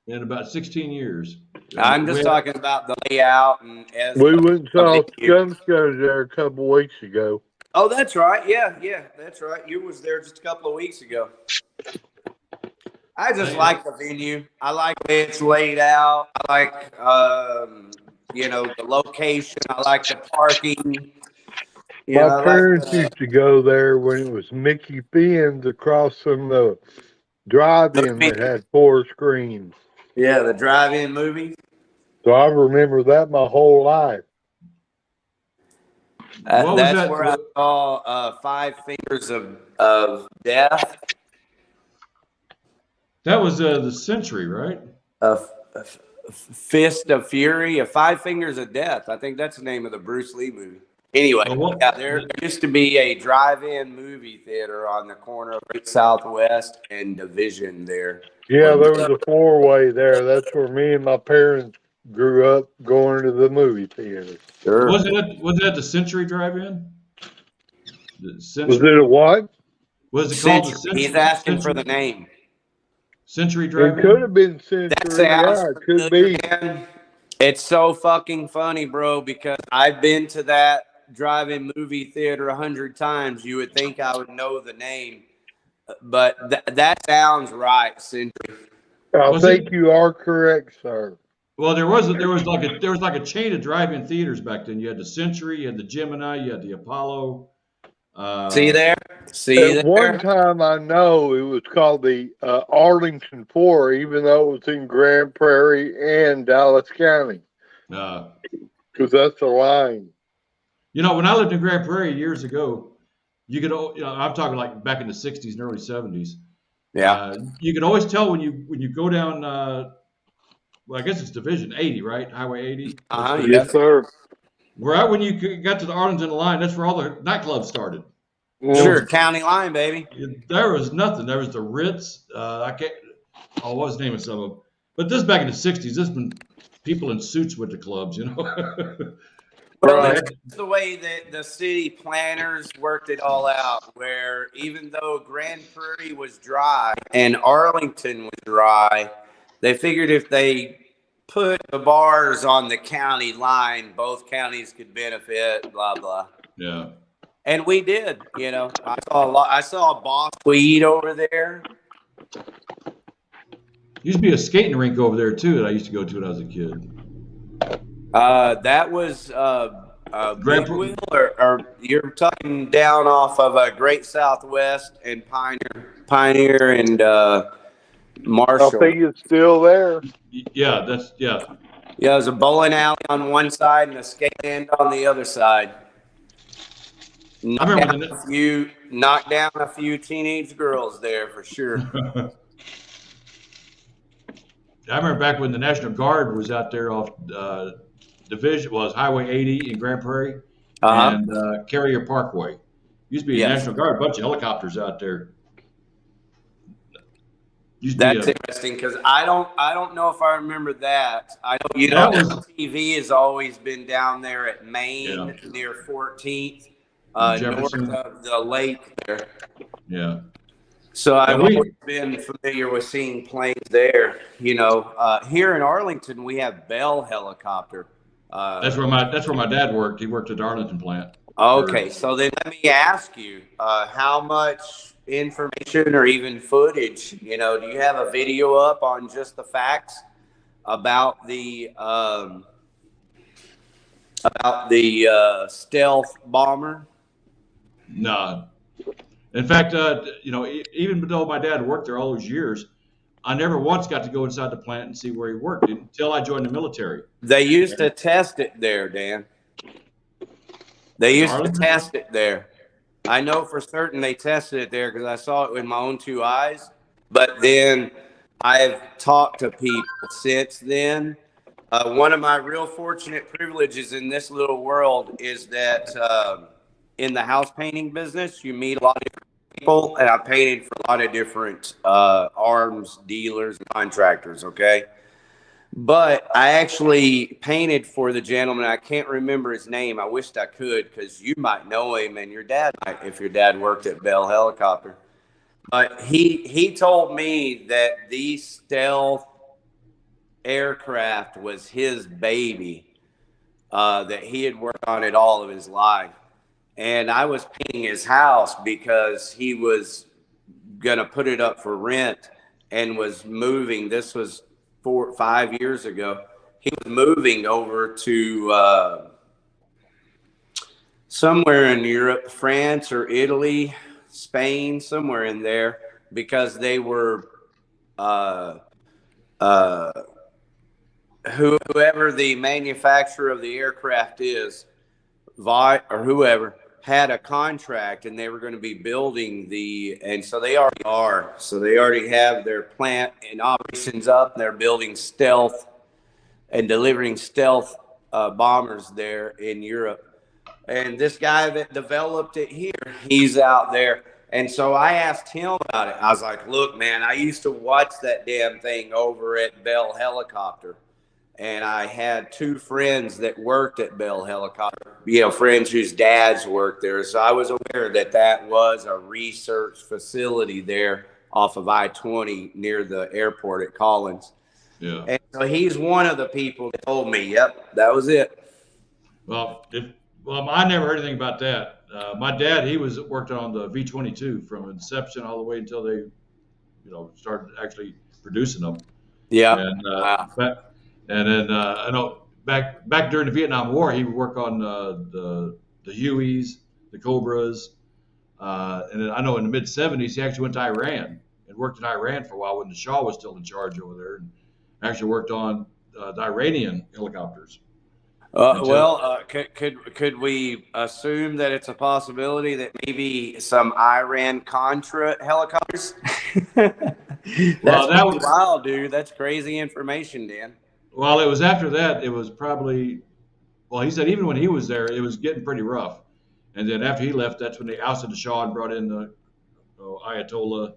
[SPEAKER 3] in about 16 years.
[SPEAKER 1] I'm just talking about the layout. And
[SPEAKER 2] we went and saw Scumscutters there a couple weeks ago.
[SPEAKER 1] Oh, that's right. Yeah, that's right. You was there just a couple of weeks ago. I just like the venue. I like the way it's laid out. I like, you know, the location. I like the parking.
[SPEAKER 2] My parents used to go there when it was Mickey Finn's across from the drive-in that had 4 screens.
[SPEAKER 1] Yeah, the drive-in movie.
[SPEAKER 2] So I remember that my whole life.
[SPEAKER 1] That's where I saw 5 Fingers of Death.
[SPEAKER 3] That was the Century, right?
[SPEAKER 1] A Fist of Fury, a Five Fingers of Death. I think that's the name of the Bruce Lee movie. Anyway, yeah, there used to be a drive-in movie theater on the corner of Great Southwest and Division there.
[SPEAKER 2] Yeah, there was a four-way there. That's where me and my parents grew up going to the movie theater.
[SPEAKER 1] Sure.
[SPEAKER 3] Was it at the Century Drive-In?
[SPEAKER 2] Was it a what?
[SPEAKER 3] Was it called the
[SPEAKER 1] Century.
[SPEAKER 3] Century?
[SPEAKER 1] He's asking for the name.
[SPEAKER 3] Century
[SPEAKER 2] It
[SPEAKER 3] Drive-In?
[SPEAKER 2] could have been Century.
[SPEAKER 1] That sounds
[SPEAKER 2] Yeah, it could be.
[SPEAKER 1] man. It's so fucking funny, bro, because I've been to that drive-in movie theater 100 times. You would think I would know the name, but that sounds right, Century.
[SPEAKER 2] I think you are correct, sir.
[SPEAKER 3] Well, there was like a chain of drive-in theaters back then. You had the Century, you had the Gemini, you had the Apollo.
[SPEAKER 1] See there?
[SPEAKER 2] At one time, I know it was called the Arlington Four, even though it was in Grand Prairie and Dallas County. Because that's the line.
[SPEAKER 3] You know, when I lived in Grand Prairie years ago, you could, I'm talking like back in the '60s and early '70s.
[SPEAKER 1] Yeah.
[SPEAKER 3] You could always tell when you go down. Well, I guess it's Division 80, right? Highway 80.
[SPEAKER 2] Yes, sir.
[SPEAKER 3] Right when you got to the Arlington line, that's where all the nightclubs started.
[SPEAKER 1] Sure, county line, baby.
[SPEAKER 3] There was nothing. There was the Ritz. I can't. Oh, what was the name of some of them? But this back in the '60s. This has been people in suits with the clubs, you know.
[SPEAKER 1] Well, that's the way that the city planners worked it all out, where even though Grand Prairie was dry and Arlington was dry, they figured if they put the bars on the county line, both counties could benefit, blah, blah.
[SPEAKER 3] Yeah.
[SPEAKER 1] And we did, you know. I saw a Boss Weed over there.
[SPEAKER 3] Used to be a skating rink over there, too, that I used to go to when I was a kid.
[SPEAKER 1] That was Goodwill, or you're talking down off of Great Southwest and Pioneer and Marshall.
[SPEAKER 2] I think it's still there.
[SPEAKER 3] Yeah,
[SPEAKER 1] Yeah, there's a bowling alley on one side and a skate end on the other side. Knocked down a few teenage girls there for sure.
[SPEAKER 3] I remember back when the National Guard was out there off Division, was Highway 80 in Grand Prairie and Carrier Parkway. Used to be a National Guard, a bunch of helicopters out there.
[SPEAKER 1] That's interesting because I don't know if I remember that. I know TV has always been down there at Maine near 14th, north of the lake there.
[SPEAKER 3] Yeah.
[SPEAKER 1] So I've always been familiar with seeing planes there. You know, here in Arlington we have Bell Helicopter.
[SPEAKER 3] That's where my dad worked. He worked at the Arlington plant.
[SPEAKER 1] Okay, so then let me ask you, how much information or even footage, you know, do you have a video up on just the facts about the stealth bomber?
[SPEAKER 3] No. In fact, you know, even though my dad worked there all those years, I never once got to go inside the plant and see where he worked until I joined the military.
[SPEAKER 1] They used to test it there, Dan. They used to test it there. I know for certain they tested it there because I saw it with my own two eyes. But then I've talked to people since then. One of my real fortunate privileges in this little world is that in the house painting business, you meet a lot of different people, and I painted for a lot of different arms dealers and contractors, okay? But I actually painted for the gentleman. I can't remember his name. I wished I could because you might know him and your dad might if your dad worked at Bell Helicopter. But he told me that the stealth aircraft was his baby, that he had worked on it all of his life. And I was painting his house because he was going to put it up for rent and was moving. This was 4 or 5 years ago. He was moving over to somewhere in Europe, France or Italy, Spain, somewhere in there, because they were whoever the manufacturer of the aircraft is, or whoever, had a contract and they were going to be building and so they already are. So they already have their plant and operations up. They're building stealth and delivering stealth bombers there in Europe. And this guy that developed it here, he's out there. And so I asked him about it. I was like, look, man, I used to watch that damn thing over at Bell Helicopter. And I had 2 friends that worked at Bell Helicopter, friends whose dads worked there. So I was aware that that was a research facility there off of I-20 near the airport at Collins.
[SPEAKER 3] Yeah.
[SPEAKER 1] And so he's one of the people that told me, yep, that was it.
[SPEAKER 3] Well, I never heard anything about that. My dad, he worked on the V-22 from inception all the way until they, started actually producing them.
[SPEAKER 1] Yeah.
[SPEAKER 3] And
[SPEAKER 1] wow.
[SPEAKER 3] And then I know back during the Vietnam War, he would work on the Hueys, the Cobras, and then I know in the mid '70s he actually went to Iran and worked in Iran for a while when the Shah was still in charge over there, and actually worked on the Iranian helicopters.
[SPEAKER 1] Could we assume that it's a possibility that maybe some Iran Contra helicopters? That's wild, dude. That's crazy information, Dan.
[SPEAKER 3] Well, it was after that. It was probably, he said even when he was there, it was getting pretty rough. And then after he left, that's when they ousted the Shah and brought in the Ayatollah.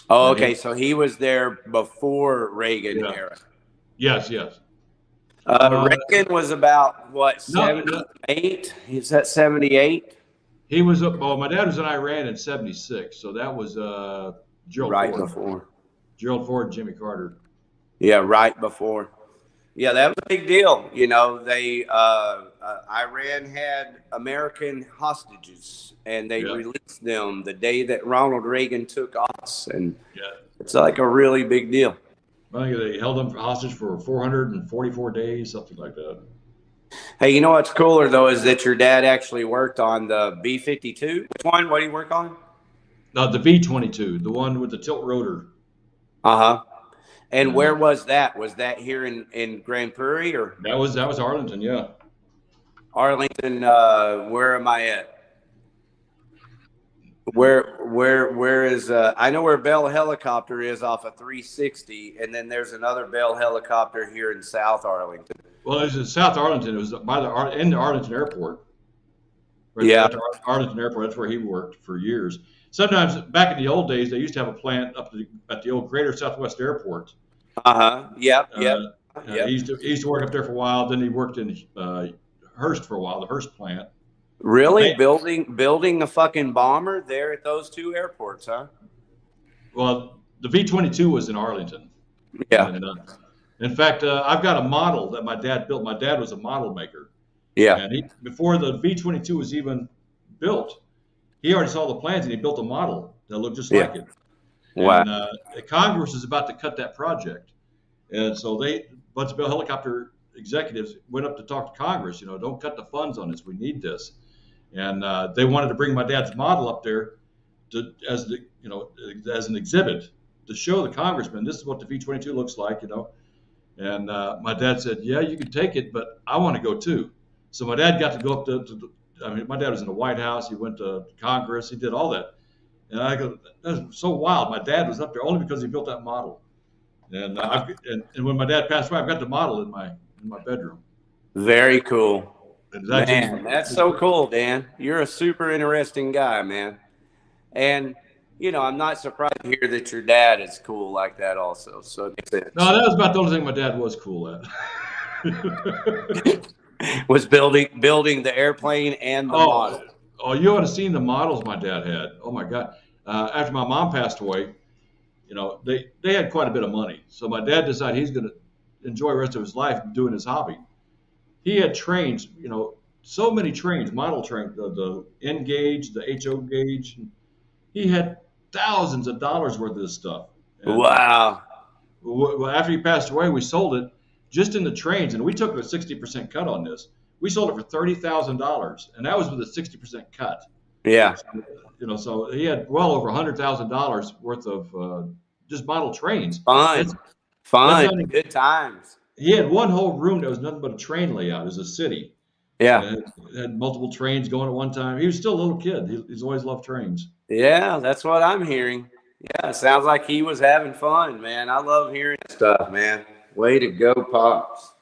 [SPEAKER 1] Oh, okay. So he was there before Reagan era.
[SPEAKER 3] Yes.
[SPEAKER 1] Reagan was about, what, 78? He's at 78?
[SPEAKER 3] He was, my dad was in Iran in 76. So that was Gerald
[SPEAKER 1] right
[SPEAKER 3] Ford.
[SPEAKER 1] Before.
[SPEAKER 3] Gerald Ford and Jimmy Carter.
[SPEAKER 1] Yeah, right before. Yeah, that was a big deal. They Iran had American hostages, and they released them the day that Ronald Reagan took office, and it's like a really big deal.
[SPEAKER 3] I think they held them hostage for 444 days, something like that.
[SPEAKER 1] Hey, you know what's cooler though is that your dad actually worked on the B-52. Which one? What did he work on?
[SPEAKER 3] No, the V-22, the one with the tilt rotor.
[SPEAKER 1] And where was that? Was that here in Grand Prairie or?
[SPEAKER 3] That was Arlington, yeah.
[SPEAKER 1] Arlington, where am I at? Where is I know where Bell Helicopter is off of 360, and then there's another Bell Helicopter here in South Arlington.
[SPEAKER 3] Well, it was in South Arlington. It was in the Arlington Airport. Right,
[SPEAKER 1] yeah.
[SPEAKER 3] Arlington Airport. That's where he worked for years. Sometimes back in the old days, they used to have a plant at the old Greater Southwest Airport.
[SPEAKER 1] Yep.
[SPEAKER 3] He used to work up there for a while. Then he worked in Hearst for a while, the Hearst plant.
[SPEAKER 1] Really? Building a fucking bomber there at those 2 airports, huh?
[SPEAKER 3] Well, the V-22 was in Arlington.
[SPEAKER 1] Yeah.
[SPEAKER 3] And, in fact, I've got a model that my dad built. My dad was a model maker.
[SPEAKER 1] Yeah.
[SPEAKER 3] And before the V-22 was even built, he already saw the plans and he built a model that looked just like it.
[SPEAKER 1] Wow.
[SPEAKER 3] And Congress is about to cut that project. And so a bunch of Bell Helicopter executives went up to talk to Congress, don't cut the funds on this. We need this. And they wanted to bring my dad's model up there as an exhibit to show the congressman, this is what the V-22 looks like, And my dad said, yeah, you can take it, but I want to go too. So my dad got to go up my dad was in the White House. He went to Congress. He did all that. And I go, that's so wild. My dad was up there only because he built that model. And and when my dad passed away, I've got the model in my bedroom.
[SPEAKER 1] Very cool.
[SPEAKER 3] Man,
[SPEAKER 1] that's so cool, Dan. You're a super interesting guy, man. And, I'm not surprised to hear that your dad is cool like that also. So it makes sense.
[SPEAKER 3] No, that was about the only thing my dad was cool
[SPEAKER 1] at. Was building the airplane and the model.
[SPEAKER 3] Oh, you ought to have seen the models my dad had. Oh, my God. After my mom passed away, they had quite a bit of money. So my dad decided he's going to enjoy the rest of his life doing his hobby. He had trains, so many trains, model trains, the N gauge, the HO gauge. He had thousands of dollars worth of this stuff. And
[SPEAKER 1] wow.
[SPEAKER 3] Well, after he passed away, we sold it just in the trains, and we took a 60% cut on this. We sold it for $30,000, and that was with a 60% cut.
[SPEAKER 1] Yeah.
[SPEAKER 3] So he had well over $100,000 worth of just model trains.
[SPEAKER 1] Fun. Good times.
[SPEAKER 3] He had one whole room that was nothing but a train layout. It was a city.
[SPEAKER 1] Yeah.
[SPEAKER 3] Had multiple trains going at one time. He was still a little kid. He's always loved trains.
[SPEAKER 1] Yeah, that's what I'm hearing. Yeah, it sounds like he was having fun, man. I love hearing stuff, man. Way to go, Pops.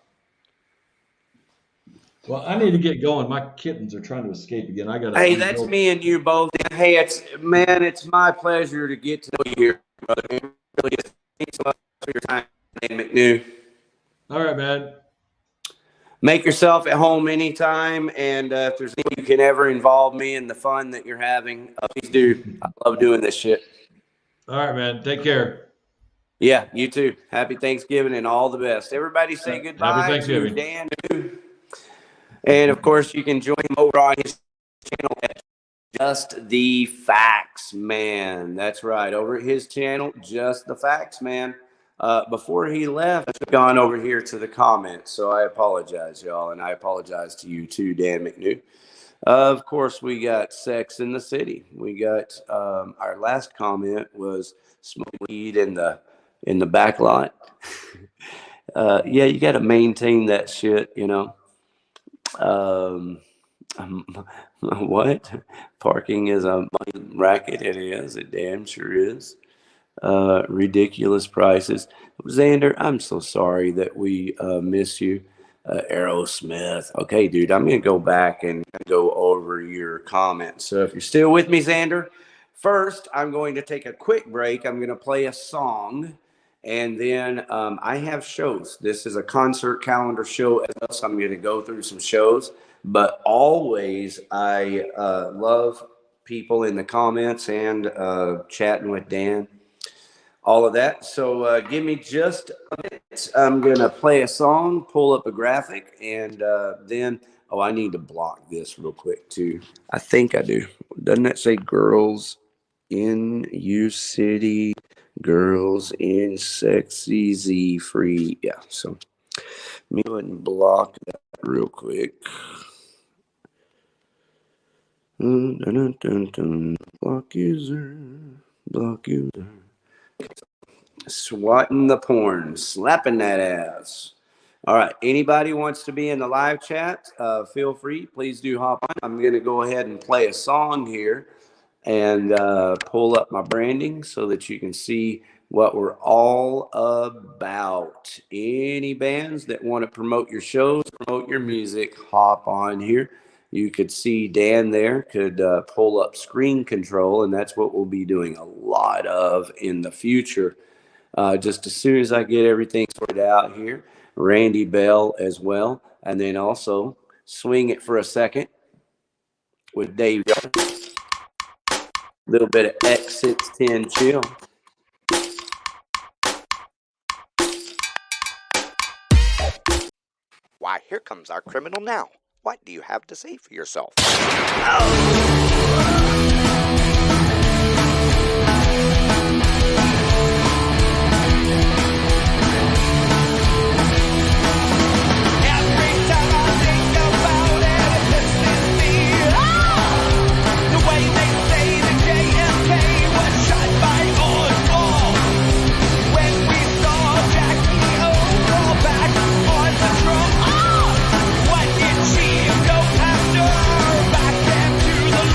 [SPEAKER 3] Well, I need to get going. My kittens are trying to escape again.
[SPEAKER 1] Hey, that's me and you both. Hey, it's my pleasure to get to know you here, brother. It really is. Thanks so much for your time, McNew.
[SPEAKER 3] All right, man.
[SPEAKER 1] Make yourself at home anytime, and if there's any way you can ever involve me in the fun that you're having, please do. I love doing this shit.
[SPEAKER 3] All right, man. Take care.
[SPEAKER 1] Yeah, you too. Happy Thanksgiving and all the best. Everybody say goodbye
[SPEAKER 3] Happy Thanksgiving.
[SPEAKER 1] to Dan. And, of course, you can join him over on his channel at Just the Facts Man. That's right. Over at his channel, Just the Facts Man. Before he left, I've gone over here to the comments, so I apologize, y'all, and I apologize to you too, Dan McNew. Of course, we got Sex in the City. We got our last comment was smoke weed in the back lot. Yeah, you got to maintain that shit, you know. What? Parking is a money racket. It is. It damn sure is. Ridiculous prices. Xander, I'm so sorry that we miss you. Aerosmith. Okay, dude, I'm going to go back and go over your comments. So if you're still with me, Xander, first, I'm going to take a quick break. I'm going to play a song, and then I have shows. This is a concert calendar show as well, so I'm going to go through some shows. But always, I love people in the comments and chatting with Dan. All of that. So give me just a minute. I'm going to play a song, pull up a graphic, and then, I need to block this real quick too. I think I do. Doesn't that say girls in U City, girls in Sexy Z Free? Yeah. So let me go ahead and block that real quick. Block user, block user. Swatting the porn, slapping that ass. All right. Anybody wants to be in the live chat, feel free. Please do hop on. I'm going to go ahead and play a song here and pull up my branding so that you can see what we're all about. Any bands that want to promote your shows, promote your music, hop on here. You could see Dan there could pull up screen control, and that's what we'll be doing a lot of in the future. Just as soon as I get everything sorted out here, Randy Bell as well, and then also Swing It for a Second with Dave. A little bit of X610 chill.
[SPEAKER 4] Why, here comes our criminal now. What do you have to say for yourself?
[SPEAKER 5] What did she go after? Back then to the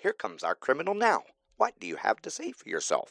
[SPEAKER 4] Here comes our criminal now. What do you have to say for yourself?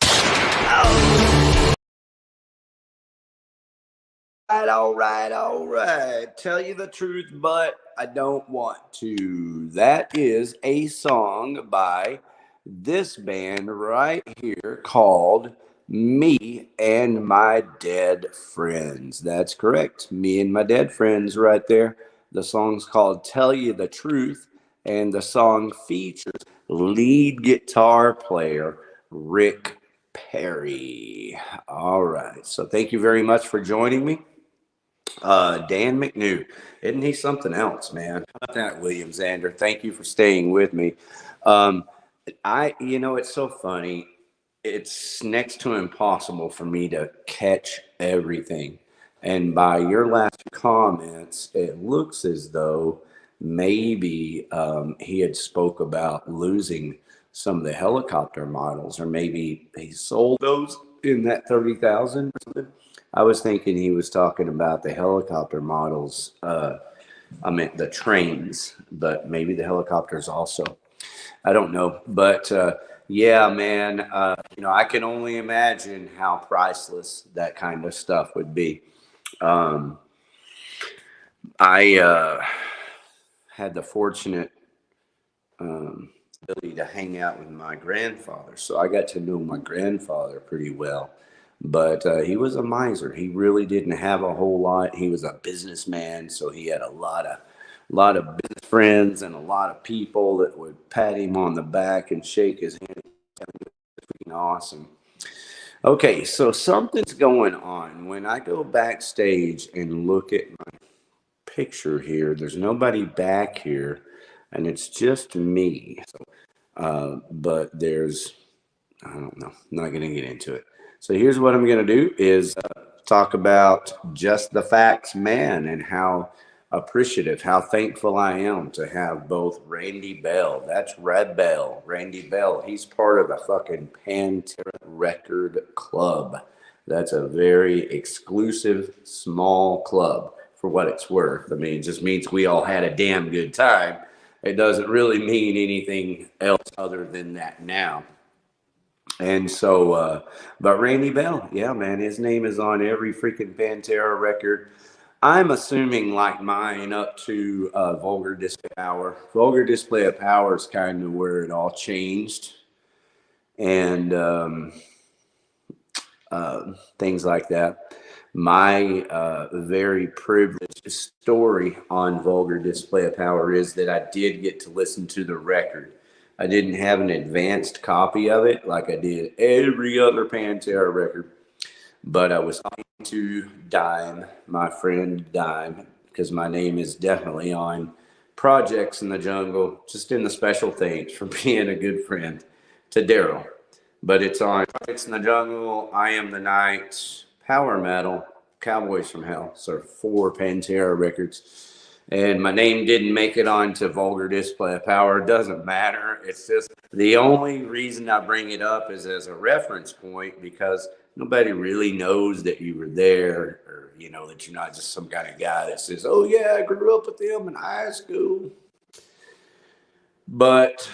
[SPEAKER 1] All right. Tell you the truth, but I don't want to. That is a song by this band right here called Me and My Dead Friends. That's correct. Me and My Dead Friends right there. The song's called Tell You the Truth, and the song features lead guitar player Rick Perry. All right. So thank you very much for joining me. Dan McNew, isn't he something else, man? How about that, William Zander? Thank you for staying with me. It's so funny. It's next to impossible for me to catch everything. And by your last comments, it looks as though maybe he had spoke about losing some of the helicopter models, or maybe he sold those in that 30,000 or something. I was thinking he was talking about the helicopter models. I meant the trains, but maybe the helicopters also. I don't know. But yeah, man, I can only imagine how priceless that kind of stuff would be. I had the fortunate ability to hang out with my grandfather. So I got to know my grandfather pretty well. But he was a miser. He really didn't have a whole lot. He was a businessman, so he had a lot of business friends and a lot of people that would pat him on the back and shake his hand. It was freaking awesome. Okay, so something's going on. When I go backstage and look at my picture here, there's nobody back here, and it's just me. But there's, I don't know, I'm not going to get into it. So here's what I'm going to do is talk about Just the Facts Man and how appreciative, how thankful I am to have both Randy Bell, that's Red Bell, Randy Bell. He's part of the fucking Pantera Record Club. That's a very exclusive, small club for what it's worth. I mean, it just means we all had a damn good time. It doesn't really mean anything else other than that now. And so, but Randy Bell, yeah, man, his name is on every freaking Pantera record. I'm assuming like mine up to Vulgar Display of Power. Vulgar Display of Power is kind of where it all changed. And things like that. My very privileged story on Vulgar Display of Power is that I did get to listen to the record. I didn't have an advanced copy of it like I did every other Pantera record, but I was talking to Dime, my friend Dime, because my name is definitely on Projects in the Jungle, just in the special thanks for being a good friend to Daryl. But it's on Projects in the Jungle, I Am the Night, Power Metal, Cowboys from Hell. So 4 Pantera records. And my name didn't make it onto Vulgar Display of Power. It doesn't matter. It's just the only reason I bring it up is as a reference point, because nobody really knows that you were there, or, that you're not just some kind of guy that says, oh, yeah, I grew up with them in high school. But,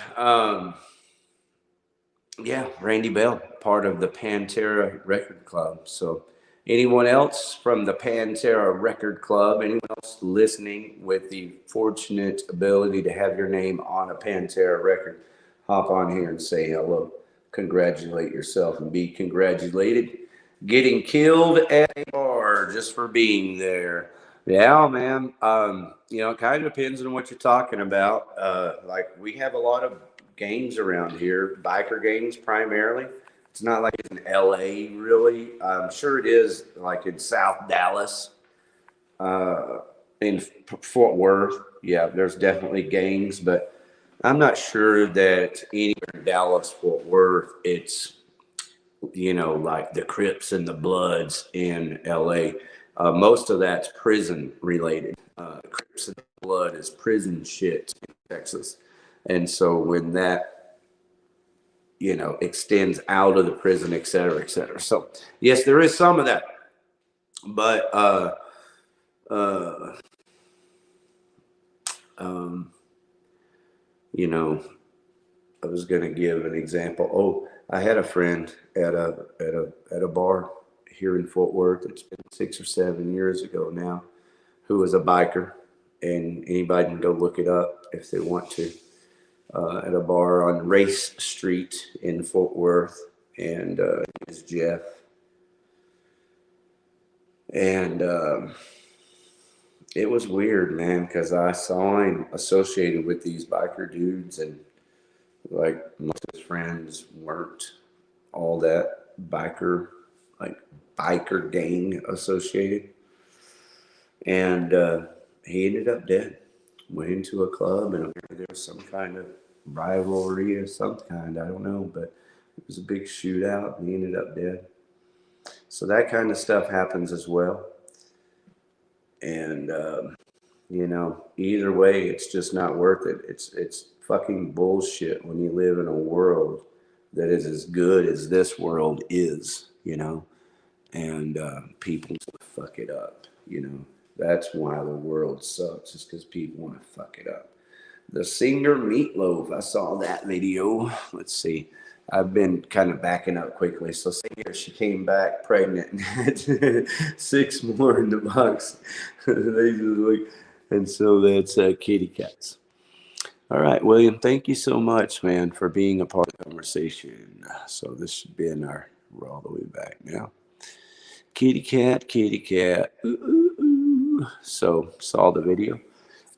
[SPEAKER 1] yeah, Randy Bell, part of the Pantera Record Club. So anyone else from the Pantera Record Club, anyone else listening with the fortunate ability to have your name on a Pantera record, hop on here and say hello. Congratulate yourself and be congratulated. Getting killed at a bar just for being there. Yeah, man. It kind of depends on what you're talking about. Like we have a lot of gangs around here, biker gangs primarily. It's not like it's in LA, really. I'm sure it is like in South Dallas, in Fort Worth. Yeah, there's definitely gangs, but I'm not sure that anywhere in Dallas, Fort Worth, it's, like the Crips and the Bloods in LA. Most of that's prison related. Crips and Blood is prison shit in Texas. And so when that, extends out of the prison, et cetera, et cetera. So yes, there is some of that, but, I was going to give an example. Oh, I had a friend at a bar here in Fort Worth. It's been 6 or 7 years ago now, who was a biker, and anybody can go look it up if they want to. At a bar on Race Street in Fort Worth, and his is Jeff. And it was weird, man, because I saw him associated with these biker dudes, and like most of his friends weren't all that biker gang associated. And he ended up dead. Went into a club, and there was some kind of rivalry of some kind. I don't know, but it was a big shootout, and he ended up dead. So that kind of stuff happens as well. And you know, either way, it's just not worth it. It's fucking bullshit when you live in a world that is as good as this world is, you know, and people fuck it up, you know. That's why the world sucks, is because people want to fuck it up. The singer Meatloaf, I saw that video. Let's see. I've been kind of backing up quickly. So say here, she came back pregnant and had 6 more in the box. And so that's kitty cats. All right, William, thank you so much, man, for being a part of the conversation. So this should be in our, we're all the way back now. Kitty cat, kitty cat. Ooh, ooh, ooh. So saw the video.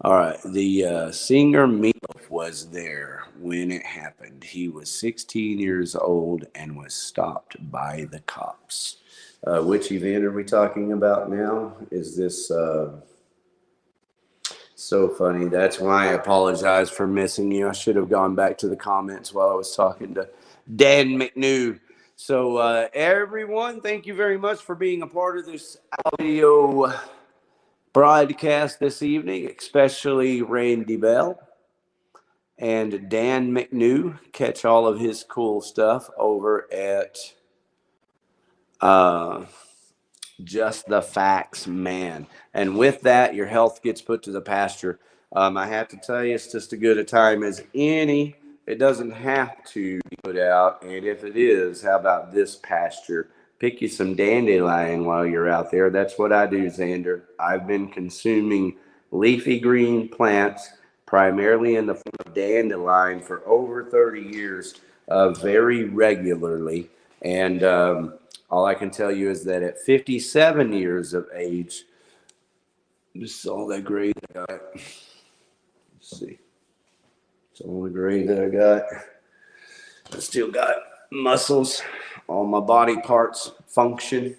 [SPEAKER 1] All right, the singer Meatloaf was there when it happened. He was 16 years old and was stopped by the cops. Which event are we talking about now? Is this so funny? That's why I apologize for missing you. I should have gone back to the comments while I was talking to Dan McNew. So everyone, thank you very much for being a part of this audio broadcast this evening, especially Randy Bell and Dan McNew. Catch all of his cool stuff over at Just the Facts Man. And with that, your health gets put to the pasture. I have to tell you, it's just as good a time as any. It doesn't have to be put out. And if it is, how about this pasture? Pick you some dandelion while you're out there. That's what I do, Xander. I've been consuming leafy green plants, primarily in the form of dandelion, for over 30 years, very regularly. And all I can tell you is that at 57 years of age, this is all that gray that I got. Let's see. It's all the gray that I got. I still got muscles. All my body parts function.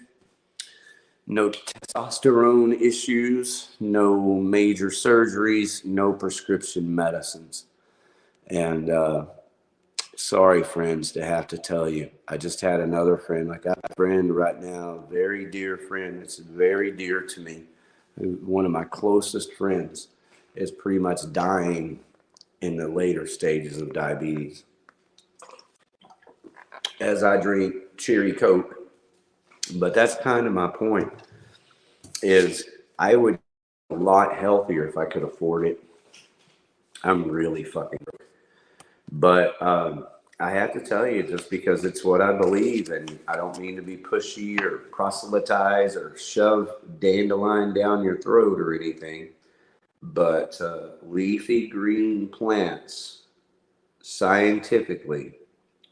[SPEAKER 1] No testosterone issues. No major surgeries. No prescription medicines. And sorry, friends, to have to tell you. I just had another friend. I got a friend right now, a very dear friend. It's very dear to me. One of my closest friends is pretty much dying in the later stages of diabetes. As I drink cherry Coke. But that's kind of my point, is I would be a lot healthier if I could afford it. I'm really fucking broke. But I have to tell you, just because it's what I believe, and I don't mean to be pushy or proselytize or shove dandelion down your throat or anything, but leafy green plants, scientifically,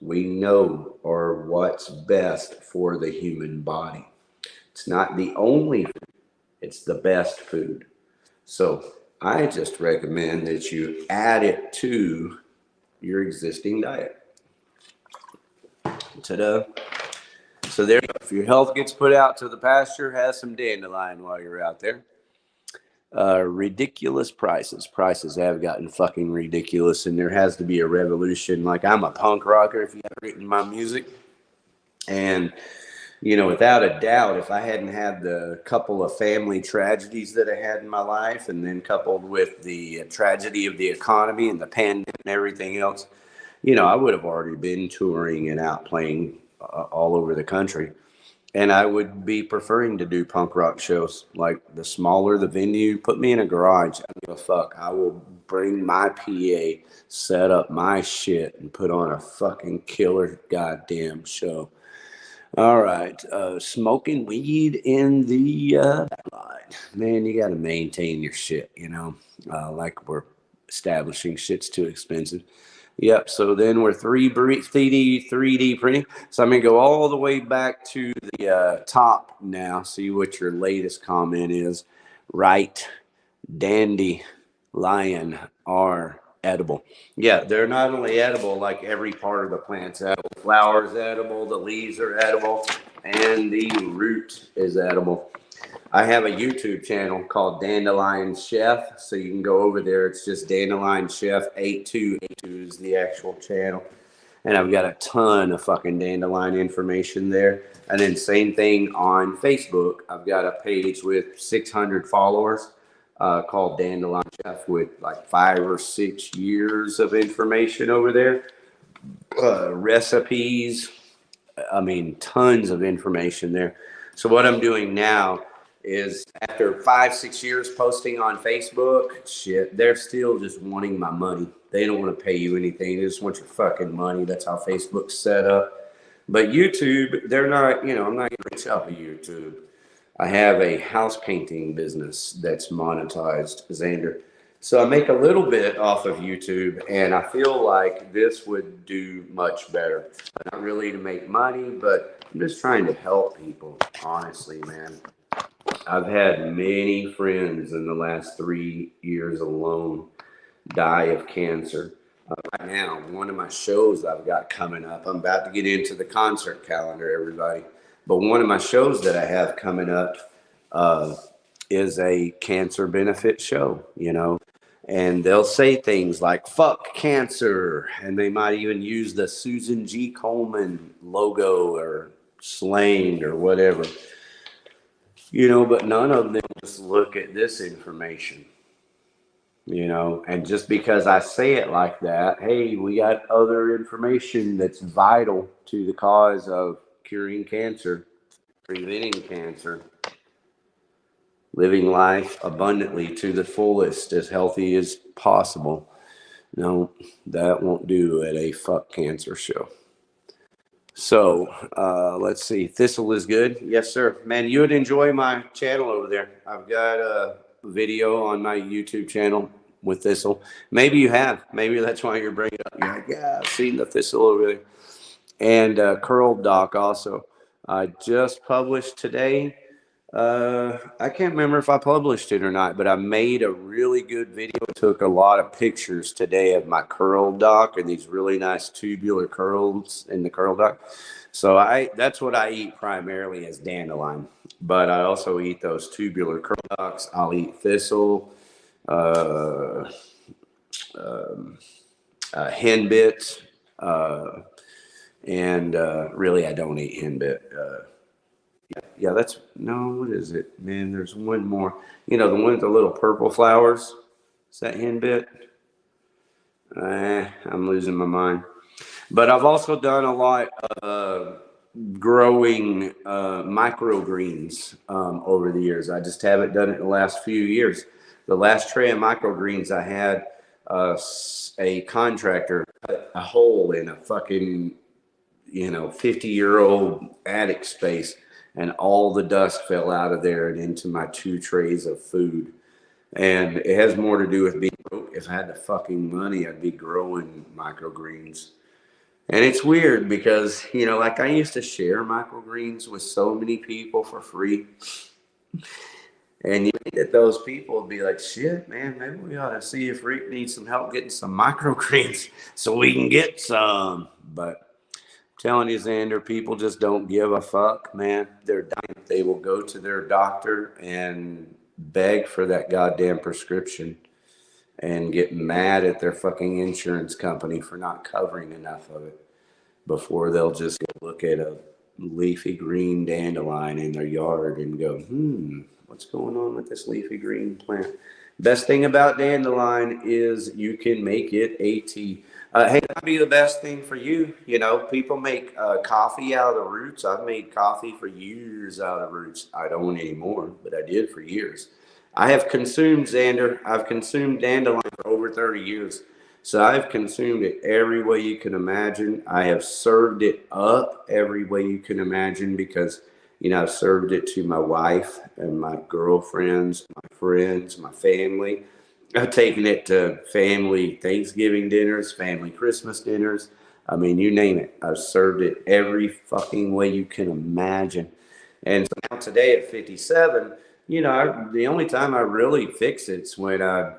[SPEAKER 1] we know are what's best for the human body. It's not the only food, it's the best food. So I just recommend that you add it to your existing diet. Ta-da. So there you go. If your health gets put out to the pasture, have some dandelion while you're out there. Ridiculous prices. Prices have gotten fucking ridiculous, and there has to be a revolution. Like, I'm a punk rocker, if you haven't written my music. And, you know, without a doubt, if I hadn't had the couple of family tragedies that I had in my life, and then coupled with the tragedy of the economy and the pandemic and everything else, you know, I would have already been touring and out playing all over the country. And I would be preferring to do punk rock shows. Like, the smaller the venue, put me in a garage. I don't give a fuck. I will bring my PA, set up my shit, and put on a fucking killer goddamn show. All right. Smoking weed in the backlight. Man, you got to maintain your shit, you know? Like we're establishing shit's too expensive. Yep. So then we're 3D printing. So I'm going to go all the way back to the top now. See what your latest comment is. Right. Dandy lion are edible. Yeah, they're not only edible, like every part of the plant's edible. Flowers edible, the leaves are edible, and the root is edible. I have a YouTube channel called Dandelion Chef, so you can go over there. It's just Dandelion Chef 8282 is the actual channel. And I've got a ton of fucking dandelion information there. And then same thing on Facebook. I've got a page with 600 followers called Dandelion Chef with like 5 or 6 years of information over there. Recipes. I mean, tons of information there. So what I'm doing now is after 5-6 years posting on Facebook, shit, they're still just wanting my money. They don't want to pay you anything. They just want your fucking money. That's how Facebook's set up. But YouTube, they're not, you know, I'm not getting rich off of YouTube. I have a house painting business that's monetized, Xander. So I make a little bit off of YouTube, and I feel like this would do much better. Not really to make money, but I'm just trying to help people, honestly, man. I've had many friends in the last 3 years alone die of cancer. Right now, one of my shows I've got coming up, I'm about to get into the concert calendar, everybody. But one of my shows that I have coming up is a cancer benefit show, you know. And they'll say things like, fuck cancer. And they might even use the Susan G. Komen logo or slang or whatever. You know, but none of them just look at this information. You know, and just because I say it like that, hey, we got other information that's vital to the cause of curing cancer, preventing cancer, living life abundantly to the fullest, as healthy as possible. No, that won't do at a fuck cancer show. So let's see. Thistle is good. Yes, sir. Man, you would enjoy my channel over there. I've got a video on my YouTube channel with Thistle. Maybe you have. Maybe that's why you're bringing it up. You're like, yeah, I've seen the Thistle over there. And Curled Doc also. I just published today. I can't remember if I published it or not, but I made a really good video. Took a lot of pictures today of my curl dock and these really nice tubular curls in the curl dock. So that's what I eat primarily as dandelion, but I also eat those tubular curl docks. I'll eat thistle, henbit, and really I don't eat henbit. Yeah, that's, no, what is it? Man, there's one more. You know, the one with the little purple flowers. Is that henbit? I'm losing my mind. But I've also done a lot of growing microgreens over the years. I just haven't done it in the last few years. The last tray of microgreens I had, a contractor cut a hole in a fucking, 50-year-old attic space. And all the dust fell out of there and into my 2 trays of food. And it has more to do with being broke. If I had the fucking money, I'd be growing microgreens. And it's weird because, like I used to share microgreens with so many people for free. And you think that those people would be like, shit, man, maybe we ought to see if Rick needs some help getting some microgreens so we can get some. But telling you, Xander, people just don't give a fuck, man. They're dying. They will go to their doctor and beg for that goddamn prescription and get mad at their fucking insurance company for not covering enough of it before they'll just look at a leafy green dandelion in their yard and go, what's going on with this leafy green plant? Best thing about dandelion is you can make it a tea. Hey, that'd be the best thing for you. You know, people make coffee out of the roots. I've made coffee for years out of the roots. I don't anymore, but I did for years. I have consumed Xander. I've consumed dandelion for over 30 years. So I've consumed it every way you can imagine. I have served it up every way you can imagine because, you know, I've served it to my wife and my girlfriends, my friends, my family. I've taken it to family Thanksgiving dinners, family Christmas dinners. I mean, you name it. I've served it every fucking way you can imagine. And so now today at 57, you know, the only time I really fix it's when I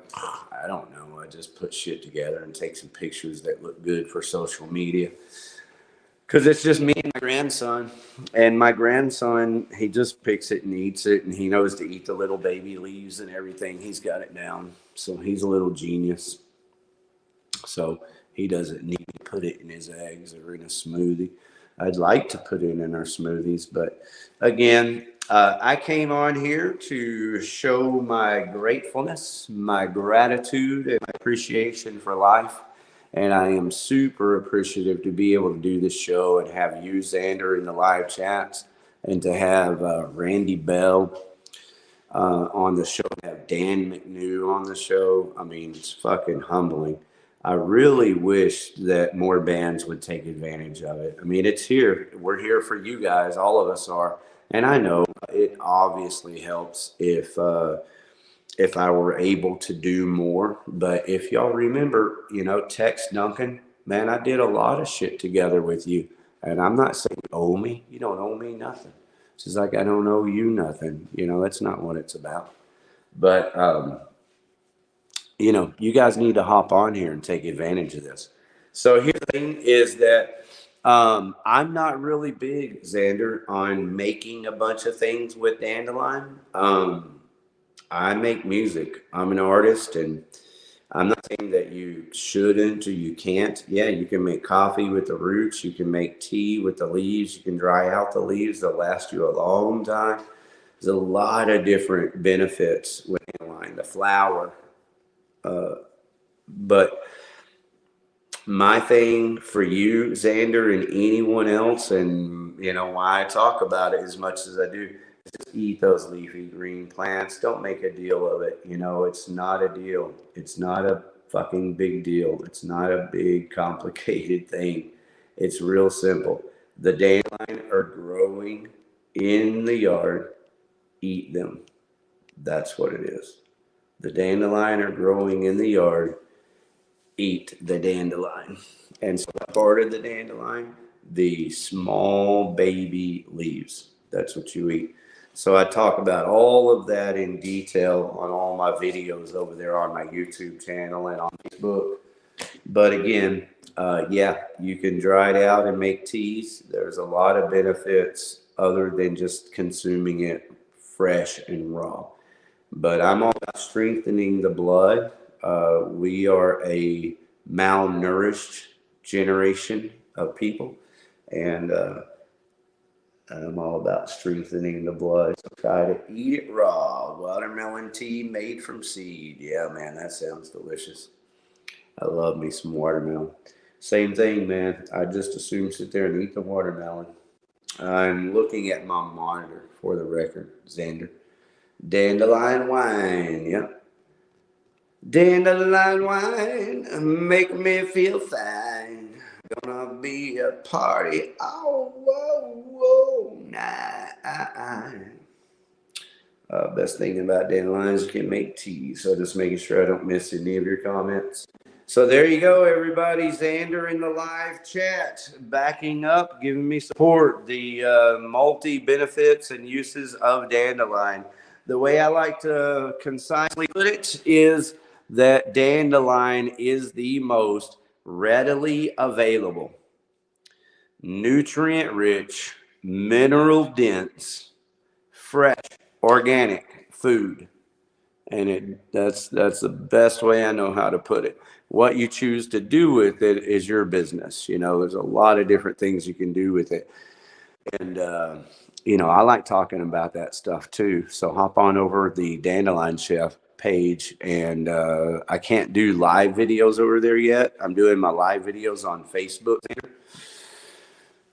[SPEAKER 1] don't know, I just put shit together and take some pictures that look good for social media. Because it's just me and my grandson. And my grandson, he just picks it and eats it. And he knows to eat the little baby leaves and everything. He's got it down. So he's a little genius. So he doesn't need to put it in his eggs or in a smoothie. I'd like to put it in our smoothies. But again, I came on here to show my gratefulness, my gratitude, and my appreciation for life. And I am super appreciative to be able to do this show and have you, Xander, in the live chats, and to have Randy Bell on the show, have Dan McNew on the show. I mean, it's fucking humbling. I really wish that more bands would take advantage of it. I mean, it's here. We're here for you guys. All of us are. And I know it obviously helps if I were able to do more. But if y'all remember, you know, Tex Duncan, man, I did a lot of shit together with you. And I'm not saying you owe me. You don't owe me nothing. It's just like I don't owe you nothing. You know, that's not what it's about. But, you know, you guys need to hop on here and take advantage of this. So here's the thing is that I'm not really big, Xander, on making a bunch of things with Dandelion. I make music. I'm an artist, and I'm not saying that you shouldn't or you can't. Yeah, you can make coffee with the roots. You can make tea with the leaves. You can dry out the leaves. They'll last you a long time. There's a lot of different benefits with Dandelion, the flower. But my thing for you, Xander, and anyone else, and you know why I talk about it as much as I do, is just eat those leafy green plants. Don't make a deal of it. You know, it's not a deal. It's not a fucking big deal. It's not a big complicated thing. It's real simple. The dandelion are growing in the yard. Eat them. That's what it is. The dandelion are growing in the yard. Eat the dandelion. And so part of the dandelion, the small baby leaves. That's what you eat. So I talk about all of that in detail on all my videos over there on my YouTube channel and on Facebook. But again, yeah, you can dry it out and make teas. There's a lot of benefits other than just consuming it fresh and raw. But I'm all about strengthening the blood. We are a malnourished generation of people, and I'm all about strengthening the blood. So try to eat it raw. Watermelon tea made from seed. Yeah, man, that sounds delicious. I love me some watermelon. Same thing, man. I just assume sit there and eat the watermelon. I'm looking at my monitor for the record, Xander. Dandelion wine, yep. Dandelion wine, make me feel fine. Gonna be a party, oh, whoa, night. Best thing about dandelions is you can make tea. So just making sure I don't miss any of your comments. So there you go, everybody. Xander in the live chat, backing up, giving me support. The multi-benefits and uses of dandelion. The way I like to concisely put it is that dandelion is the most readily available, nutrient-rich, mineral-dense, fresh, organic food. And that's the best way I know how to put it. What you choose to do with it is your business. You know, there's a lot of different things you can do with it. And, you know, I like talking about that stuff too. So hop on over the Dandelion Chef page, and I can't do live videos over there yet. I'm doing my live videos on Facebook.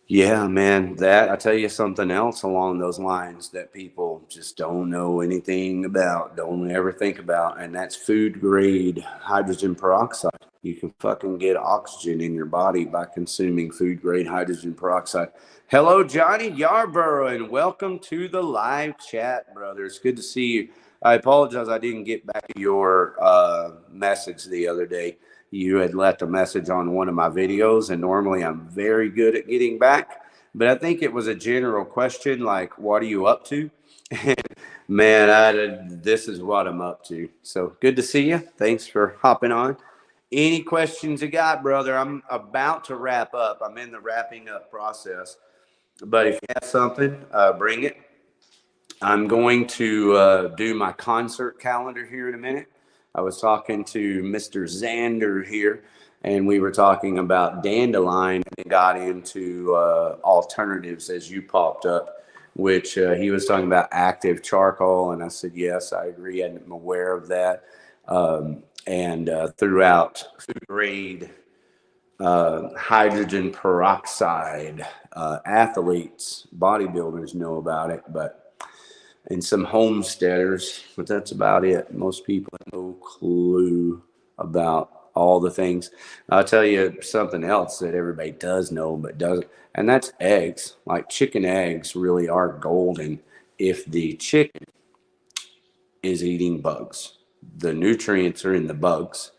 [SPEAKER 1] Yeah, man, that I tell you something else along those lines that people just don't know anything about, don't ever think about, and that's food grade hydrogen peroxide. You can fucking get oxygen in your body by consuming food grade hydrogen peroxide. Hello, Johnny Yarborough, and welcome to the live chat, brother. It's good to see you. I apologize I didn't get back to your message the other day. You had left a message on one of my videos, and normally I'm very good at getting back, but I think it was a general question like, what are you up to? Man, this is what I'm up to. So good to see you. Thanks for hopping on. Any questions you got, brother? I'm about to wrap up. I'm in the wrapping up process, but if you have something, bring it. I'm going to do my concert calendar here in a minute. I was talking to Mr. Xander here, and we were talking about dandelion and got into alternatives as you popped up, which he was talking about active charcoal. And I said, yes, I agree. I'm aware of that. And throughout food grade hydrogen peroxide, athletes, bodybuilders know about it, and some homesteaders, but that's about it. Most people have no clue about all the things. I'll tell you something else that everybody does know but doesn't, and that's eggs. Like chicken eggs really are golden if the chicken is eating bugs. The nutrients are in the bugs.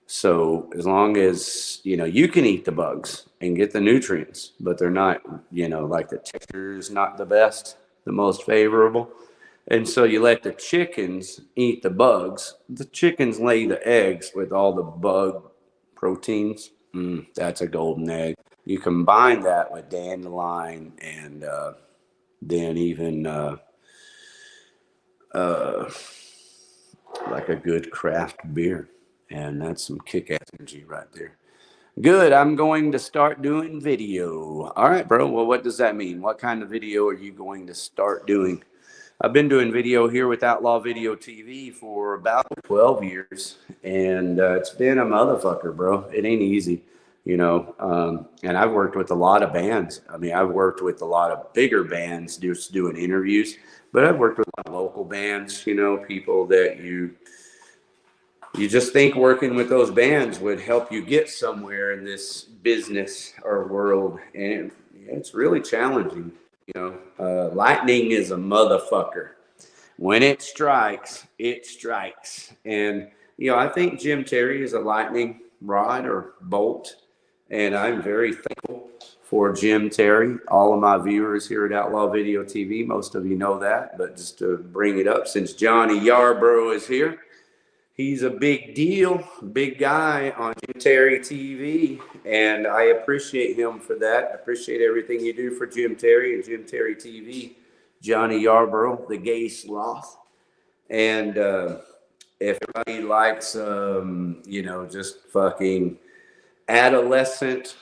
[SPEAKER 1] So as long as, you can eat the bugs and get the nutrients, but they're not, like the texture is not the best, the most favorable. And so you let the chickens eat the bugs. The chickens lay the eggs with all the bug proteins. That's a golden egg. You combine that with dandelion and then even like a good craft beer. And that's some kick-ass energy right there. Good. I'm going to start doing video. All right, bro. Well, what does that mean? What kind of video are you going to start doing? I've been doing video here with Outlaw Video TV for about 12 years, and it's been a motherfucker, bro. It ain't easy, and I've worked with a lot of bands. I mean, I've worked with a lot of bigger bands just doing interviews, but I've worked with a lot of local bands, people that you just think working with those bands would help you get somewhere in this business or world, and it's really challenging. Lightning is a motherfucker. When it strikes, it strikes. And, I think Jim Terry is a lightning rod or bolt. And I'm very thankful for Jim Terry. All of my viewers here at Outlaw Video TV, most of you know that. But just to bring it up, since Johnny Yarborough is here, he's a big deal, big guy on Jim Terry TV, and I appreciate him for that. I appreciate everything you do for Jim Terry and Jim Terry TV, Johnny Yarborough, the gay sloth. And if everybody likes, just fucking adolescent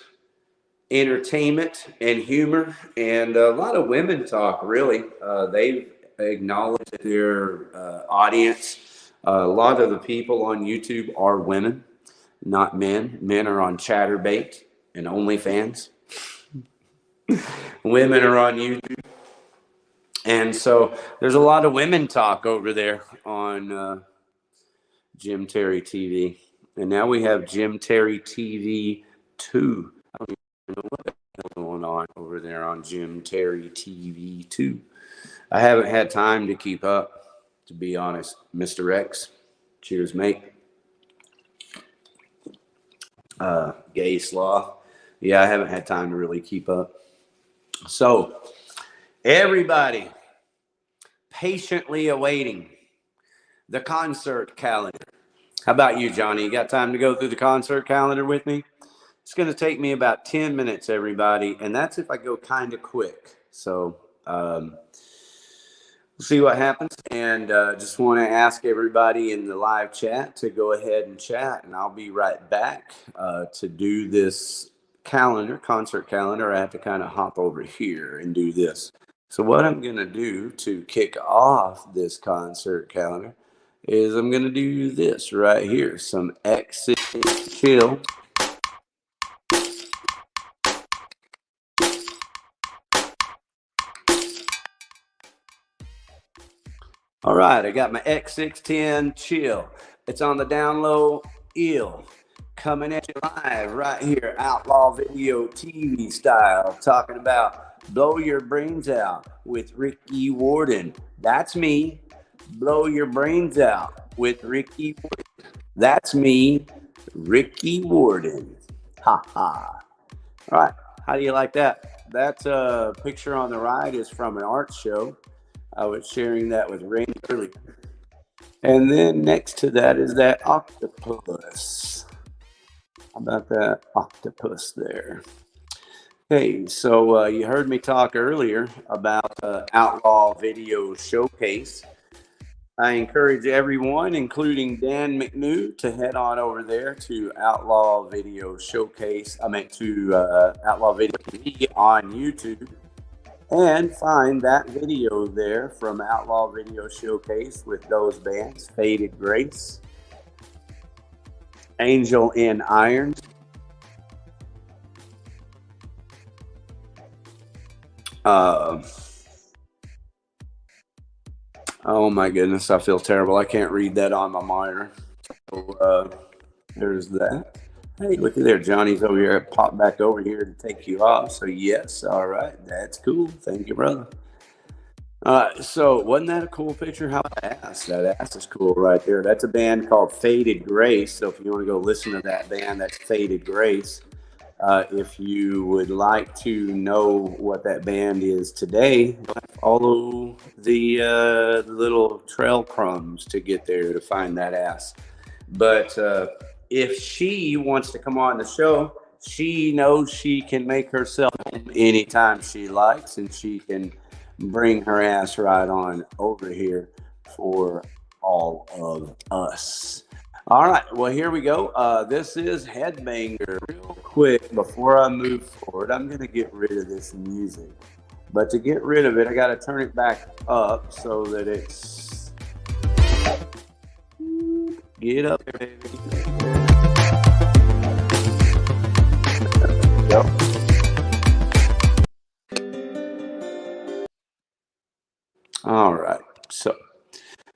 [SPEAKER 1] entertainment and humor, and a lot of women talk, really. They've acknowledged their audience. A lot of the people on YouTube are women, not men. Men are on Chatterbait and OnlyFans. Women are on YouTube. And so there's a lot of women talk over there on Jim Terry TV. And now we have Jim Terry TV 2. I don't even know what the hell's going on over there on Jim Terry TV 2. I haven't had time to keep up, to be honest. Mr. X, cheers, mate. Gay sloth. Yeah, I haven't had time to really keep up. So, everybody patiently awaiting the concert calendar. How about you, Johnny? You got time to go through the concert calendar with me? It's going to take me about 10 minutes, everybody, and that's if I go kind of quick. So, we'll see what happens, and just want to ask everybody in the live chat to go ahead and chat, and I'll be right back to do this concert calendar. I have to kind of hop over here and do this. So what I'm going to do to kick off this concert calendar is I'm going to do this right here. Some exit chill. All right, I got my X610 chill. It's on the down low, ill. Coming at you live right here, Outlaw Video TV style, talking about blow your brains out with Ricky Warden. That's me. Blow your brains out with Ricky Warden. That's me, Ricky Warden. Ha ha. All right, how do you like that? That picture on the right is from an art show. I was sharing that with Rain earlier. And then next to that is that octopus. How about that octopus there? Hey, so you heard me talk earlier about Outlaw Video Showcase. I encourage everyone, including Dan McNew, to head on over there to Outlaw Video Showcase. I meant to Outlaw Video TV on YouTube. And find that video there from Outlaw Video Showcase with those bands, Faded Grace, Angel in Irons, oh my goodness, I feel terrible. I can't read that on my monitor. So there's that. Hey, look at there. Johnny's over here. Pop back over here to take you off. So, yes. All right. That's cool. Thank you, brother. So, wasn't that a cool picture? How about ass? That ass is cool right there. That's a band called Faded Grace. So, if you want to go listen to that band, that's Faded Grace. If you would like to know what that band is today, follow the little trail crumbs to get there to find that ass. But if she wants to come on the show, she knows she can make herself anytime she likes, and she can bring her ass right on over here for all of us. All right, well, here we go. This is Headbanger. Real quick, before I move forward, I'm going to get rid of this music. But to get rid of it, I got to turn it back up so that it's... Get up there, baby. Yep. All right, so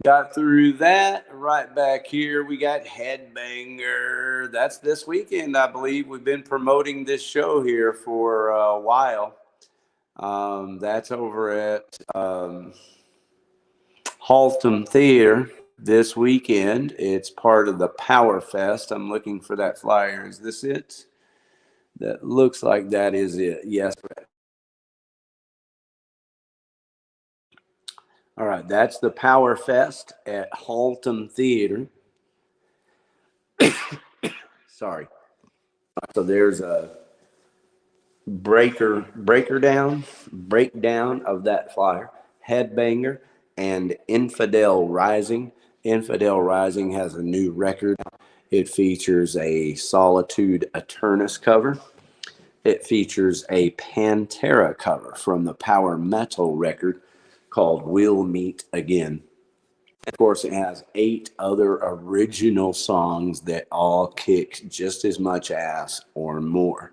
[SPEAKER 1] got through that. Right back here, we got Headbanger. That's this weekend, I believe. We've been promoting this show here for a while. That's over at Haltom Theater this weekend. It's part of the Power Fest. I'm looking for that flyer. Is this it? That looks like that is it. Yes. All right, that's the Power Fest at Haltom Theater. Sorry. So there's a breakdown of that flyer. Headbanger and Infidel Rising. Infidel Rising has a new record. It features a Solitude Eternus cover. It features a Pantera cover from the power metal record called We'll Meet Again. Of course, it has 8 other original songs that all kick just as much ass or more.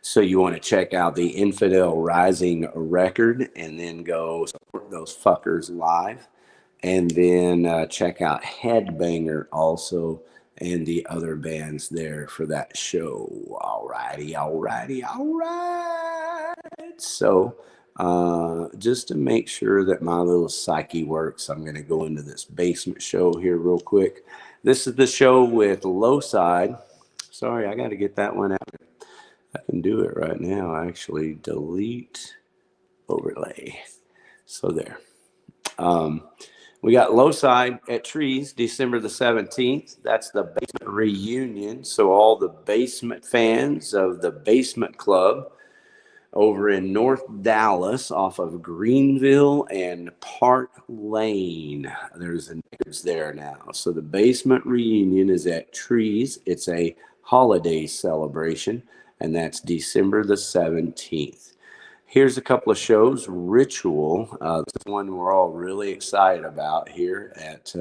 [SPEAKER 1] So you want to check out the Infidel Rising record and then go support those fuckers live. And then check out Headbanger also and the other bands there for that show. All righty. So just to make sure that my little psyche works, I'm going to go into this basement show here real quick. This is the show with Lowside. Sorry, I got to get that one out. I can do it right now. Actually, delete overlay. So there. We got Lowside at Trees, December the 17th. That's the basement reunion. So all the basement fans of the Basement Club over in North Dallas off of Greenville and Park Lane. There's a niggas there now. So the basement reunion is at Trees. It's a holiday celebration, and that's December the 17th. Here's a couple of shows. Ritual, this one we're all really excited about here at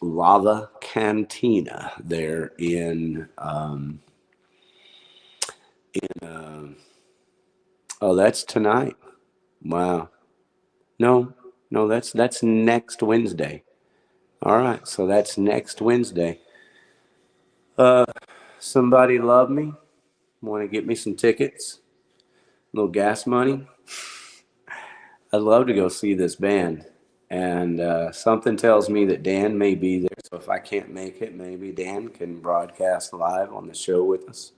[SPEAKER 1] Lava Cantina there in oh, that's tonight. Wow. No, that's next Wednesday. All right, so that's next Wednesday. Somebody love me? Want to get me some tickets? A little gas money? I'd love to go see this band. And something tells me that Dan may be there. So if I can't make it, maybe Dan can broadcast live on the show with us.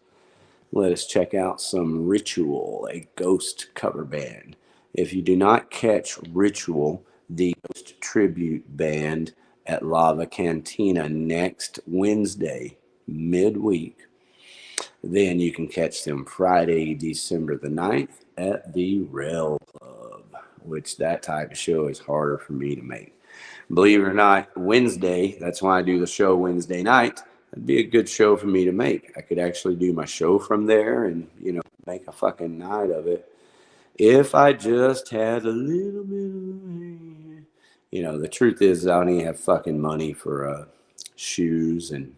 [SPEAKER 1] Let us check out some Ritual, a ghost cover band. If you do not catch Ritual, the ghost tribute band at Lava Cantina next Wednesday, midweek, then you can catch them Friday, December the 9th at the Rail Club, which that type of show is harder for me to make. Believe it or not, Wednesday, that's why I do the show Wednesday night. It'd be a good show for me to make. I could actually do my show from there and, make a fucking night of it. If I just had a little bit of money. The truth is I don't even have fucking money for shoes and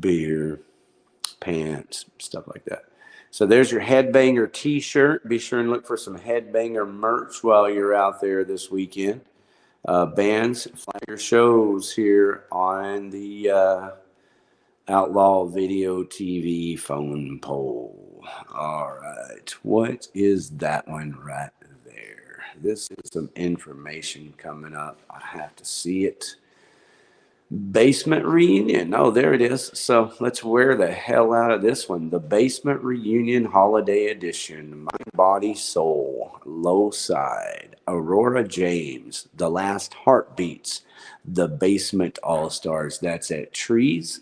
[SPEAKER 1] beer, pants, stuff like that. So there's your Headbanger t-shirt. Be sure and look for some Headbanger merch while you're out there this weekend. Bands, flyer shows here on the Outlaw Video TV phone pole. All right, what is that one right there? This is some information coming up. I have to see it. Basement Reunion. Oh, there it is. So let's wear the hell out of this one. The Basement Reunion Holiday Edition. Mind, Body, Soul. Low Side. Aurora James. The Last Heartbeats. The Basement All-Stars. That's at Trees.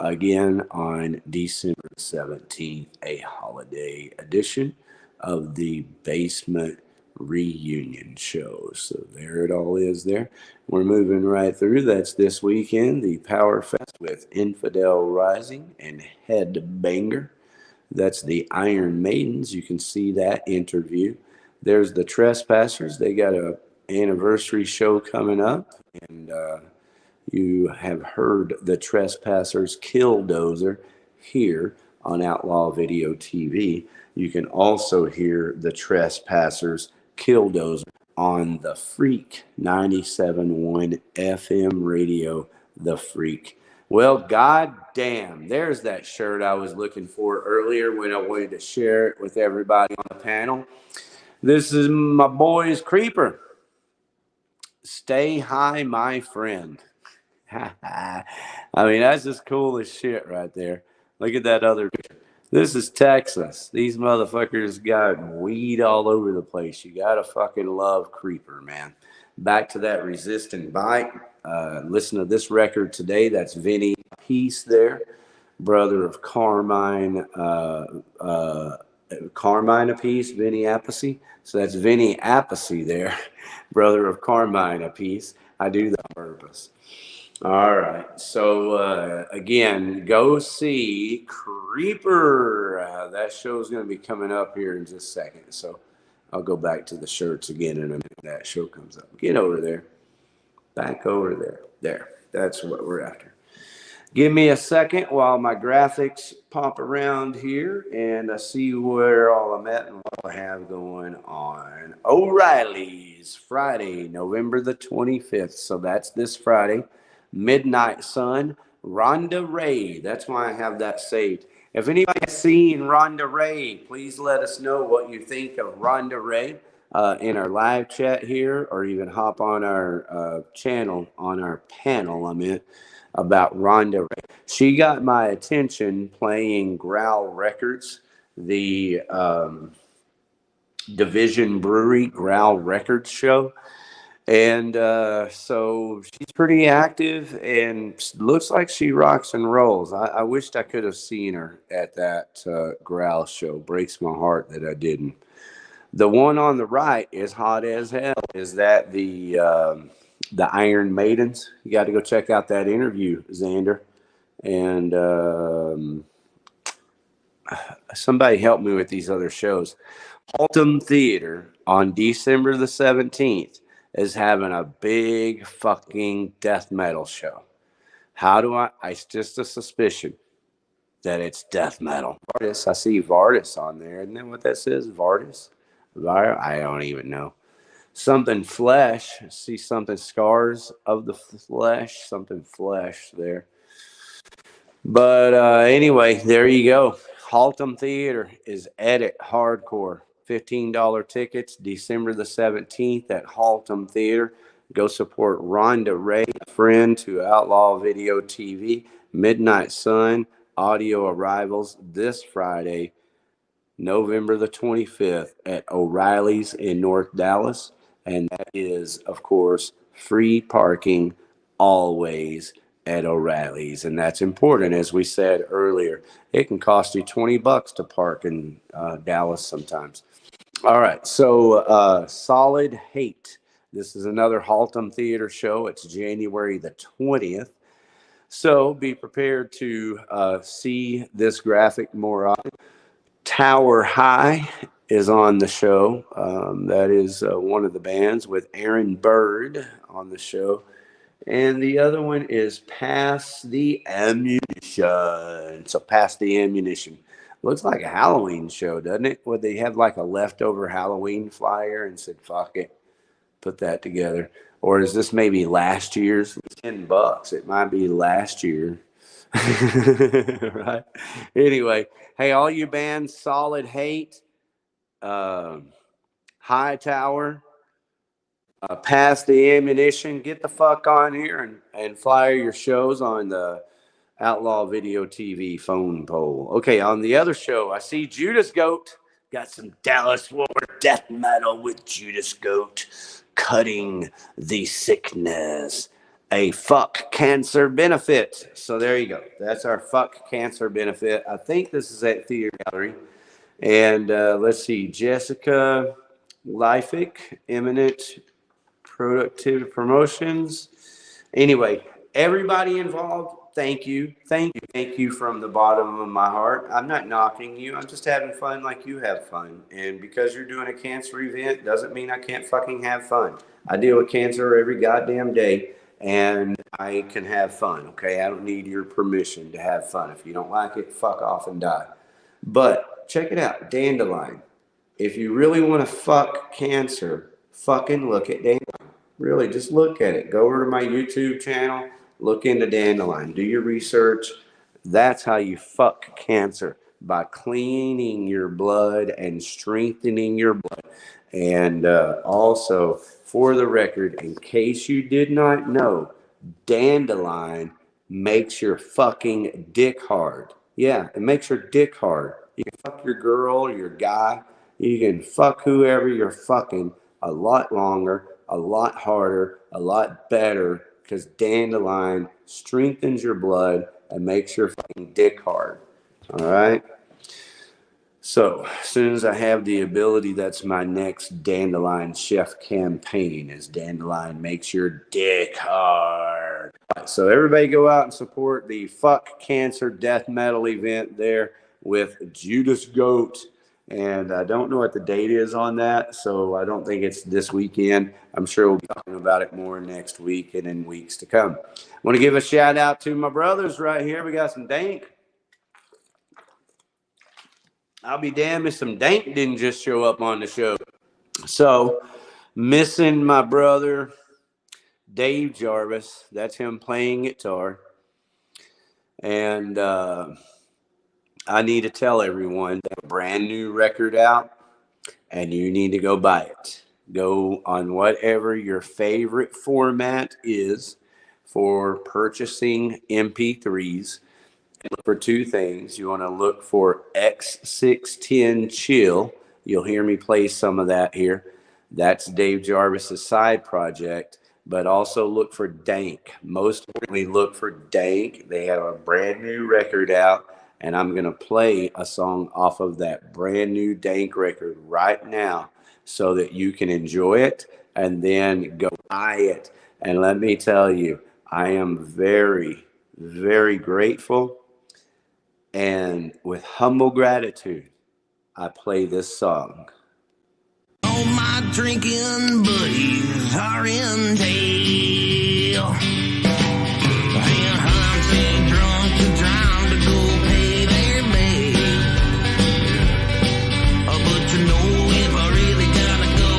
[SPEAKER 1] Again on December 17th. A holiday edition of the Basement Reunion show. So there it all is there. We're moving right through. That's this weekend, the Power Fest with Infidel Rising and Headbanger. That's the Iron Maidens. You can see that interview. There's the Trespassers. They got a anniversary show coming up, and you have heard the Trespassers Killdozer here on Outlaw Video TV. You can also hear the Trespassers Killdozer on the Freak 97.1 FM radio, the Freak. Well, goddamn, there's that shirt I was looking for earlier when I wanted to share it with everybody on the panel. This is my boy's Creeper. Stay high, my friend. I mean, that's just cool as shit right there. Look at that other picture. This is Texas. These motherfuckers got weed all over the place. You gotta fucking love Creeper, man. Back to that Resistant Bite. Listen to this record today. That's Vinny Peace there, brother of Carmine. Carmine Apiece, Vinny Appice. So that's Vinny Appice there, brother of Carmine Apiece. I do that on purpose. All right. So, again, go see Creeper. That show is going to be coming up here in just a second. So I'll go back to the shirts again in a minute. That show comes up. Get over there. Back over there. There. That's what we're after. Give me a second while my graphics pop around here and I see where all I'm at and what I have going on. O'Reilly's Friday, November the 25th. So that's this Friday. Midnight Sun, Rhonda Ray. That's why I have that saved. If anybody's seen Rhonda Ray, please let us know what you think of Rhonda Ray in our live chat here, or even hop on our channel, on our panel, about Rhonda Ray. She got my attention playing Growl Records, the Division Brewery Growl Records show. And so she's pretty active and looks like she rocks and rolls. I wished I could have seen her at that Growl show. Breaks my heart that I didn't. The one on the right is hot as hell. Is that the Iron Maidens? You got to go check out that interview, Xander. And somebody help me with these other shows. Altum Theater on December the 17th is having a big fucking death metal show. How do it's just a suspicion that it's death metal. Vardis, I see Vardis on there. Isn't that what that says? Vardis? I don't even know. Something flesh. I see something scars of the flesh. Something flesh there. But anyway, there you go. Haltom Theater is Edit Hardcore. $15 tickets, December the 17th at Haltom Theater. Go support Rhonda Ray, a friend to Outlaw Video TV. Midnight Sun audio arrivals this Friday, November the 25th at O'Reilly's in North Dallas. And that is, of course, free parking always at O'Reilly's. And that's important. As we said earlier, it can cost you $20 to park in Dallas sometimes. All right. So Solid Hate. This is another Haltom Theater show. It's January the 20th. So be prepared to see this graphic more often. Tower High is on the show. That is one of the bands with Aaron Bird on the show. And the other one is Pass the Ammunition. So Pass the Ammunition. Looks like a Halloween show, doesn't it? Would they have like a leftover Halloween flyer and said, fuck it, put that together? Or is this maybe last year's? $10. It might be last year. Right? Anyway, hey, all you bands, Solid Hate, High Tower, Pass the Ammunition, get the fuck on here and flyer your shows on the Outlaw Video TV phone poll. Okay, on the other show, I see Judas Goat. Got some Dallas War death metal with Judas Goat. Cutting the Sickness, a fuck cancer benefit. So there you go. That's our fuck cancer benefit. I think this is at Theater Gallery. And let's see, Jessica Leifick, Eminent Productive Promotions. Anyway, everybody involved, thank you. Thank you from the bottom of my heart. I'm not knocking you. I'm just having fun like you have fun. And because you're doing a cancer event doesn't mean I can't fucking have fun. I deal with cancer every goddamn day, and I can have fun, okay? I don't need your permission to have fun. If you don't like it, fuck off and die. But check it out, Dandelion. If you really want to fuck cancer, fucking look at Dandelion. Really, just look at it. Go over to my YouTube channel. Look into Dandelion. Do your research. That's how you fuck cancer, by cleaning your blood and strengthening your blood. And also, for the record, in case you did not know, Dandelion makes your fucking dick hard. Yeah, it makes your dick hard. You can fuck your girl, your guy. You can fuck whoever you're fucking a lot longer, a lot harder, a lot better, because Dandelion strengthens your blood and makes your fucking dick hard. All right? So, as soon as I have the ability, that's my next Dandelion Chef campaign, is Dandelion makes your dick hard. So, everybody go out and support the Fuck Cancer Death Metal event there with Judas Goat. And I don't know what the date is on that, so I don't think it's this weekend. I'm sure we'll be talking about it more next week and in weeks to come. I want to give a shout out to my brothers right here. We got some dank. I'll be damned if some dank didn't just show up on the show. So, missing my brother Dave Jarvis. That's him playing guitar. And I need to tell everyone that a brand new record out, and you need to go buy it. Go on whatever your favorite format is for purchasing MP3s. And look for two things. You want to look for X610 Chill. You'll hear me play some of that here. That's Dave Jarvis's side project. But also look for Dank. Most importantly, look for Dank. They have a brand new record out. And I'm going to play a song off of that brand new Dank record right now so that you can enjoy it and then go buy it. And let me tell you, I am very, very grateful. And with humble gratitude, I play this song.
[SPEAKER 5] all my drinking buddies are in jail. And I'm too drunk to drive to go pay their bail. But you know, if I really gotta go,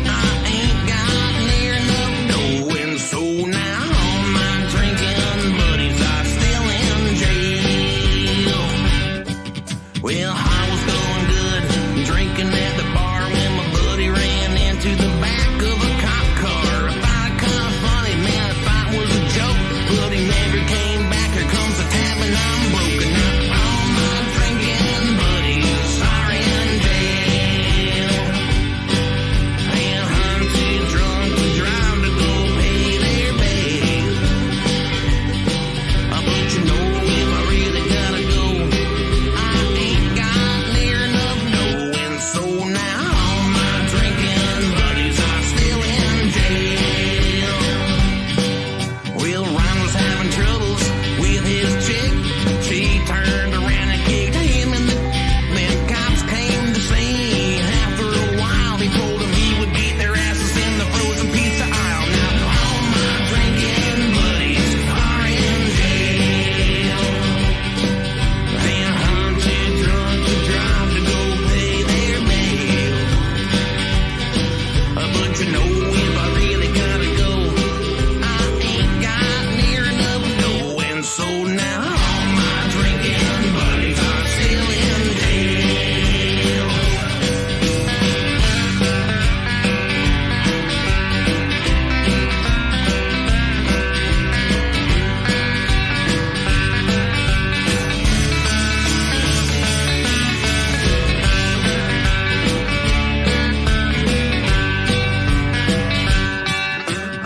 [SPEAKER 5] I ain't got near enough dough. And so now all my drinking buddies are still in jail. Well, I was going good, drinking at the bar when my buddy ran into the back of a cop car. I thought it kind of funny, man, the fight was a joke, but he never came back. Here comes the tab and I'm broken. Now all my drinking buddies are in jail. And I'm too drunk to drive to go pay their bail. But you know, if I really gotta go, I ain't got near enough dough. And so now all my drinking buddies are still in jail. Well, Ryan was having troubles with his chick. She turned around and kicked him in the... Then cops came to see. After a while, he told them he would beat their asses in the frozen pizza aisle. Now all my drinking buddies are in jail. And I'm too drunk to drive to go pay their bail. But you know, if I really gotta go, I ain't got near enough dough. And so now all my drinking buddies are still in jail.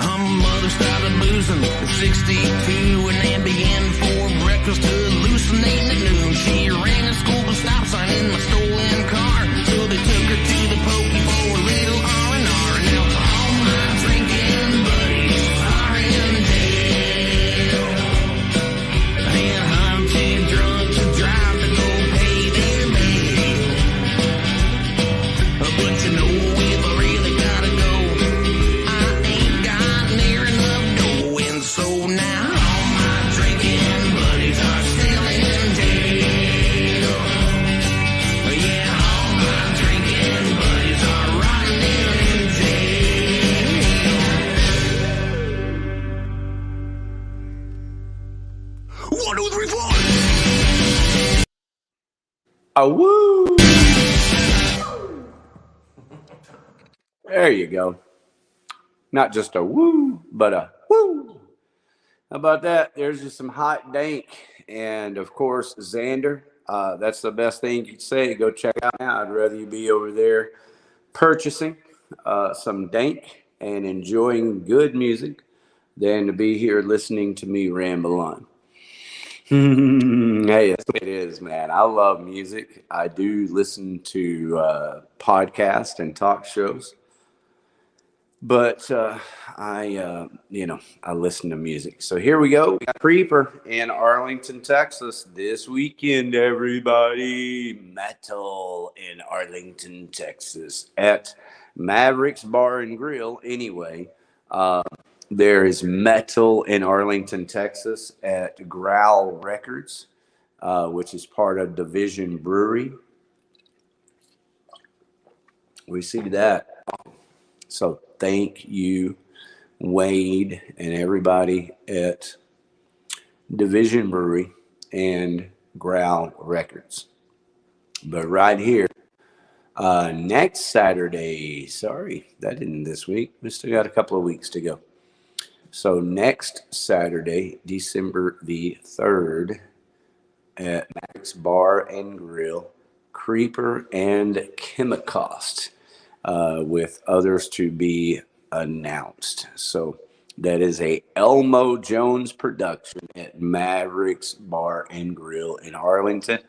[SPEAKER 5] Her mother started boozing at 62 and then began for breakfast to hallucinating at noon. She ran a school bus stop sign in my stolen car, so they took her to the pokey for a little R&R. Now all my drinking buddies are in jail. And I'm too drunk to drive to go pay their bail. But you know, if I really gotta go, I ain't got near enough dough. And so now all my drinking buddies are still in jail. Yeah, all my drinking buddies are rotting in jail. 1, 2, 3, 4.
[SPEAKER 1] A woo! There you go. Not just a woo, but a woo. How about that? There's just some hot dank. And of course, Xander. That's the best thing you could say. Go check out now. I'd rather you be over there purchasing some dank and enjoying good music than to be here listening to me ramble on. Hey, that's what it is, man. I love music. I do listen to podcasts and talk shows, but I listen to music. So here we go. We got Creeper in Arlington, Texas this weekend, everybody. Metal in Arlington, Texas at Mavericks Bar and Grill. Anyway, there is metal in Arlington, Texas at Growl Records, which is part of Division Brewery. We see that. So thank you, Wade, and everybody at Division Brewery and Growl Records. But right here, next Saturday, sorry, that didn't this week. We still got a couple of weeks to go. So next Saturday, December the 3rd, at Max Bar and Grill, Creeper and Chemicost, with others to be announced. So that is a Elmo Jones production at Mavericks Bar and Grill in Arlington.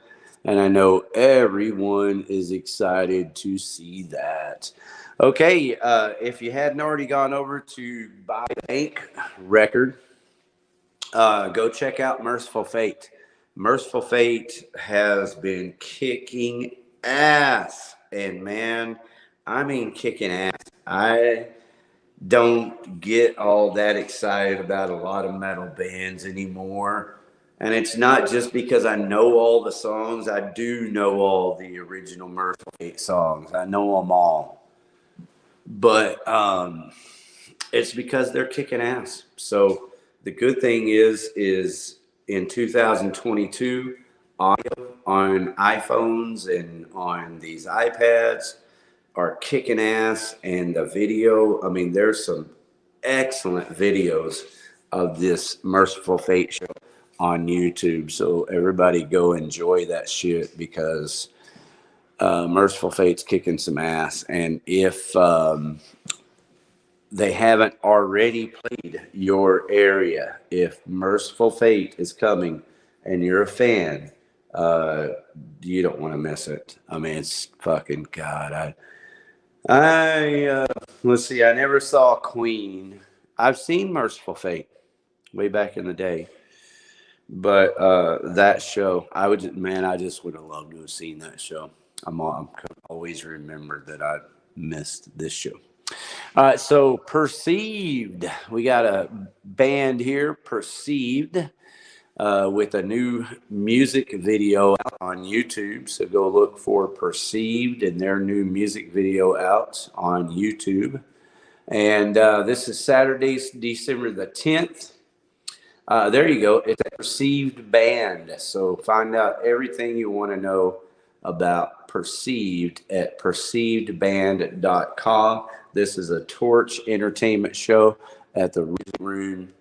[SPEAKER 1] And I know everyone is excited to see that. Okay, if you hadn't already gone over to buy a Bank record, go check out Merciful Fate. Merciful Fate has been kicking ass. And man, I mean, kicking ass. I don't get all that excited about a lot of metal bands anymore. And it's not just because I know all the songs. I do know all the original Merciful Fate songs. I know them all. But it's because they're kicking ass. So the good thing is in 2022, audio on iPhones and on these iPads are kicking ass, and the video, I mean, there's some excellent videos of this Merciful Fate show on YouTube. So everybody go enjoy that shit, because Merciful Fate's kicking some ass. And if they haven't already played your area, if Merciful Fate is coming and you're a fan, you don't want to miss it. I mean, it's fucking God. Let's see. I never saw Queen. I've seen Merciful Fate way back in the day, but that show, I just would have loved to have seen that show. I'm always remembered that I missed this show. All right, so Perceived. We got a band here, Perceived, with a new music video out on YouTube. So go look for Perceived and their new music video out on YouTube. And this is Saturday, December the 10th. There you go. It's a Perceived band. So find out everything you want to know about Perceived at perceivedband.com. This is a Torch Entertainment show at the Room,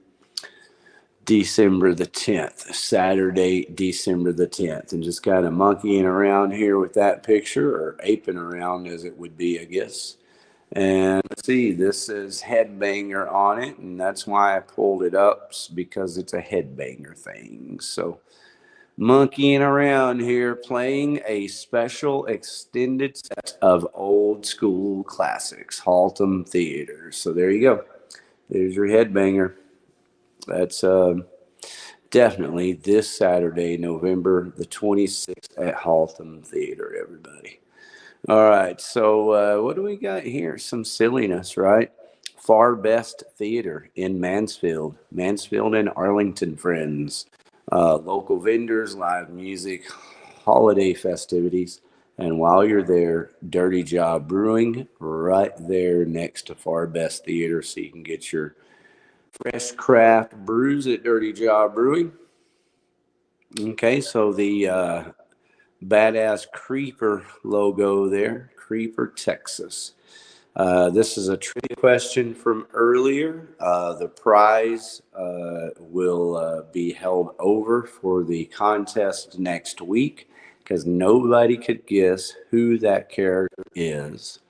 [SPEAKER 1] December the 10th, Saturday, December the 10th. And just kind of monkeying around here with that picture, or aping around as it would be, I guess. And let's see, this says Headbanger on it, and that's why I pulled it up, because it's a Headbanger thing. So monkeying around here, playing a special extended set of old school classics, Haltom Theater. So there you go. There's your Headbanger. That's definitely this Saturday, November the 26th at Haltom Theater, everybody. All right, so what do we got here? Some silliness, right? Far Best Theater in Mansfield and Arlington, friends. Local vendors, live music, holiday festivities, and while you're there, Dirty Job Brewing right there next to Far Best Theater, so you can get your fresh craft brews at Dirty Job Brewing. Okay, so the badass Creeper logo there, Creeper, Texas. This is a trivia question from earlier. The prize will be held over for the contest next week, because nobody could guess who that character is.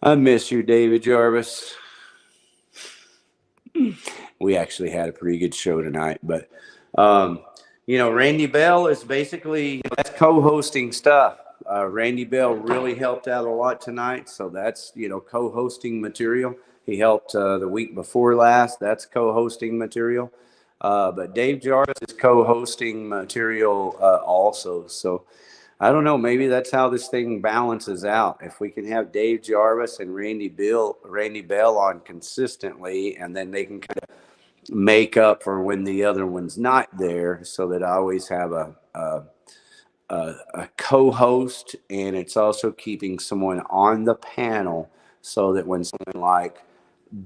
[SPEAKER 1] I miss you, David Jarvis. We actually had a pretty good show tonight, but Randy Bell is basically, that's co-hosting stuff. Randy Bell really helped out a lot tonight, so that's co-hosting material. He helped the week before last. That's co-hosting material. But Dave Jarvis is co-hosting material also. So I don't know. Maybe that's how this thing balances out. If we can have Dave Jarvis and Randy Bell on consistently, and then they can kind of make up for when the other one's not there, so that I always have a co-host, and it's also keeping someone on the panel, so that when someone like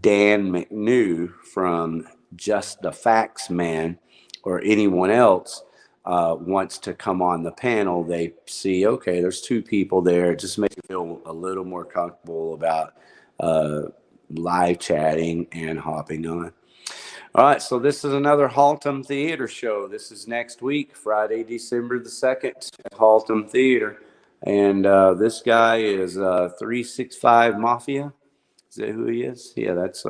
[SPEAKER 1] Dan McNew from Just the Facts Man or anyone else wants to come on the panel, they see, okay, there's two people there. It just makes you feel a little more comfortable about live chatting and hopping on. All right, so this is another Haltom Theater show. This is next week, Friday, December the 2nd, at Haltom Theater. And this guy is 365 Mafia. Is that who he is? Yeah, that's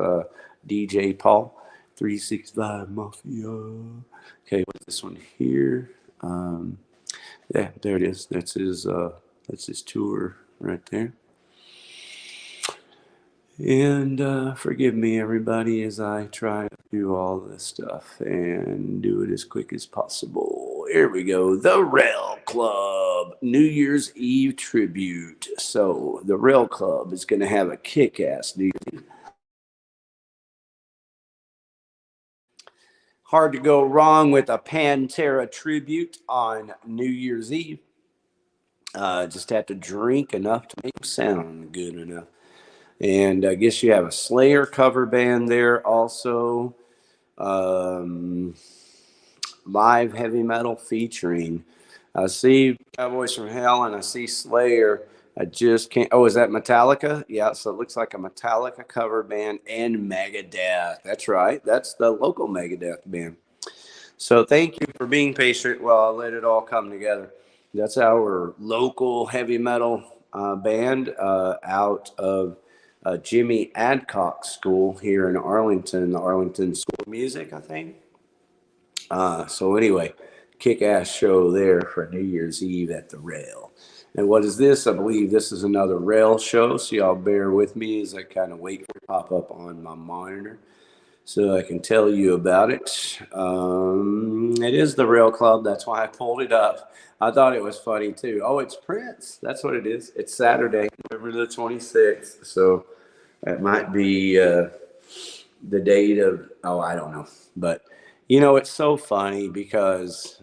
[SPEAKER 1] DJ Paul. 365 Mafia. Okay, what's this one here? Yeah, there it is. That's his tour right there. And forgive me, everybody, as I try to do all this stuff and do it as quick as possible. Here we go. The Rail Club New Year's Eve tribute. So the Rail Club is going to have a kick-ass New Year's Eve. Hard to go wrong with a Pantera tribute on New Year's Eve. Just have to drink enough to make them sound good enough. And I guess you have a Slayer cover band there also. Live heavy metal featuring. I see Cowboys from Hell and I see Slayer. I just can't. Oh, is that Metallica? Yeah, so it looks like a Metallica cover band and Megadeth. That's right. That's the local Megadeth band. So thank you for being patient while I let it all come together. That's our local heavy metal band out of Jimmy Adcock's school here in Arlington, the Arlington School of Music, I think. So anyway, kick-ass show there for New Year's Eve at the Rail. And what is this? I believe this is another Rail show, so y'all bear with me as I kind of wait for it to pop up on my monitor so I can tell you about it. It is the Rail Club. That's why I pulled it up. I thought it was funny, too. Oh, it's Prince. That's what it is. It's Saturday, November the 26th. So that might be the date of, oh, I don't know. But, you know, it's so funny because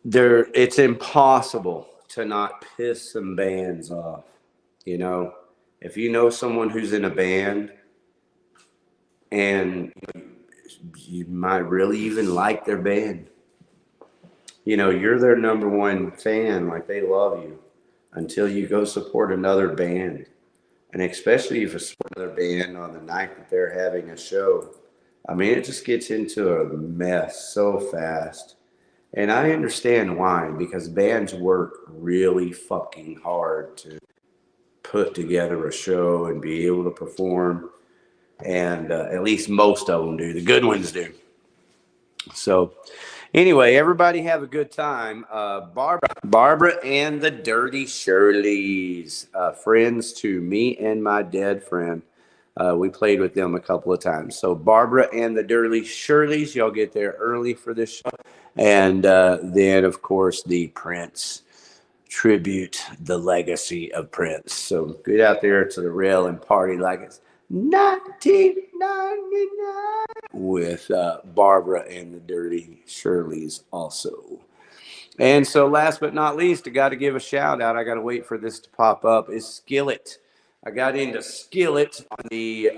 [SPEAKER 1] it's impossible to not piss some bands off. You know, if you know someone who's in a band and you might really even like their band, you know, you're their number one fan, like they love you until you go support another band. And especially if you support another band on the night that they're having a show. I mean, it just gets into a mess so fast. And I understand why, because bands work really fucking hard to put together a show and be able to perform. And at least most of them do. The good ones do. So anyway, everybody have a good time. Barbara and the Dirty Shirleys, friends to me and my dead friend. We played with them a couple of times. So Barbara and the Dirty Shirleys, y'all get there early for this show. And then, of course, the Prince tribute, the legacy of Prince. So get out there to the Rail and party like it's 1999 with Barbara and the Dirty Shirleys also. And so last but not least, I got to give a shout out. I got to wait for this to pop up. Is Skillet. I got into Skillet on the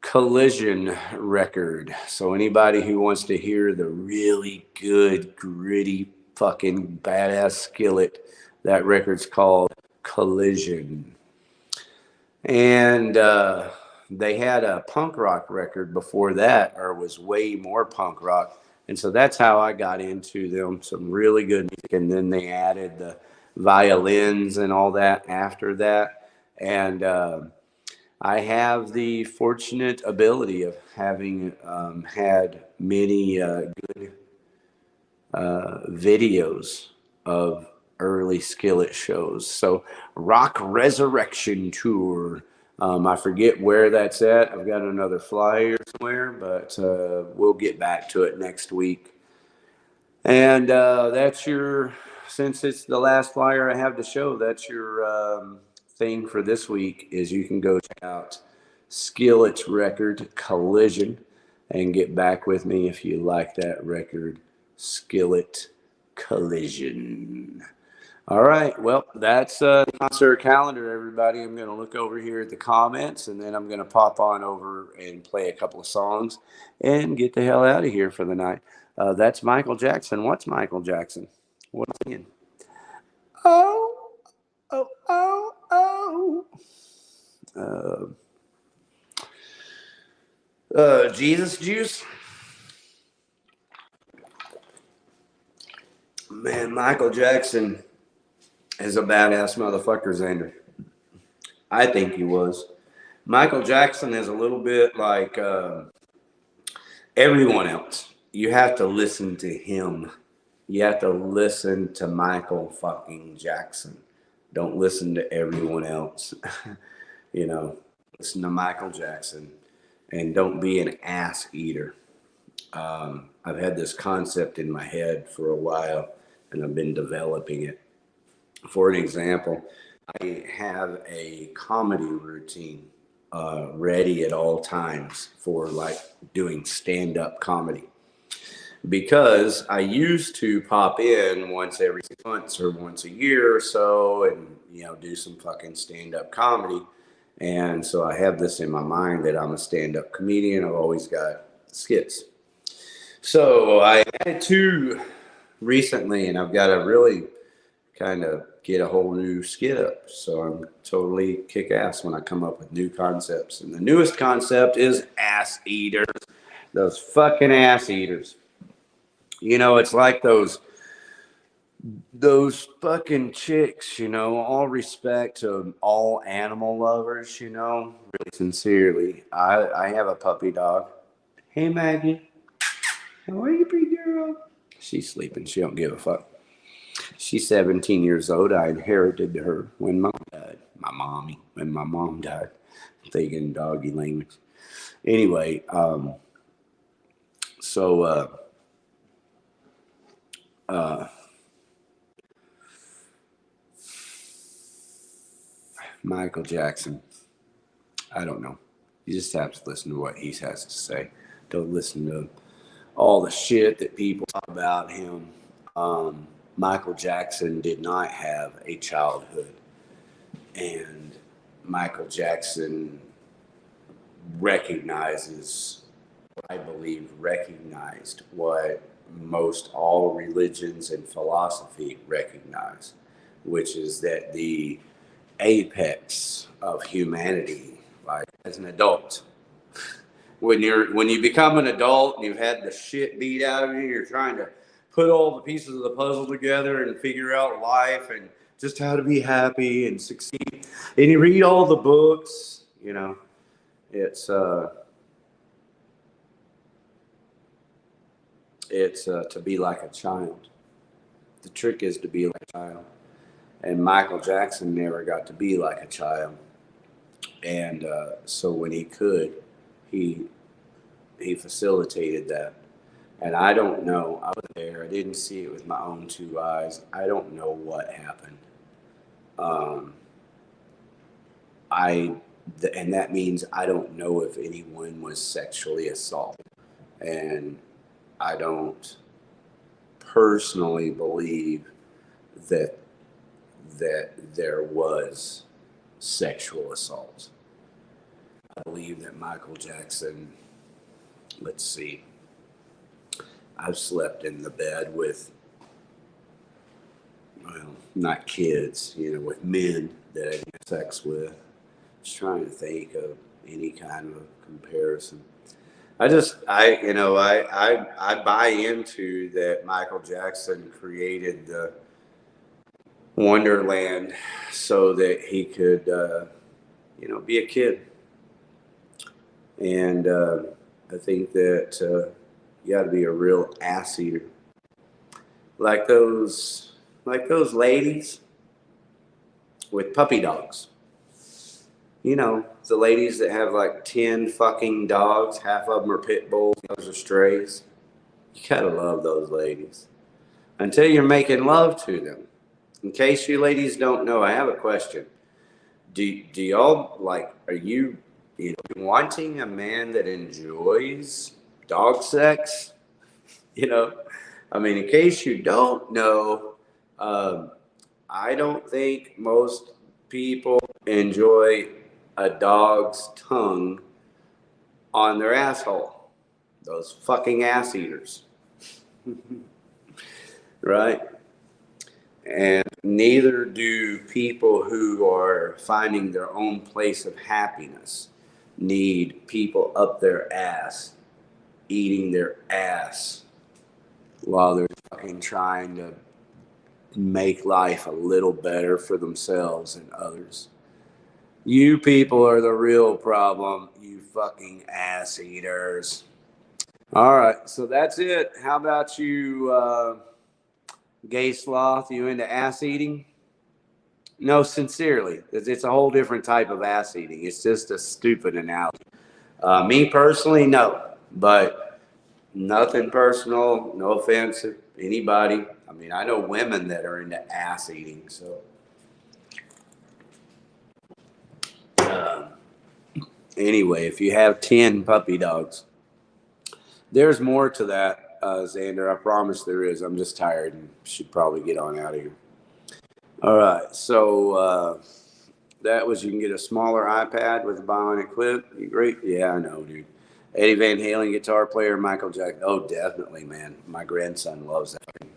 [SPEAKER 1] Collision record. So anybody who wants to hear the really good, gritty, fucking badass Skillet, that record's called Collision. And they had a punk rock record before that, or was way more punk rock. And so that's how I got into them. Some really good music. And then they added the violins and all that after that. And I have the fortunate ability of having had many good videos of early Skillet shows. So Rock Resurrection Tour. I forget where that's at. I've got another flyer somewhere, but we'll get back to it next week. And that's your, since it's the last flyer I have to show, that's your thing for this week, is you can go check out Skillet's record, Collision, and get back with me if you like that record, Skillet Collision. All right, well, that's the concert calendar, everybody. I'm going to look over here at the comments, and then I'm going to pop on over and play a couple of songs and get the hell out of here for the night. That's Michael Jackson. What's Michael Jackson? What's he in? Oh, oh, oh, oh. Jesus Juice. Man, Michael Jackson is a badass motherfucker, Xander. I think he was. Michael Jackson is a little bit like everyone else. You have to listen to him. You have to listen to Michael fucking Jackson. Don't listen to everyone else. You know, listen to Michael Jackson. and don't be an ass eater. I've had this concept in my head for a while, and I've been developing it. For an example, I have a comedy routine ready at all times for like doing stand-up comedy, because I used to pop in once every 6 months or once a year or so and, you know, do some fucking stand-up comedy. And so I have this in my mind that I'm a stand-up comedian. I've always got skits. So I added 2 recently, and I've got to really kind of get a whole new skit up. So I'm totally kick ass when I come up with new concepts. And the newest concept is ass eaters. Those fucking ass eaters. You know, it's like those fucking chicks, you know, all respect to all animal lovers, you know, really sincerely. I have a puppy dog. Hey, Maggie. How are you, big girl? She's sleeping. She don't give a fuck. She's 17 years old. I inherited her when mom died. When my mom died. I'm thinking doggy language. Anyway, Michael Jackson. I don't know. You just have to listen to what he has to say. Don't listen to all the shit that people talk about him. Michael Jackson did not have a childhood, and Michael Jackson recognized what most all religions and philosophy recognize, which is that the apex of humanity, like as an adult, when you become an adult and you've had the shit beat out of you, you're trying to put all the pieces of the puzzle together and figure out life and just how to be happy and succeed. And you read all the books, you know, it's to be like a child. The trick is to be like a child. And Michael Jackson never got to be like a child. And so when he could, he facilitated that. And I don't know. I was there. I didn't see it with my own 2 eyes. I don't know what happened. And that means I don't know if anyone was sexually assaulted. And I don't personally believe that there was sexual assault. I believe that Michael Jackson, let's see, I've slept in the bed with, well, not kids, you know, with men that I had sex with. Just trying to think of any kind of comparison. I buy into that Michael Jackson created the Wonderland so that he could, be a kid. And I think that you got to be a real ass eater, like those ladies with puppy dogs. You know, the ladies that have like 10 fucking dogs, half of them are pit bulls, those are strays. You gotta love those ladies until you're making love to them. In case you ladies don't know, I have a question. Do y'all are you wanting a man that enjoys dog sex? You know, I mean, in case you don't know, I don't think most people enjoy a dog's tongue on their asshole. Those fucking ass eaters. Right? And neither do people who are finding their own place of happiness need people up their ass, eating their ass while they're fucking trying to make life a little better for themselves and others. You people are the real problem, you fucking ass eaters. All right, so that's it. How about you, gay sloth? You into ass eating? No, sincerely. It's a whole different type of ass eating. It's just a stupid analogy. Me personally, no, but nothing personal. No offense to anybody. I mean, I know women that are into ass eating. So, anyway, if you have 10 puppy dogs, there's more to that, Xander. I promise there is. I'm just tired and should probably get on out of here. All right, so that was, you can get a smaller iPad with a bionic clip. You great? Yeah, I know, dude. Eddie Van Halen guitar player, Michael Jackson. Oh, definitely, man. My grandson loves that.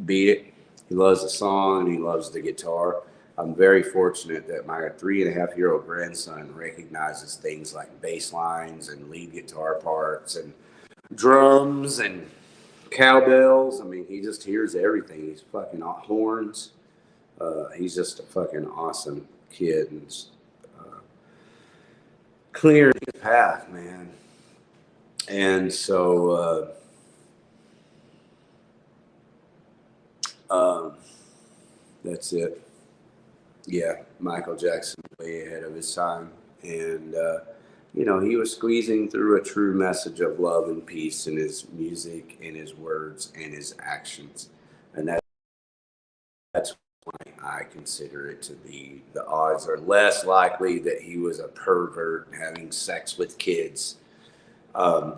[SPEAKER 1] Beat it. He loves the song. He loves the guitar. I'm very fortunate that my 3.5-year-old grandson recognizes things like bass lines and lead guitar parts and drums and cowbells. I mean, he just hears everything. He's fucking horns. He's just a fucking awesome kid and clearing his path, man. And so that's it. Yeah, Michael Jackson way ahead of his time. And, you know, he was squeezing through a true message of love and peace in his music, in his words, and his actions. And that's why I consider it to be, the odds are less likely that he was a pervert having sex with kids.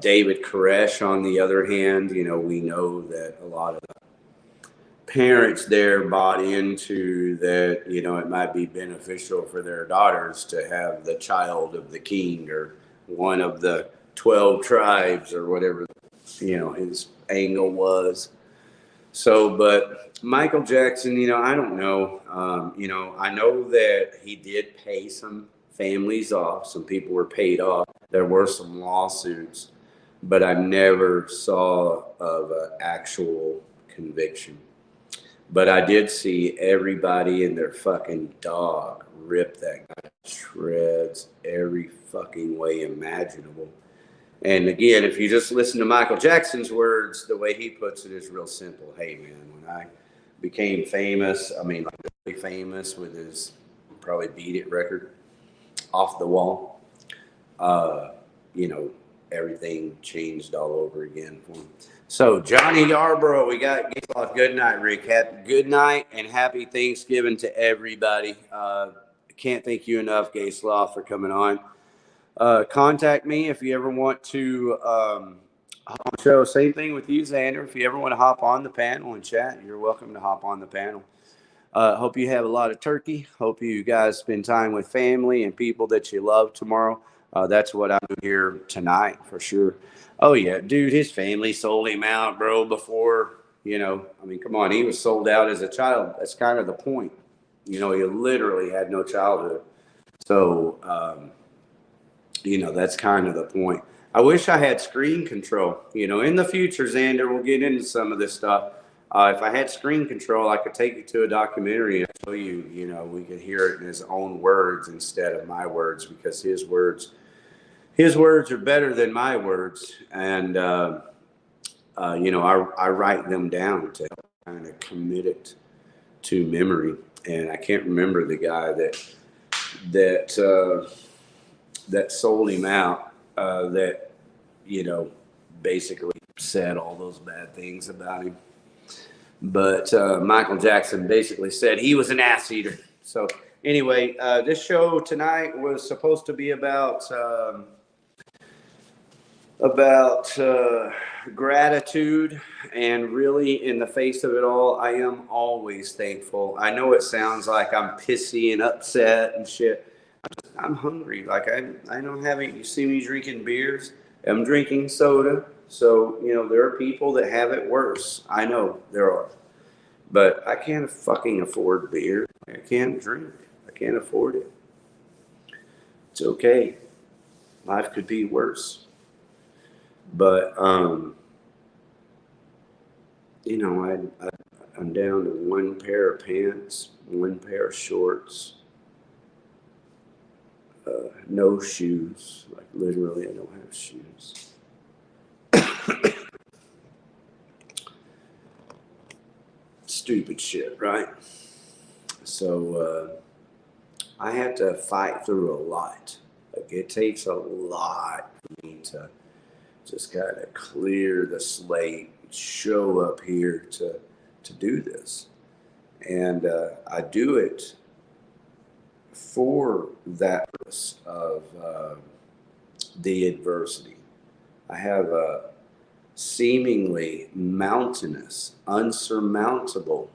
[SPEAKER 1] David Koresh, on the other hand, you know, we know that a lot of parents there bought into that, you know, it might be beneficial for their daughters to have the child of the king or one of the 12 tribes or whatever, you know, his angle was. So, but Michael Jackson, you know, I don't know. You know, I know that he did pay some families off. Some people were paid off. There were some lawsuits, but I never saw of an actual conviction. But I did see everybody and their fucking dog rip that guy to shreds every fucking way imaginable. And again, if you just listen to Michael Jackson's words, the way he puts it is real simple. Hey, man, when I became famous, I mean, like really famous with his probably Beat It record, Off the Wall, you know, everything changed all over again for him. So, Johnny Yarborough, we got good night, Rick. Good night and happy Thanksgiving to everybody. Can't thank you enough, Gayslaw, for coming on. Contact me if you ever want to hop on the show. Same thing with you, Xander. If you ever want to hop on the panel and chat, you're welcome to hop on the panel. Hope you have a lot of turkey. Hope you guys spend time with family and people that you love tomorrow. That's what I'm doing here tonight for sure. Oh, yeah, dude, his family sold him out, bro, before, you know, I mean, come on, he was sold out as a child. That's kind of the point. You know, he literally had no childhood. So, you know, that's kind of the point. I wish I had screen control. You know, in the future, Xander, we'll get into some of this stuff. If I had screen control, I could take you to a documentary and show you, you know, we could hear it in his own words instead of my words, because his words are better than my words. And, you know, I write them down to kind of commit it to memory. And I can't remember the guy that sold him out, that, you know, basically said all those bad things about him. But Michael Jackson basically said he was an ass eater. So anyway, this show tonight was supposed to be about gratitude, and really in the face of it all, I am always thankful. I know it sounds like I'm pissy and upset and shit. I'm hungry. Like I don't have any, you see me drinking beers, I'm drinking soda. So, you know, there are people that have it worse. I know there are, but I can't fucking afford beer. I can't drink. I can't afford it. It's okay. Life could be worse. But, you know, I'm down to one pair of pants, one pair of shorts, no shoes. Like literally, I don't have shoes. Stupid shit, right? So I had to fight through a lot Like, it takes a lot for me to just kind of clear the slate, show up here to do this. And I do it for that purpose of the adversity. I have a seemingly mountainous, unsurmountable,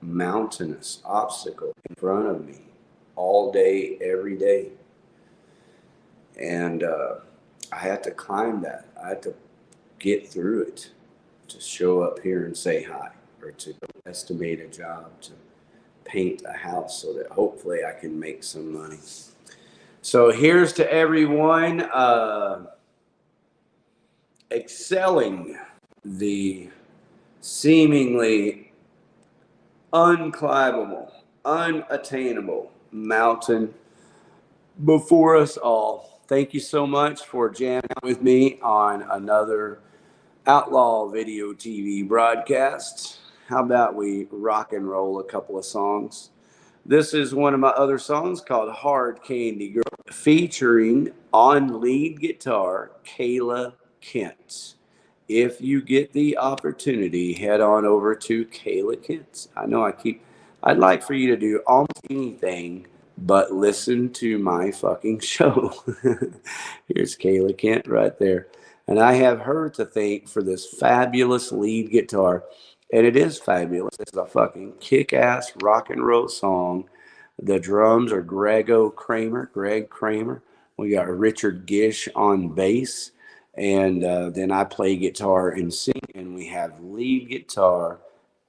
[SPEAKER 1] mountainous obstacle in front of me all day, every day. And I had to climb that. I had to get through it to show up here and say hi, or to estimate a job, to paint a house so that hopefully I can make some money. So here's to everyone excelling the seemingly unclimbable, unattainable mountain before us all. Thank you so much for jamming out with me on another Outlaw Video TV broadcast. How about we rock and roll a couple of songs? This is one of my other songs called Hard Candy Girl, featuring on lead guitar Kayla Kent. If you get the opportunity, head on over to Kayla Kent. I know I'd like for you to do almost anything but listen to my fucking show. Here's Kayla Kent right there. And I have her to thank for this fabulous lead guitar. And it is fabulous. It's a fucking kick-ass rock and roll song. The drums are Greg Kramer. We got Richard Gish on bass. And then I play guitar and sing. And we have lead guitar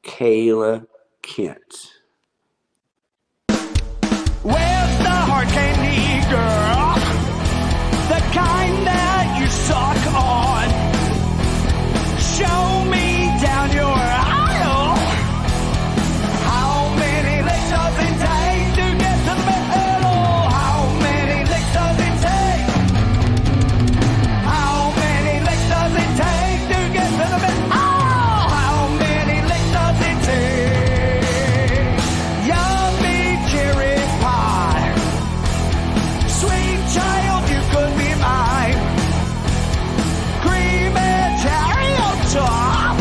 [SPEAKER 1] Kayla Kent.
[SPEAKER 6] Where's the hard candy girl? The kind that you suck on. Show me down your aisle. How many licks does it take to get to the middle? How many licks does it take? How many licks does it take to get to the middle? Oh, how many licks does it take? Yummy cherry pie. Sweet child, you could be mine. Cream and cherry on top.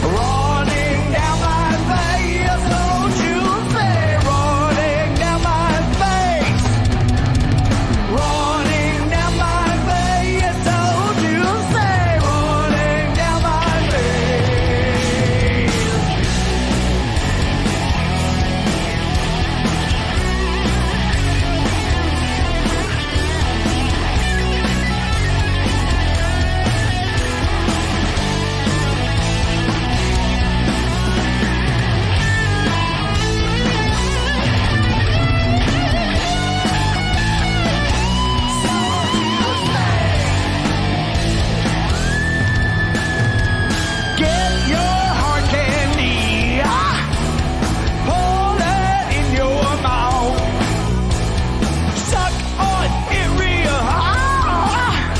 [SPEAKER 6] Running down my face, don't you say. Running down my face. Running down my face, don't you say. Running down my face. Get your hard candy, pour it in your mouth. Suck on it real hard.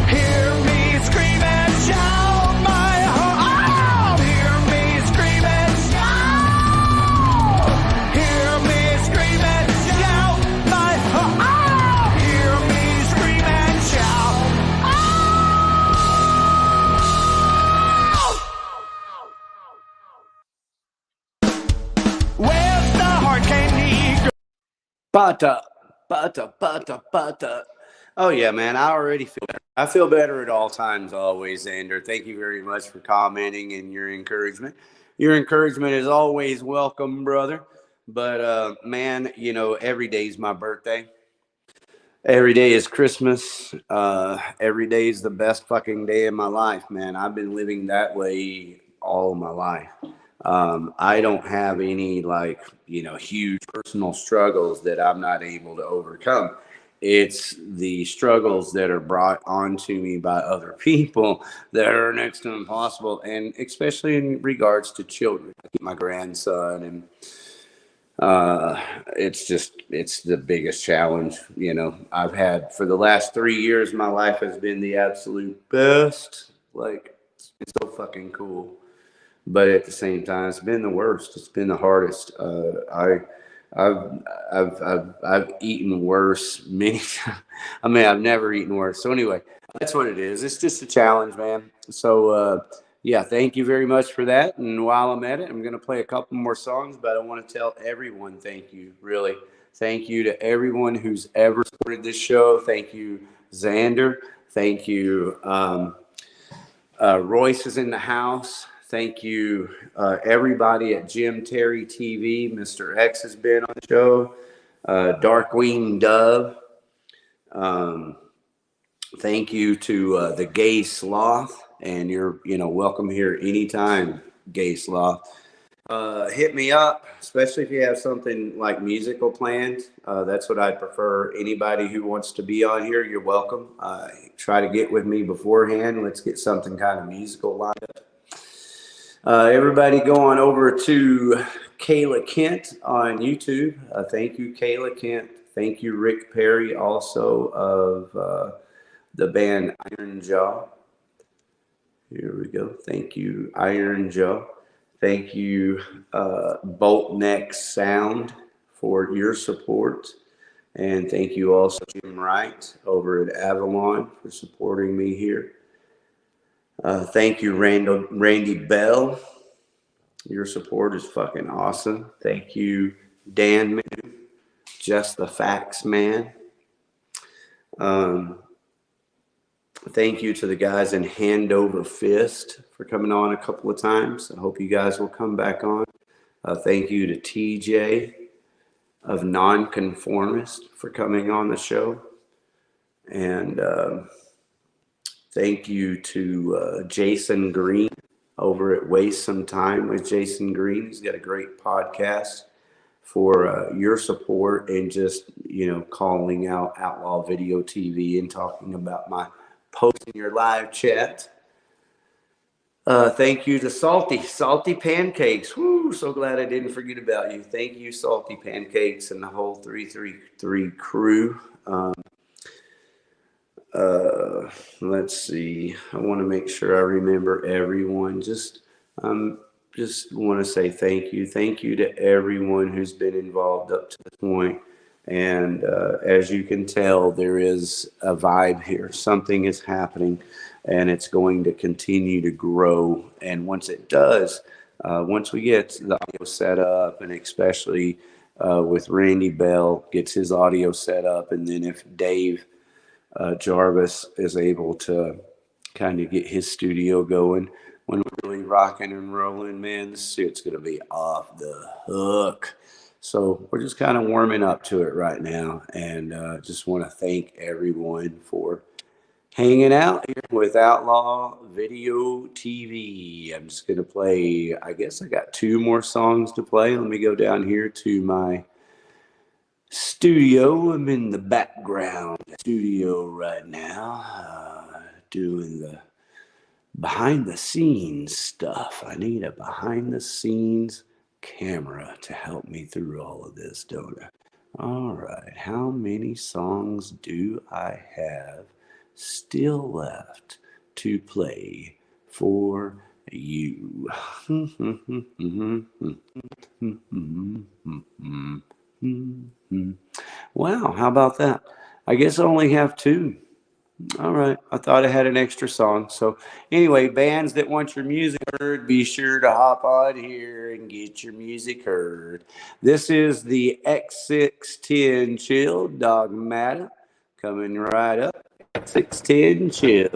[SPEAKER 6] Hear me scream and shout my heart. Hear me scream and shout. Hear me scream and shout my heart. Hear me scream and shout. Where's the hard candy girl?
[SPEAKER 1] Butter. Oh yeah, man. I already feel better. I feel better at all times, always, Xander. Thank you very much for commenting and your encouragement. Your encouragement is always welcome, brother. But man, you know, every day is my birthday. Every day is Christmas. Every day is the best fucking day of my life, man. I've been living that way all my life. I don't have any, like, you know, huge personal struggles that I'm not able to overcome. It's the struggles that are brought onto me by other people that are next to impossible, and especially in regards to children. My grandson, and it's the biggest challenge, you know, I've had for the last 3 years. My life has been the absolute best. Like, it's so fucking cool. But at the same time, it's been the worst. It's been the hardest. I've eaten worse many times. I mean, I've never eaten worse. So anyway, that's what it is. It's just a challenge, man. So yeah, thank you very much for that. And while I'm at it, I'm going to play a couple more songs, but I want to tell everyone thank you. Really, thank you to everyone who's ever supported this show. Thank you, Xander. Thank you, Royce is in the house. Thank you, everybody at Jim Terry TV. Mr. X has been on the show. Darkwing Dove. Thank you to the Gay Sloth, and you're welcome here anytime, Gay Sloth. Hit me up, especially if you have something like musical planned. That's what I'd prefer. Anybody who wants to be on here, you're welcome. Try to get with me beforehand. Let's get something kind of musical lined up. Everybody go on over to Kayla Kent on YouTube. Thank you, Kayla Kent. Thank you, Rick Perry, also of the band Iron Jaw. Here we go. Thank you, Iron Jaw. Thank you, Bolt Neck Sound, for your support. And thank you also, Jim Wright, over at Avalon, for supporting me here. Thank you, Randy Bell. Your support is fucking awesome. Thank you, Dan Manu, Just the Facts Man. Thank you to the guys in Hand Over Fist for coming on a couple of times. I hope you guys will come back on. Thank you to TJ of Nonconformist for coming on the show. And thank you to Jason Green over at Waste Some Time with Jason Green. He's got a great podcast, for your support and just, calling out Outlaw Video TV and talking about my post in your live chat. Thank you to Salty Pancakes. Woo, so glad I didn't forget about you. Thank you, Salty Pancakes, and the whole 333 crew. Let's see. I want to make sure I remember everyone. Just want to say thank you. Thank you to everyone who's been involved up to this point. And as you can tell, there is a vibe here. Something is happening, and it's going to continue to grow. And once it does, once we get the audio set up, and especially with Randy Bell gets his audio set up, and then if Dave Jarvis is able to kind of get his studio going, when we're really rocking and rolling, man, this shit's going to be off the hook. So we're just kind of warming up to it right now, and just want to thank everyone for hanging out here with Outlaw Video TV. I'm just going to play, I guess I got 2 more songs to play. Let me go down here to my studio. I'm in the background studio right now, doing the behind the scenes stuff. I need a behind the scenes camera to help me through all of this, don't I? All right, how many songs do I have still left to play for you? Wow, how about that? I guess I only have 2. All right, I thought I had an extra song. So anyway, bands that want your music heard, be sure to hop on here and get your music heard. This is the X610 Chill Dogmatic coming right up. X610 Chill.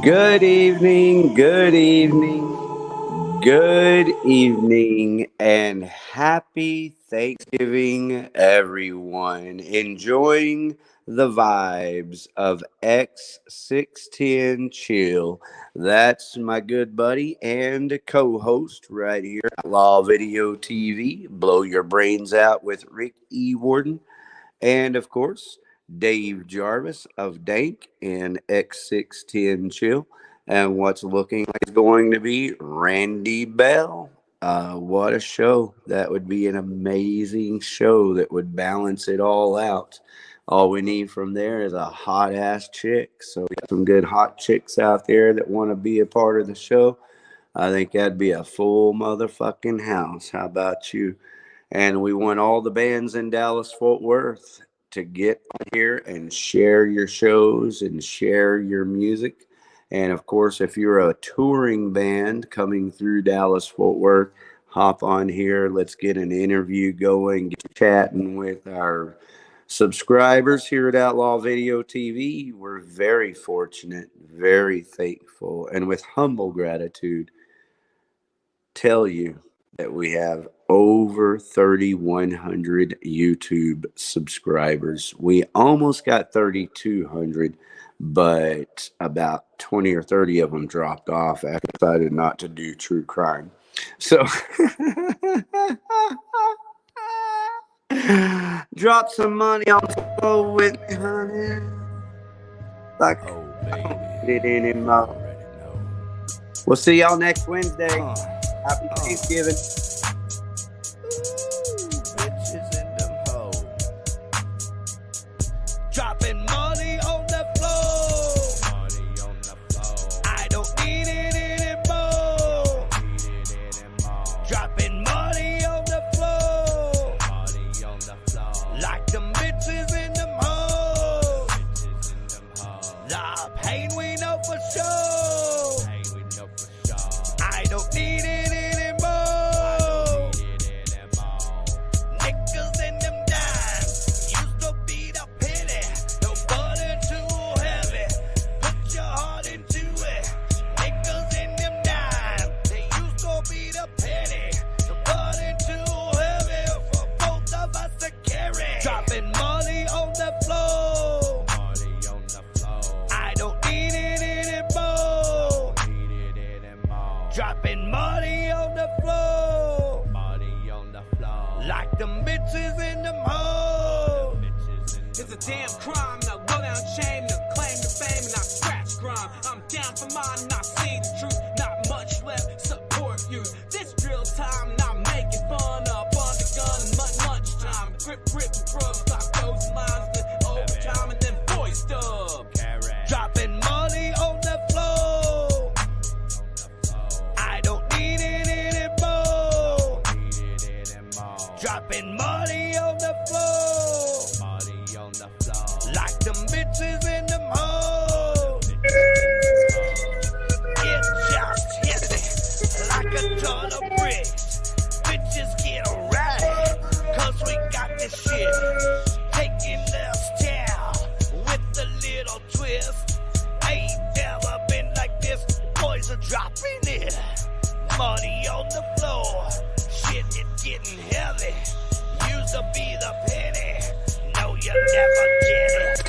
[SPEAKER 1] Good evening, good evening, good evening, and happy Thanksgiving, everyone. Enjoying the vibes of X610 Chill. That's my good buddy and co-host right here, Outlaw Video TV. Blow your brains out with Rick E. Warden. And of course, Dave Jarvis of Dank and X610 Chill. And what's looking like it's going to be Randy Bell. What a show. That would be an amazing show that would balance it all out. All we need from there is a hot ass chick. So we got some good hot chicks out there that want to be a part of the show. I think that'd be a full motherfucking house. How about you? And we want all the bands in Dallas-Fort Worth to get on here and share your shows and share your music. And of course, if you're a touring band coming through Dallas-Fort Worth, hop on here. Let's get an interview going, get chatting with our subscribers here at Outlaw Video TV. We're very fortunate, very thankful, and with humble gratitude, tell you that we have over 3,100 YouTube subscribers. We almost got 3,200, but about 20 or 30 of them dropped off after I decided not to do true crime. So drop some money on the floor with me, honey. Like, I don't get it anymore. We'll see y'all next Wednesday. Happy Thanksgiving.
[SPEAKER 6] Bitches in them hoes. Dropping money on the floor. Money on the floor. I don't need it anymore. Dropping money on the floor. Money on the floor. Like them bitches in them hoes. Bitches in them hoes. The pain we know for sure. Pain we know for sure. I don't need it. Dropping money on the floor. Money on the floor. Like them bitches in them hoes. It's a damn crime. Now go down shame to claim the fame and not scratch crime. I'm down for mine, not see the truth. Not much left, support you. This drill time, not making fun up on the gun. Much time. Grip and grub. Stop those lines. Then overtime and then voice dub. Dropping money on the floor. Dropping money on the floor. Money on the floor. Like them bitches in them hoes. It just hit me like a ton of bricks. Bitches get right, cause we got this shit. Taking this town with a little twist. Ain't never been like this. Boys are dropping it. Money on the floor. Shit, it's getting heavy. Used to be the penny. No, you never get it.